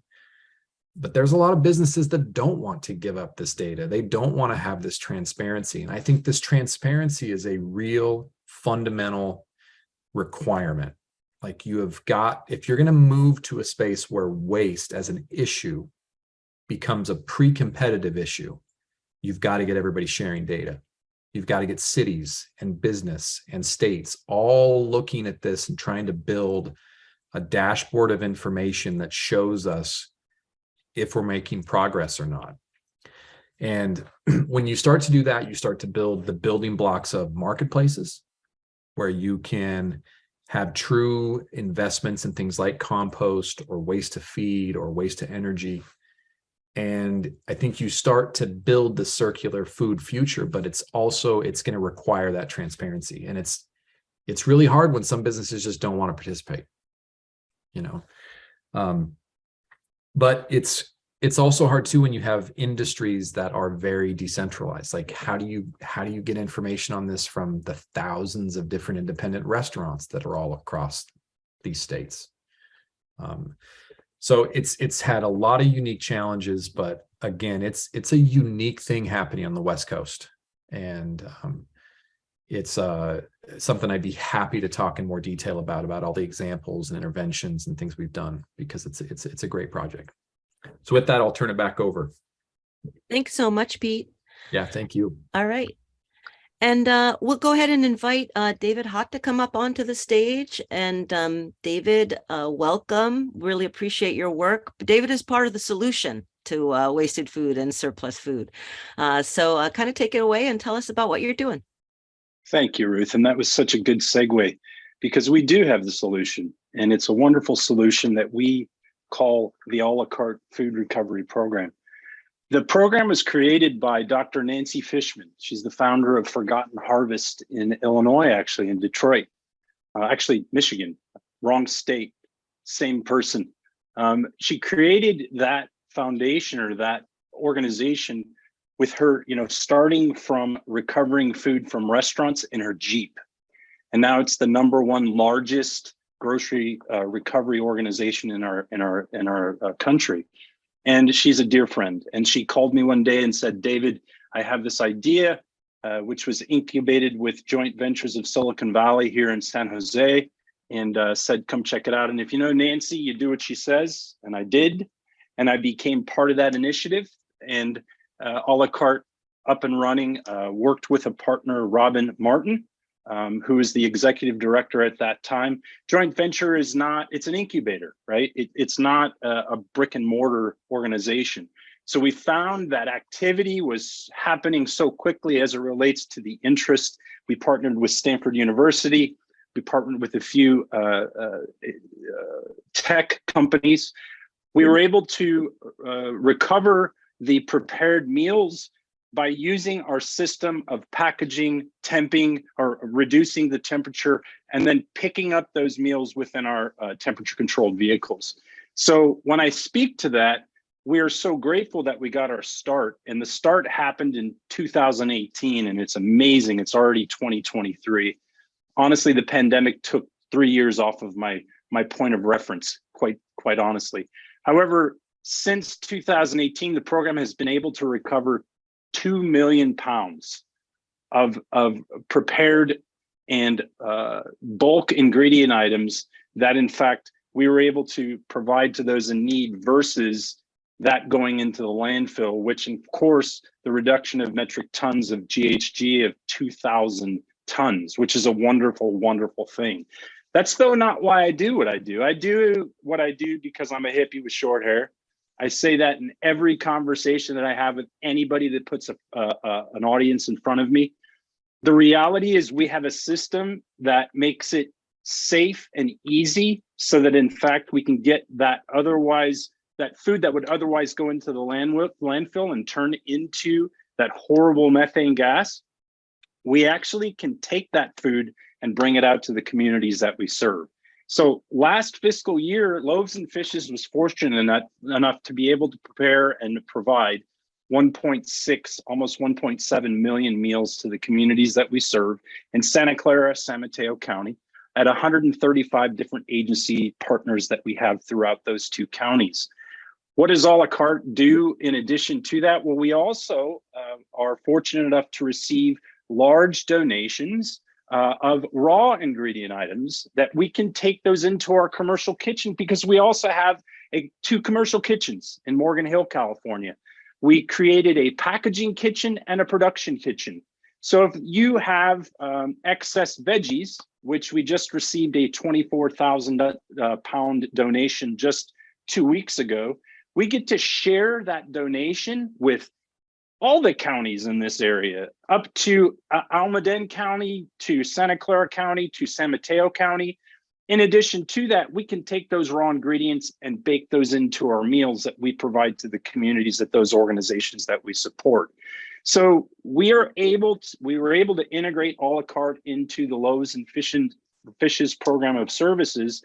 But there's a lot of businesses that don't want to give up this data. They don't want to have this transparency. And I think this transparency is a real fundamental requirement. If you're going to move to a space where waste as an issue becomes a pre-competitive issue, you've got to get everybody sharing data. You've got to get cities and business and states all looking at this and trying to build a dashboard of information that shows us if we're making progress or not. And when you start to do that, you start to build the building blocks of marketplaces where you can have true investments in things like compost or waste to feed or waste to energy. And I think you start to build the circular food future, but it's going to require that transparency. And it's really hard when some businesses just don't want to participate, but it's also hard too when you have industries that are very decentralized. Like how do you get information on this from the thousands of different independent restaurants that are all across these states? So it's had a lot of unique challenges, but again, it's a unique thing happening on the West Coast, and it's something I'd be happy to talk in more detail about all the examples and interventions and things we've done, because it's a great project. So with that, I'll turn it back over. Thanks so much, Pete. Yeah, thank you. All right. And we'll go ahead and invite David Hott to come up onto the stage. And David, welcome. Really appreciate your work. David is part of the solution to wasted food and surplus food. So kind of take it away and tell us about what you're doing. Thank you, Ruth. And that was such a good segue, because we do have the solution, and it's a wonderful solution that we call the a la carte food recovery program. The program was created by Dr. Nancy Fishman. She's the founder of Forgotten Harvest in Illinois, actually in Detroit, actually Michigan, wrong state, same person. She created that foundation or that organization with her, starting from recovering food from restaurants in her Jeep. And now it's the #1 largest grocery recovery organization in our country. And she's a dear friend. And she called me one day and said, David, I have this idea, which was incubated with joint ventures of Silicon Valley here in San Jose, and said, come check it out. And if you know Nancy, you do what she says. And I did. And I became part of that initiative. And a la carte up and running, worked with a partner, Robin Martin, who is the executive director at that time. Joint venture is not, it's an incubator, right? It's not a brick and mortar organization. So we found that activity was happening so quickly as it relates to the interest. We partnered with Stanford University. We partnered with a few tech companies. We were able to recover the prepared meals by using our system of packaging, temping, or reducing the temperature, and then picking up those meals within our temperature controlled vehicles. So when I speak to that, we are so grateful that we got our start, and the start happened in 2018, and it's amazing. It's already 2023. Honestly, the pandemic took 3 years off of my point of reference, quite honestly. However, since 2018, the program has been able to recover 2 million pounds of prepared and bulk ingredient items that, in fact, we were able to provide to those in need versus that going into the landfill, which, of course, the reduction of metric tons of GHG of 2,000 tons, which is a wonderful, wonderful thing. That's though not why I do what I do. I do what I do because I'm a hippie with short hair. I say that in every conversation that I have with anybody that puts an audience in front of me. The reality is we have a system that makes it safe and easy so that, in fact, we can get that food that would otherwise go into the landfill and turn into that horrible methane gas. We actually can take that food and bring it out to the communities that we serve. So last fiscal year, Loaves and Fishes was fortunate enough to be able to prepare and provide 1.6, almost 1.7 million meals to the communities that we serve in Santa Clara, San Mateo County, at 135 different agency partners that we have throughout those two counties. What does a la carte do in addition to that? Well, we also are fortunate enough to receive large donations of raw ingredient items that we can take those into our commercial kitchen, because we also have 2 commercial kitchens in Morgan Hill, California. We created a packaging kitchen and a production kitchen. So if you have excess veggies, which we just received a 24,000 pound donation just 2 weeks ago, we get to share that donation with all the counties in this area, up to Almaden County, to Santa Clara County, to San Mateo County. In addition to that, we can take those raw ingredients and bake those into our meals that we provide to the communities at those organizations that we support. So we were able to integrate a la carte into the Loaves and Fishes program of services.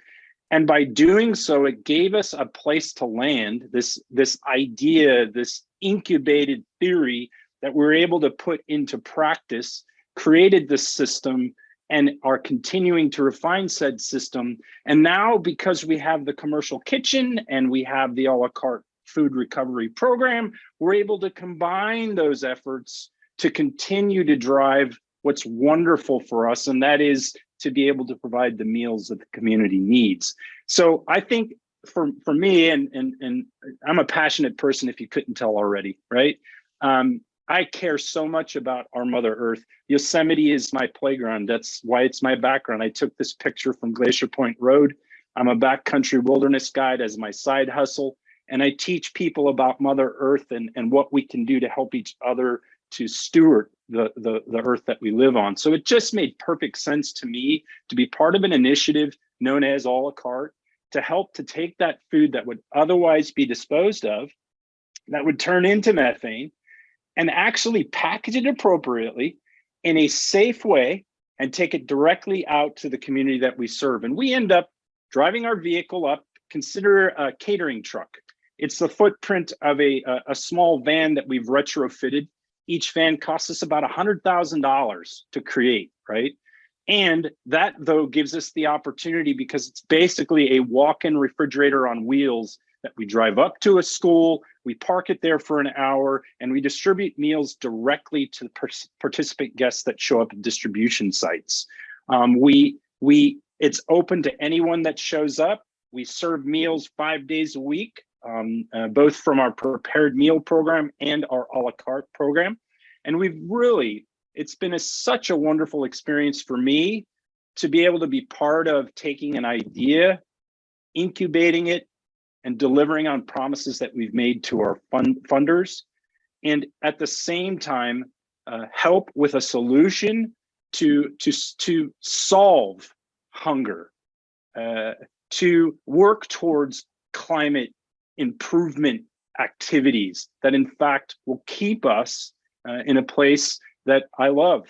And by doing so, it gave us a place to land, this idea, this incubated theory that we're able to put into practice, created this system, and are continuing to refine said system. And now, because we have the commercial kitchen and we have the a la carte food recovery program, we're able to combine those efforts to continue to drive what's wonderful for us, and that is to be able to provide the meals that the community needs. So I think for me, and I'm a passionate person, if you couldn't tell already, right? I care so much about our Mother Earth. Yosemite is my playground. That's why it's my background. I took this picture from Glacier Point Road. I'm a backcountry wilderness guide as my side hustle. And I teach people about Mother Earth and what we can do to help each other to steward the earth that we live on. So it just made perfect sense to me to be part of an initiative known as a la carte, to help to take that food that would otherwise be disposed of, that would turn into methane, and actually package it appropriately in a safe way and take it directly out to the community that we serve. And we end up driving our vehicle up. Consider a catering truck. It's the footprint of a small van that we've retrofitted. Each van costs us about $100,000 to create, right? And that, though, gives us the opportunity, because it's basically a walk-in refrigerator on wheels, that we drive up to a school, we park it there for an hour, and we distribute meals directly to the participant guests that show up at distribution sites. It's open to anyone that shows up. We serve meals 5 days a week, both from our prepared meal program and our a la carte program. And it's been such a wonderful experience for me to be able to be part of taking an idea, incubating it, and delivering on promises that we've made to our funders, and at the same time help with a solution to solve hunger, to work towards climate improvement activities that in fact will keep us in a place that I love.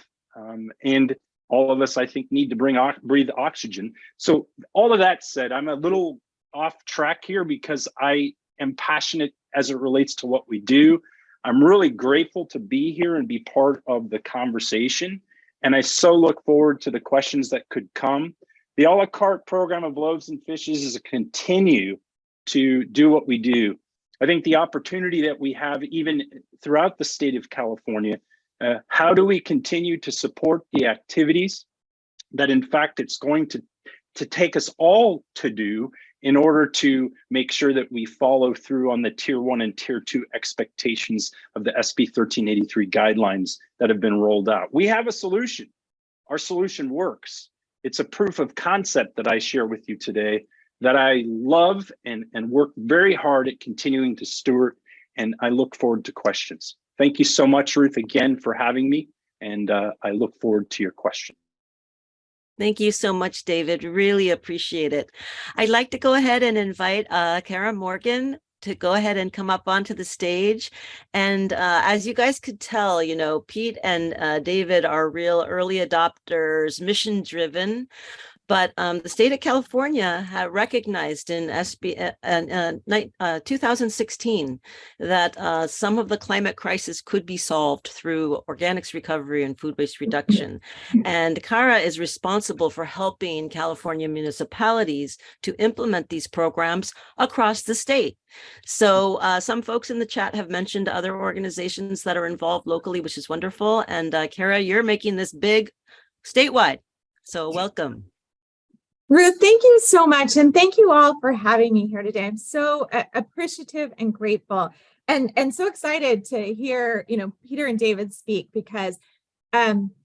And all of us, I think, need to breathe oxygen. So all of that said, I'm a little off track here because I am passionate as it relates to what we do. I'm really grateful to be here and be part of the conversation. And I so look forward to the questions that could come. The a la carte program of Loaves and Fishes is a continue to do what we do. I think the opportunity that we have even throughout the state of California, how do we continue to support the activities that in fact it's going to take us all to do in order to make sure that we follow through on the tier 1 and tier 2 expectations of the SB 1383 guidelines that have been rolled out. We have a solution. Our solution works. It's a proof of concept that I share with you today that I love and work very hard at continuing to steward, and I look forward to questions. Thank you so much, Ruth, again for having me, and I look forward to your question. Thank you so much, David. Really appreciate it. I'd like to go ahead and invite Kara Morgan to go ahead and come up onto the stage. And as you guys could tell, Pete and David are real early adopters, mission driven. But the state of California had recognized in 2016 that some of the climate crisis could be solved through organics recovery and food waste reduction. And Kara is responsible for helping California municipalities to implement these programs across the state. So some folks in the chat have mentioned other organizations that are involved locally, which is wonderful. And Kara, you're making this big statewide. So welcome. Ruth, thank you so much. And thank you all for having me here today. I'm so appreciative and grateful and so excited to hear, Peter and David speak, because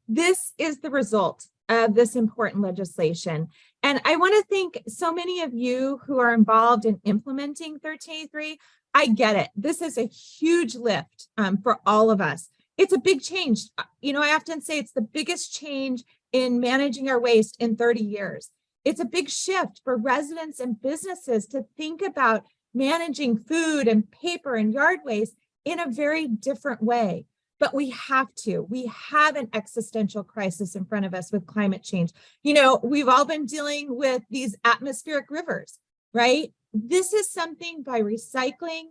this is the result of this important legislation. And I want to thank so many of you who are involved in implementing 1383. I get it. This is a huge lift for all of us. It's a big change. I often say it's the biggest change in managing our waste in 30 years. It's a big shift for residents and businesses to think about managing food and paper and yard waste in a very different way. but we have to. We have an existential crisis in front of us with climate change. You know, we've all been dealing with these atmospheric rivers, right? This is something by recycling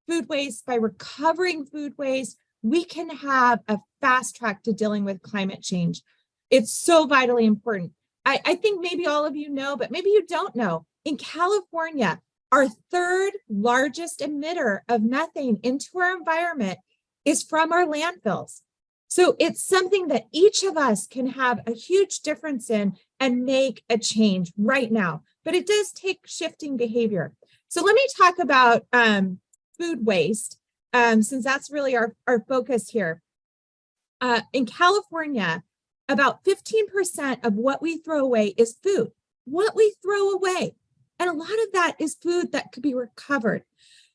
food waste, by recovering food waste, we can have a fast track to dealing with climate change. It's so vitally important. I think maybe all of you know, but maybe you don't know. In California, our third largest emitter of methane into our environment is from our landfills. So it's something that each of us can have a huge difference in and make a change right now. But it does take shifting behavior. So let me talk about food waste, since that's really our focus here. In California, about 15% of what we throw away is food, what we throw away. And a lot of that is food that could be recovered.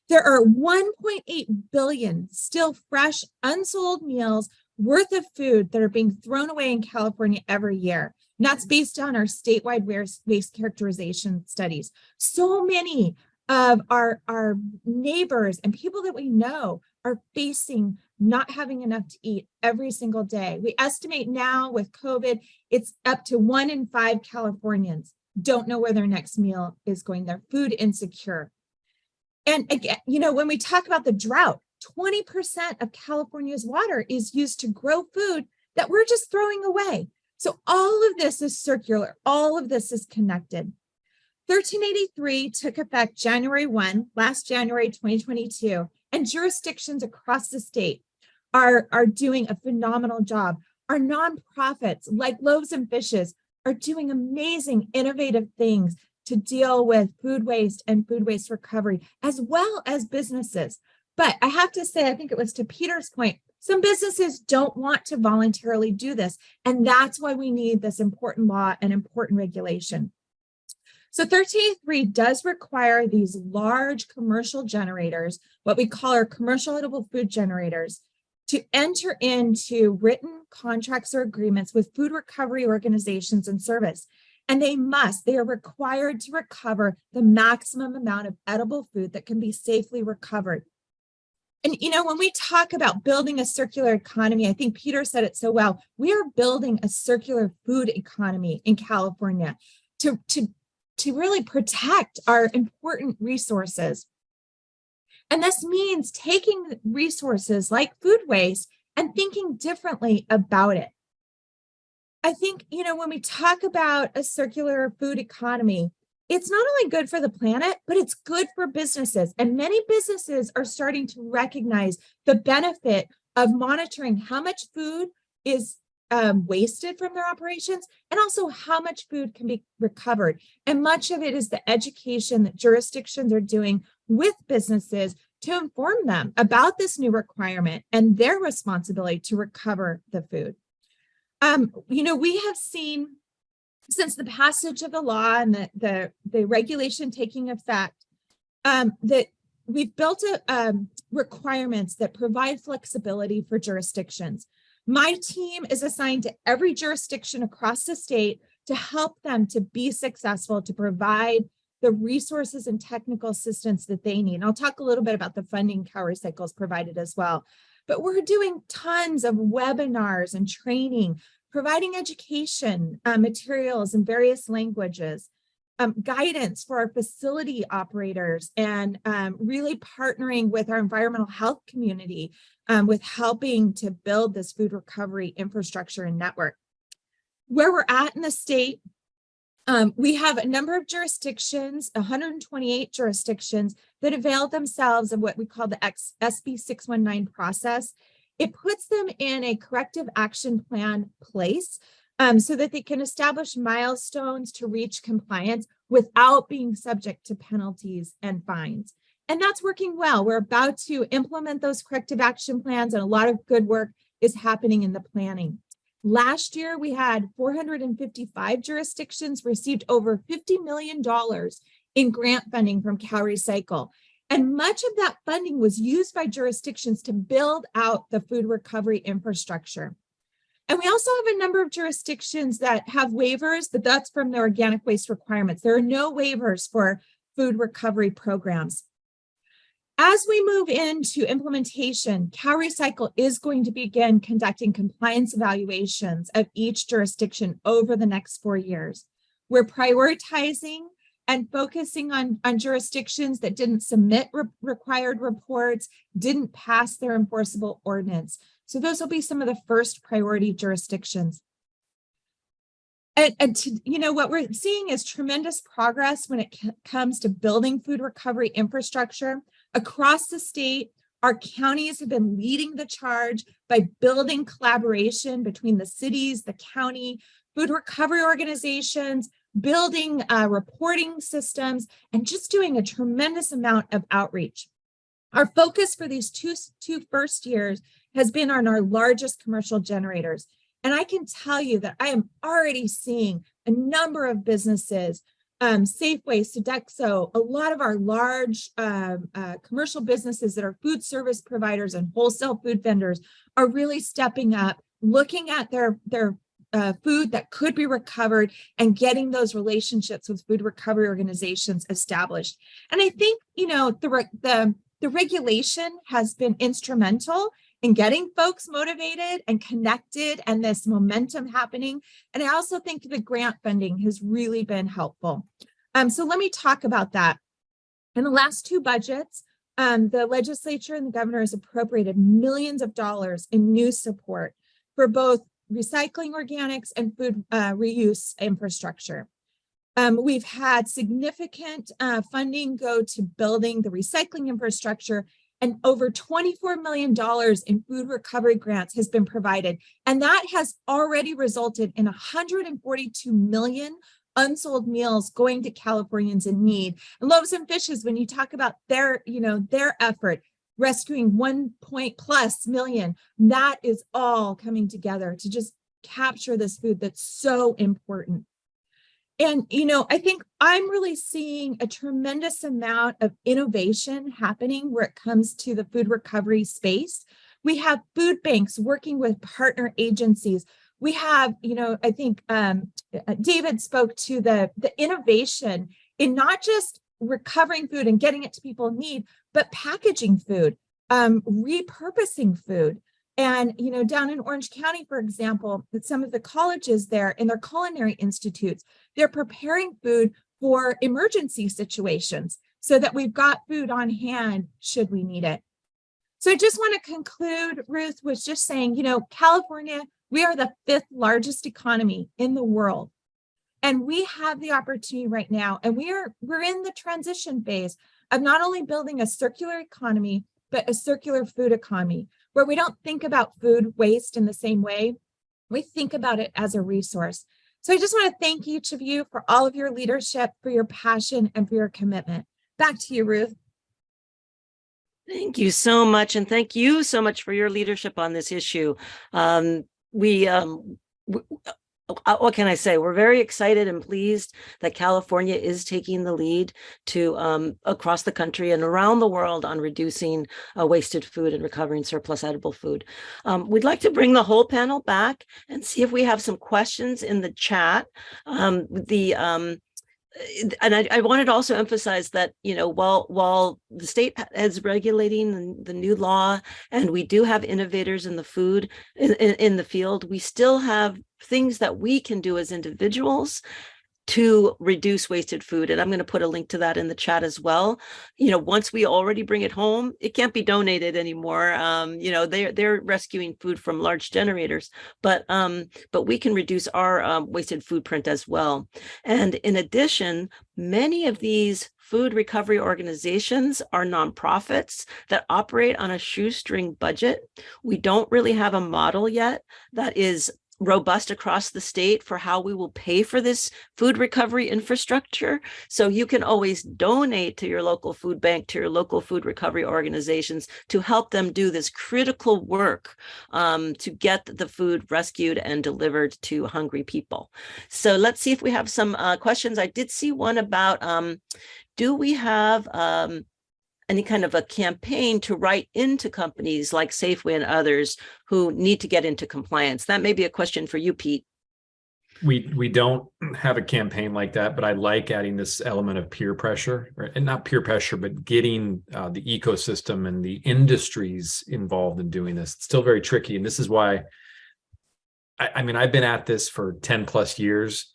There are 1.8 billion still fresh, unsold meals worth of food that are being thrown away in California every year. And that's based on our statewide waste characterization studies. So many of our neighbors and people that we know are facing not having enough to eat every single day. We estimate now with COVID, it's up to 1 in 5 Californians don't know where their next meal is going. They're food insecure. And again, you know, when we talk about the drought, 20% of California's water is used to grow food that we're just throwing away. So all of this is circular. All of this is connected. 1383 took effect January 1, last January 2022, and jurisdictions across the state are doing a phenomenal job. Our nonprofits like Loaves and Fishes are doing amazing, innovative things to deal with food waste and food waste recovery, as well as businesses. But I have to say, I think it was to Peter's point, some businesses don't want to voluntarily do this. And that's why we need this important law and important regulation. So 1383 does require these large commercial generators, what we call our commercial edible food generators, to enter into written contracts or agreements with food recovery organizations and service. And they are required to recover the maximum amount of edible food that can be safely recovered. And, you know, when we talk about building a circular economy, I think Peter said it so well, we are building a circular food economy in California to really protect our important resources. And this means taking resources like food waste and thinking differently about it. I think, you know, when we talk about a circular food economy, it's not only good for the planet, but it's good for businesses. And many businesses are starting to recognize the benefit of monitoring how much food is wasted from their operations and also how much food can be recovered. And much of it is the education that jurisdictions are doing with businesses to inform them about this new requirement and their responsibility to recover the food. You know, we have seen since the passage of the law and the regulation taking effect, that we've built requirements that provide flexibility for jurisdictions. My team is assigned to every jurisdiction across the state to help them to be successful, to provide the resources and technical assistance that they need. And I'll talk a little bit about the funding CalRecycle's provided as well. But we're doing tons of webinars and training, providing education materials in various languages, guidance for our facility operators, and really partnering with our environmental health community with helping to build this food recovery infrastructure and network. Where we're at in the state, we have a number of jurisdictions, 128 jurisdictions that avail themselves of what we call the SB 619 process. It puts them in a corrective action plan place so that they can establish milestones to reach compliance without being subject to penalties and fines. And that's working well. We're about to implement those corrective action plans, and a lot of good work is happening in the planning. Last year, we had 455 jurisdictions received over $50 million in grant funding from CalRecycle. And much of that funding was used by jurisdictions to build out the food recovery infrastructure. And we also have a number of jurisdictions that have waivers, but that's from the organic waste requirements. There are no waivers for food recovery programs. As we move into implementation, CalRecycle is going to begin conducting compliance evaluations of each jurisdiction over the next 4 years. We're prioritizing and focusing on jurisdictions that didn't submit required reports, didn't pass their enforceable ordinance. So those will be some of the first priority jurisdictions. What we're seeing is tremendous progress when it comes to building food recovery infrastructure. Across the state, our counties have been leading the charge by building collaboration between the cities, the county, food recovery organizations, building reporting systems, and just doing a tremendous amount of outreach. Our focus for these two first years has been on our largest commercial generators. And I can tell you that I am already seeing a number of businesses, Safeway, Sodexo, a lot of our large commercial businesses that are food service providers and wholesale food vendors are really stepping up, looking at their food that could be recovered and getting those relationships with food recovery organizations established. And I think, the regulation has been instrumental in getting folks motivated and connected and this momentum happening. And I also think the grant funding has really been helpful. So let me talk about that. In the last 2 budgets, the legislature and the governor has appropriated millions of dollars in new support for both recycling organics and food reuse infrastructure. We've had significant funding go to building the recycling infrastructure, and over $24 million in food recovery grants has been provided. And that has already resulted in 142 million unsold meals going to Californians in need. And Loaves and Fishes, when you talk about their effort, rescuing 1+ million, that is all coming together to just capture this food that's so important. And, I think I'm really seeing a tremendous amount of innovation happening where it comes to the food recovery space. We have food banks working with partner agencies. We have, I think David spoke to the innovation in not just recovering food and getting it to people in need, but packaging food, repurposing food. And, down in Orange County, for example, some of the colleges there in their culinary institutes, they're preparing food for emergency situations so that we've got food on hand should we need it. So I just want to conclude, Ruth, was just saying, California, we are the 5th largest economy in the world. And we have the opportunity right now, and we're in the transition phase of not only building a circular economy, but a circular food economy, where we don't think about food waste in the same way. We think about it as a resource. So I just want to thank each of you for all of your leadership, for your passion, and for your commitment. Back to you, Ruth. Thank you so much. And thank you so much for your leadership on this issue. What can I say? We're very excited and pleased that California is taking the lead to across the country and around the world on reducing wasted food and recovering surplus edible food. We'd like to bring the whole panel back and see if we have some questions in the chat. And I wanted to also emphasize that, while the state is regulating the new law and we do have innovators in the food in the field, we still have things that we can do as individuals to reduce wasted food. And I'm going to put a link to that in the chat as well. Once we already bring it home, it can't be donated anymore. They're rescuing food from large generators, but we can reduce our wasted food print as well. And in addition, many of these food recovery organizations are nonprofits that operate on a shoestring budget. We don't really have a model yet that is robust across the state for how we will pay for this food recovery infrastructure. So you can always donate to your local food bank, to your local food recovery organizations to help them do this critical work to get the food rescued and delivered to hungry people. So let's see if we have some questions. I did see one about, do we have any kind of a campaign to write into companies like Safeway and others who need to get into compliance? That may be a question for you, Pete. We don't have a campaign like that, but I like adding this element of peer pressure, right? And not peer pressure, but getting the ecosystem and the industries involved in doing this. It's still very tricky. And this is why, I mean, I've been at this for 10 plus years.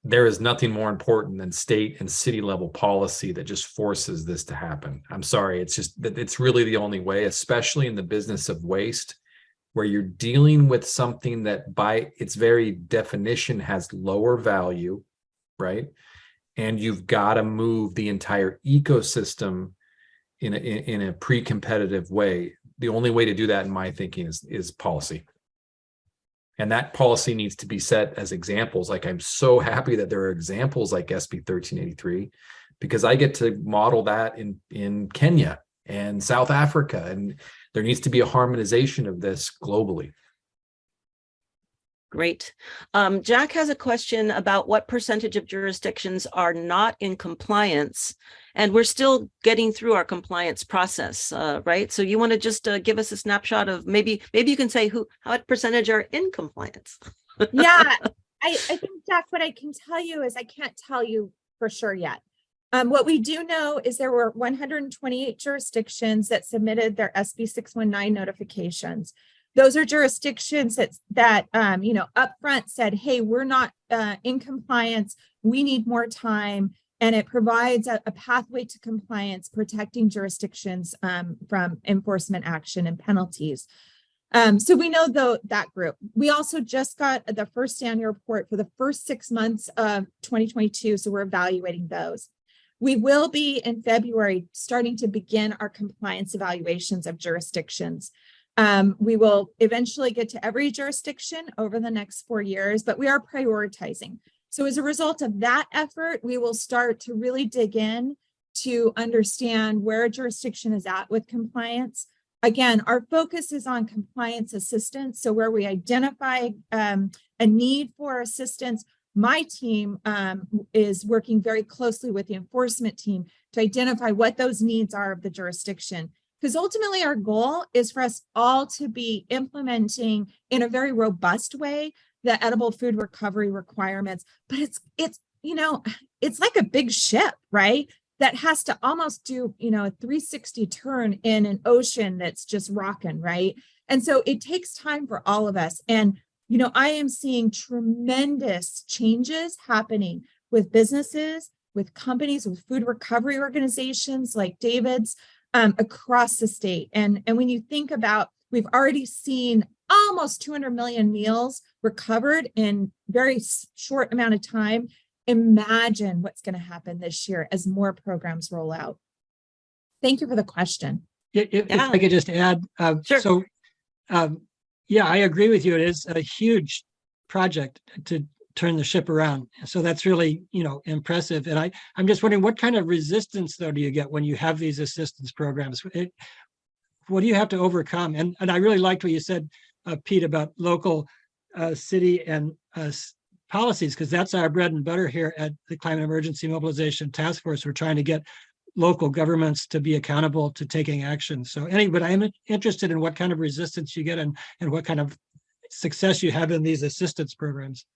There is nothing more important than state and city level policy that just forces this to happen. I'm sorry. It's just that it's really the only way, especially in the business of waste, where you're dealing with something that by its very definition has lower value, right? And you've got to move the entire ecosystem in a pre-competitive way. The only way to do that, in my thinking, is policy. And that policy needs to be set as examples. Like, I'm so happy that there are examples like SB 1383, because I get to model that in Kenya and South Africa, and there needs to be a harmonization of this globally. Great. Jack has a question about what percentage of jurisdictions are not in compliance, and we're still getting through our compliance process, right? So you want to just give us a snapshot of maybe you can say what percentage are in compliance? Yeah, I think, Jack, what I can tell you is I can't tell you for sure yet. What we do know is there were 128 jurisdictions that submitted their SB 619 notifications. Those are jurisdictions that upfront said, hey, we're not in compliance. We need more time. And it provides a pathway to compliance, protecting jurisdictions from enforcement action and penalties. So we know that group. We also just got the first annual report for the first 6 months of 2022. So we're evaluating those. We will be in February starting to begin our compliance evaluations of jurisdictions. We will eventually get to every jurisdiction over the next 4 years, but we are prioritizing. So as a result of that effort, we will start to really dig in to understand where a jurisdiction is at with compliance. Again, our focus is on compliance assistance. So where we identify a need for assistance, my team is working very closely with the enforcement team to identify what those needs are of the jurisdiction. Because ultimately our goal is for us all to be implementing in a very robust way the edible food recovery requirements. But it's like a big ship, right? That has to almost do, a 360 turn in an ocean that's just rocking, right? And so it takes time for all of us. And, I am seeing tremendous changes happening with businesses, with companies, with food recovery organizations like David's across the state. And when you think about, we've already seen almost 200 million meals recovered in very short amount of time. Imagine what's going to happen this year as more programs roll out. Thank you for the question. If I could just add, sure. So, yeah, I agree with you. It is a huge project to turn the ship around. So that's really, impressive. And I'm just wondering, what kind of resistance, though, do you get when you have these assistance programs? What do you have to overcome? And I really liked what you said, Pete, about local city and policies, because that's our bread and butter here at the Climate Emergency Mobilization Task Force. We're trying to get local governments to be accountable to taking action. So but I'm interested in what kind of resistance you get and what kind of success you have in these assistance programs.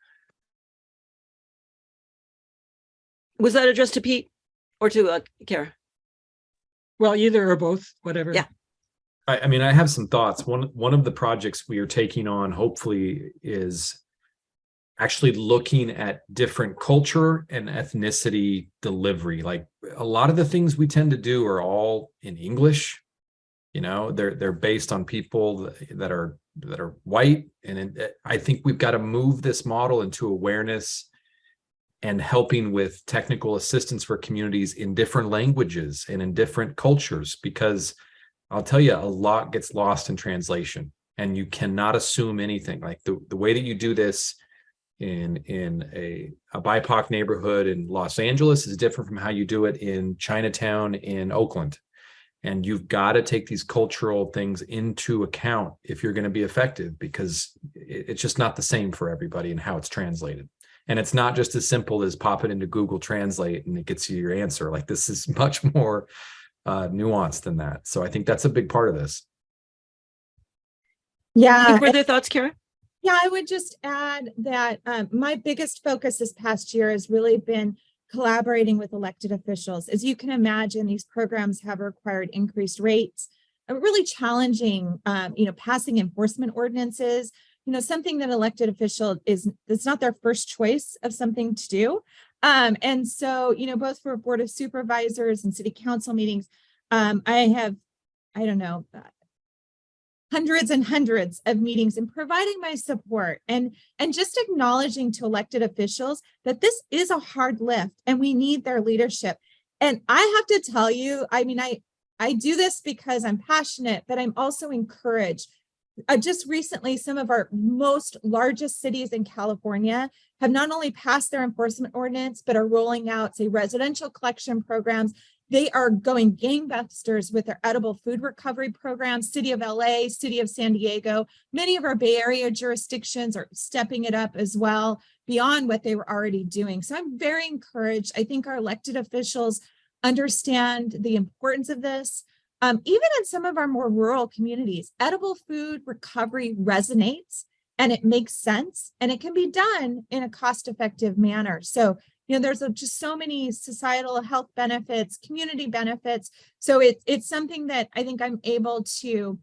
Was that addressed to Pete or to Kara? Well, either or both, whatever. Yeah. I mean, I have some thoughts. One of the projects we are taking on, hopefully, is actually looking at different culture and ethnicity delivery. Like, a lot of the things we tend to do are all in English. They're based on people that are white, and I think we've got to move this model into awareness and helping with technical assistance for communities in different languages and in different cultures, because I'll tell you, a lot gets lost in translation, and you cannot assume anything. Like the way that you do this in a BIPOC neighborhood in Los Angeles is different from how you do it in Chinatown in Oakland. And you've got to take these cultural things into account if you're going to be effective, because it's just not the same for everybody and how it's translated. And it's not just as simple as pop it into Google Translate and it gets you your answer. Like, this is much more nuanced than that. So I think that's a big part of this. Yeah. Any further thoughts, Kara? Yeah, I would just add that my biggest focus this past year has really been collaborating with elected officials. As you can imagine, these programs have required increased rates, really challenging, passing enforcement ordinances, something that elected official it's not their first choice of something to do. And so, both for Board of Supervisors and City Council meetings, I have, I don't know, hundreds and hundreds of meetings and providing my support and just acknowledging to elected officials that this is a hard lift and we need their leadership. And I have to tell you, I mean, I do this because I'm passionate, but I'm also encouraged. Just recently, some of our most largest cities in California have not only passed their enforcement ordinance, but are rolling out, say, residential collection programs. They are going gangbusters with their edible food recovery programs. City of LA, City of San Diego, many of our Bay Area jurisdictions are stepping it up as well beyond what they were already doing. So I'm very encouraged. I think our elected officials understand the importance of this. Even in some of our more rural communities, edible food recovery resonates and it makes sense and it can be done in a cost-effective manner. So there's just so many societal health benefits, community benefits. So it's something that I think I'm able to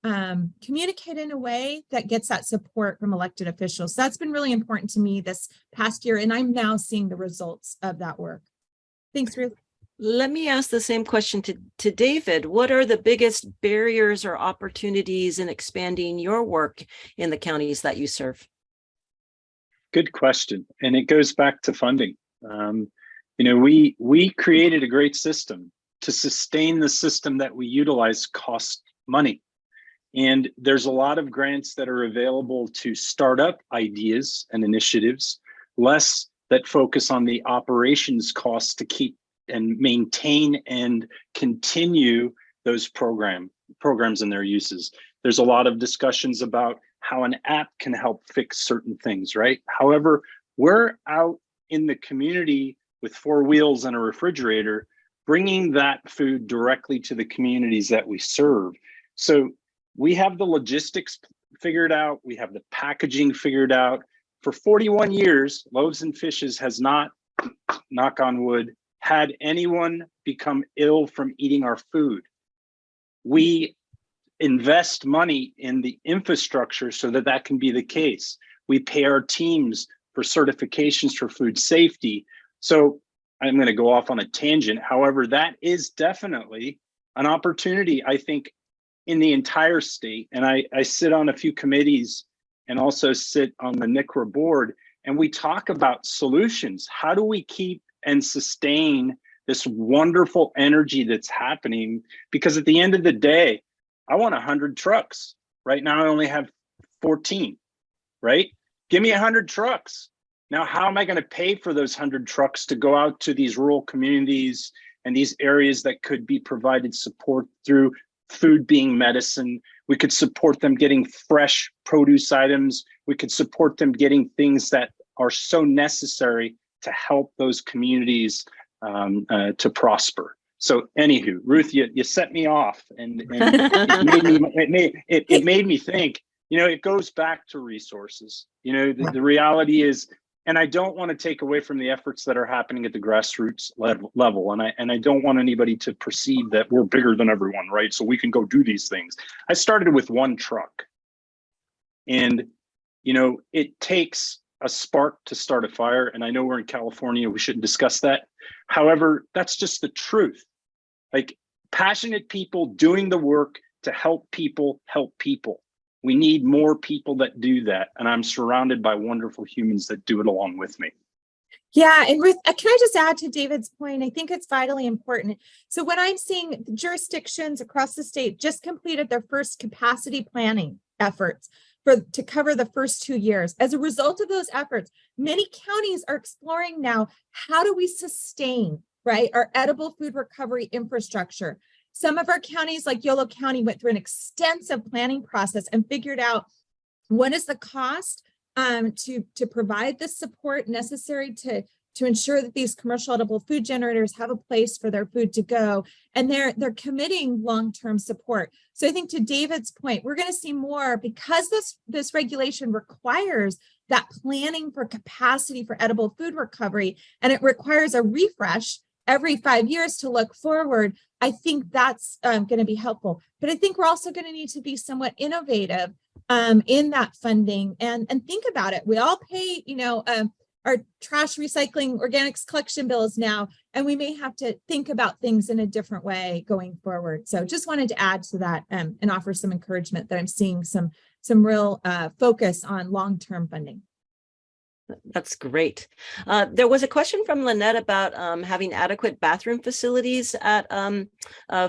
communicate in a way that gets that support from elected officials. So that's been really important to me this past year, and I'm now seeing the results of that work. Thanks, Ruth. Let me ask the same question to David. What are the biggest barriers or opportunities in expanding your work in the counties that you serve? Good question. And it goes back to funding. We created a great system. To sustain the system that we utilize costs money. And there's a lot of grants that are available to start up ideas and initiatives, less that focus on the operations costs to keep and maintain and continue those programs and their uses. There's a lot of discussions about how an app can help fix certain things, right? However, we're out in the community with 4 wheels and a refrigerator, bringing that food directly to the communities that we serve. So we have the logistics figured out. We have the packaging figured out. For 41 years, Loaves and Fishes has not, knock on wood, had anyone become ill from eating our food. We invest money in the infrastructure so that that can be the case. We pay our teams for certifications for food safety. So I'm going to go off on a tangent. However, that is definitely an opportunity, I think, in the entire state. And I sit on a few committees and also sit on the NICRA board, and we talk about solutions. How do we keep and sustain this wonderful energy that's happening? Because at the end of the day, I want 100 trucks. Right now, I only have 14, right? Give me 100 trucks. Now, how am I going to pay for those 100 trucks to go out to these rural communities and these areas that could be provided support through food being medicine? We could support them getting fresh produce items. We could support them getting things that are so necessary to help those communities to prosper. So anywho, Ruth, you set me off, and it made me think. It goes back to resources. The reality is, and I don't want to take away from the efforts that are happening at the grassroots level, and I don't want anybody to perceive that we're bigger than everyone, right? So we can go do these things. I started with 1 truck, and it takes a spark to start a fire. And I know we're in California, we shouldn't discuss that. However, that's just the truth. Like, passionate people doing the work to help people help people. We need more people that do that. And I'm surrounded by wonderful humans that do it along with me. Yeah, and Ruth, can I just add to David's point? I think it's vitally important. So what I'm seeing, jurisdictions across the state just completed their first capacity planning efforts to cover the first 2 years. As a result of those efforts, many counties are exploring now, how do we sustain, right, our edible food recovery infrastructure? Some of our counties, like Yolo County, went through an extensive planning process and figured out what is the cost to provide the support necessary to to ensure that these commercial edible food generators have a place for their food to go, and they're committing long-term support. So I think to David's point, we're going to see more because this regulation requires that planning for capacity for edible food recovery, and it requires a refresh every 5 years to look forward. I think that's going to be helpful. But I think we're also going to need to be somewhat innovative in that funding and think about it. We all pay, our trash recycling organics collection bills now, and we may have to think about things in a different way going forward. So just wanted to add to that and offer some encouragement that I'm seeing some real focus on long-term funding. That's great. There was a question from Lynette about having adequate bathroom facilities at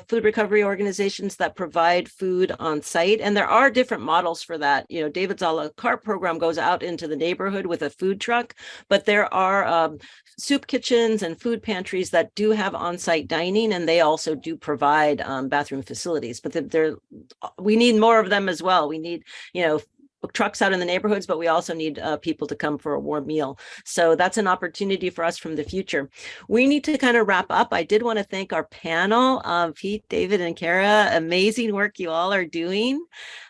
food recovery organizations that provide food on site. And there are different models for that. David's a la carte program goes out into the neighborhood with a food truck, but there are soup kitchens and food pantries that do have on-site dining, and they also do provide bathroom facilities. But we need more of them as well. We need, trucks out in the neighborhoods, but we also need people to come for a warm meal. So that's an opportunity for us from the future. We need to kind of wrap up. I did want to thank our panel, Pete, David, and Kara. Amazing work you all are doing.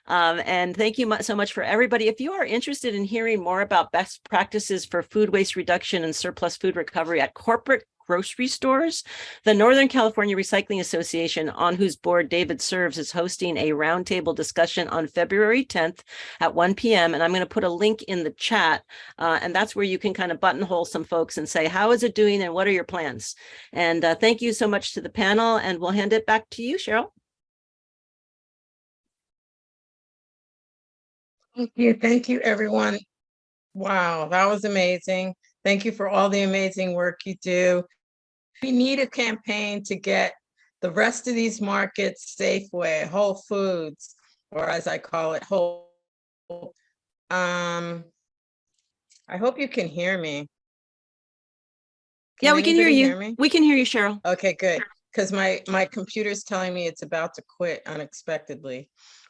And thank you so much for everybody. If you are interested in hearing more about best practices for food waste reduction and surplus food recovery at corporate grocery stores, the Northern California Recycling Association, on whose board David serves, is hosting a roundtable discussion on February 10th at 1 p.m. And I'm going to put a link in the chat. And that's where you can kind of buttonhole some folks and say, how is it doing and what are your plans? And thank you so much to the panel. And we'll hand it back to you, Cheryl. Thank you, everyone. Wow, that was amazing. Thank you for all the amazing work you do. We need a campaign to get the rest of these markets, Safeway, Whole Foods, or as I call it, Whole. I hope you can hear me. Yeah, we can hear you. We can hear you, Cheryl. Okay, good. Because my computer's telling me it's about to quit unexpectedly.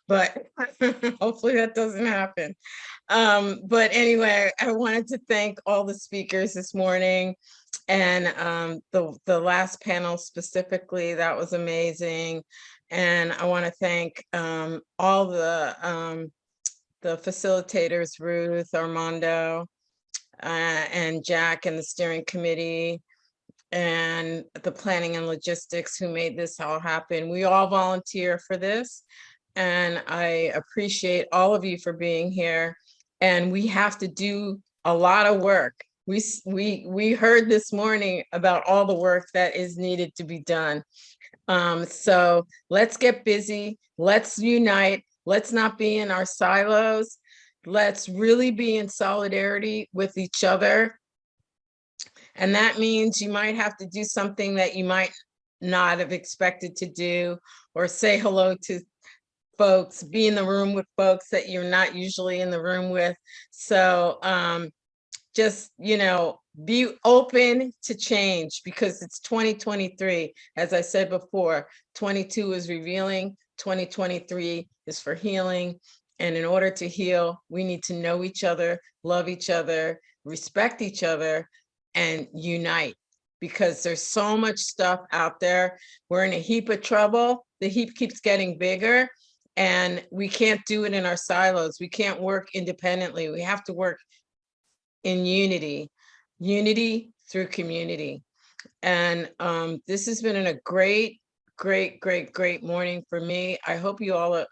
But hopefully that doesn't happen. But anyway, I wanted to thank all the speakers this morning, and the last panel specifically, that was amazing. And I want to thank all the facilitators, Ruth, Armando, and Jack, and the steering committee, and the planning and logistics who made this all happen. We all volunteer for this. And I appreciate all of you for being here. And we have to do a lot of work. We heard this morning about all the work that is needed to be done. So let's get busy. Let's unite. Let's not be in our silos. Let's really be in solidarity with each other. And that means you might have to do something that you might not have expected to do, or say hello to folks, be in the room with folks that you're not usually in the room with. So just, be open to change, because it's 2023. As I said before, 22 is revealing, 2023 is for healing. And in order to heal, we need to know each other, love each other, respect each other, and unite, because there's so much stuff out there. We're in a heap of trouble. The heap keeps getting bigger. And we can't do it in our silos. We can't work independently. We have to work in unity through community. And this has been a great morning for me. I hope you all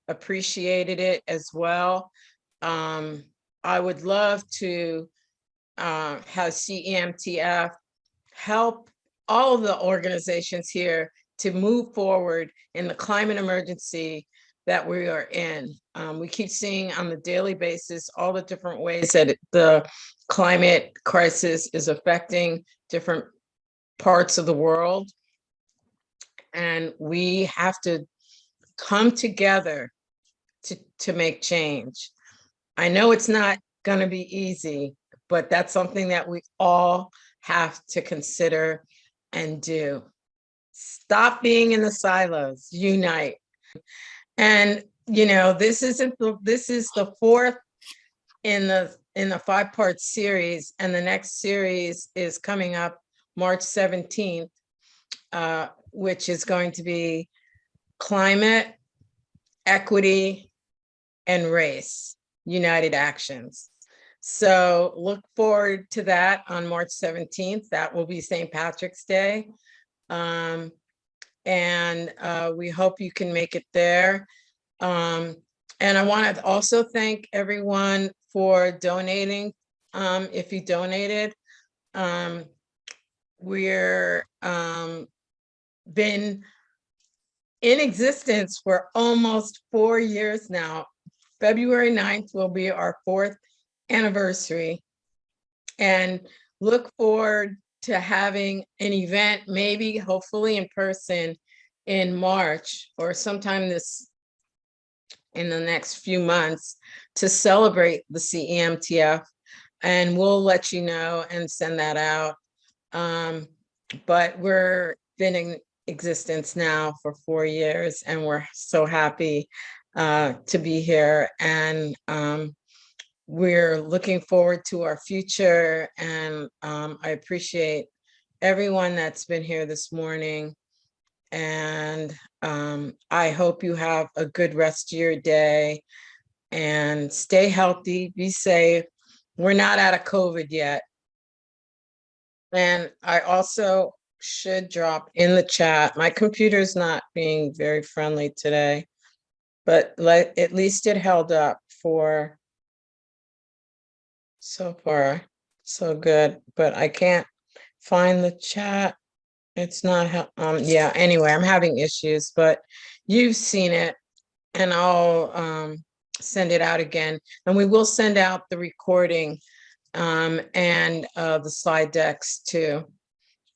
appreciated it as well. I would love to have CEMTF help all of the organizations here to move forward in the climate emergency that we are in. We keep seeing on the daily basis all the different ways that the climate crisis is affecting different parts of the world. And we have to come together to make change. I know it's not going to be easy, but that's something that we all have to consider and do. Stop being in the silos, unite. And this is the fourth in the in a 5-part series, and the next series is coming up March 17th, which is going to be climate, equity, and race, united actions. So look forward to that on March 17th. That will be St. Patrick's Day. And we hope you can make it there. And I want to also thank everyone for donating. If you donated, we're been in existence for almost 4 years now. February 9th will be our 4th anniversary, and look forward to having an event, maybe hopefully in person in March or sometime in the next few months to celebrate the CEMTF, and we'll let you know and send that out. But we're been in existence now for 4 years, and we're so happy to be here, and we're looking forward to our future. And I appreciate everyone that's been here this morning, and I hope you have a good rest of your day and stay healthy, be safe. We're not out of COVID yet. And I also should drop in the chat, my computer's not being very friendly today, but at least it held up for so far, so good, but I can't find the chat. It's not, yeah, anyway, I'm having issues, but you've seen it, and I'll send it out again. And we will send out the recording and the slide decks too.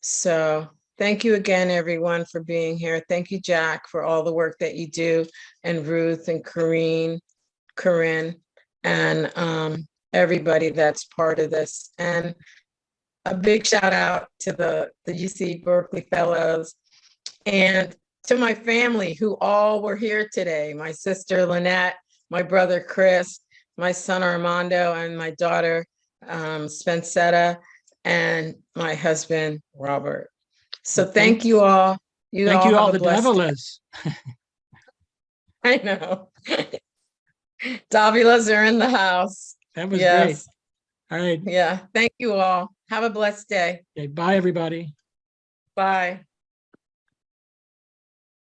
So thank you again, everyone, for being here. Thank you, Jack, for all the work that you do, and Ruth and Corinne, and everybody that's part of this. And a big shout out to the UC Berkeley Fellows and to my family who all were here today. My sister Lynette, my brother Chris, my son Armando, and my daughter Spencetta, and my husband Robert. So thank you all. Thank you all, have a the blessed day. Davilas. I know. Davilas are in the house. That was great. All right. Yeah. Thank you all. Have a blessed day. Okay, bye, everybody. Bye.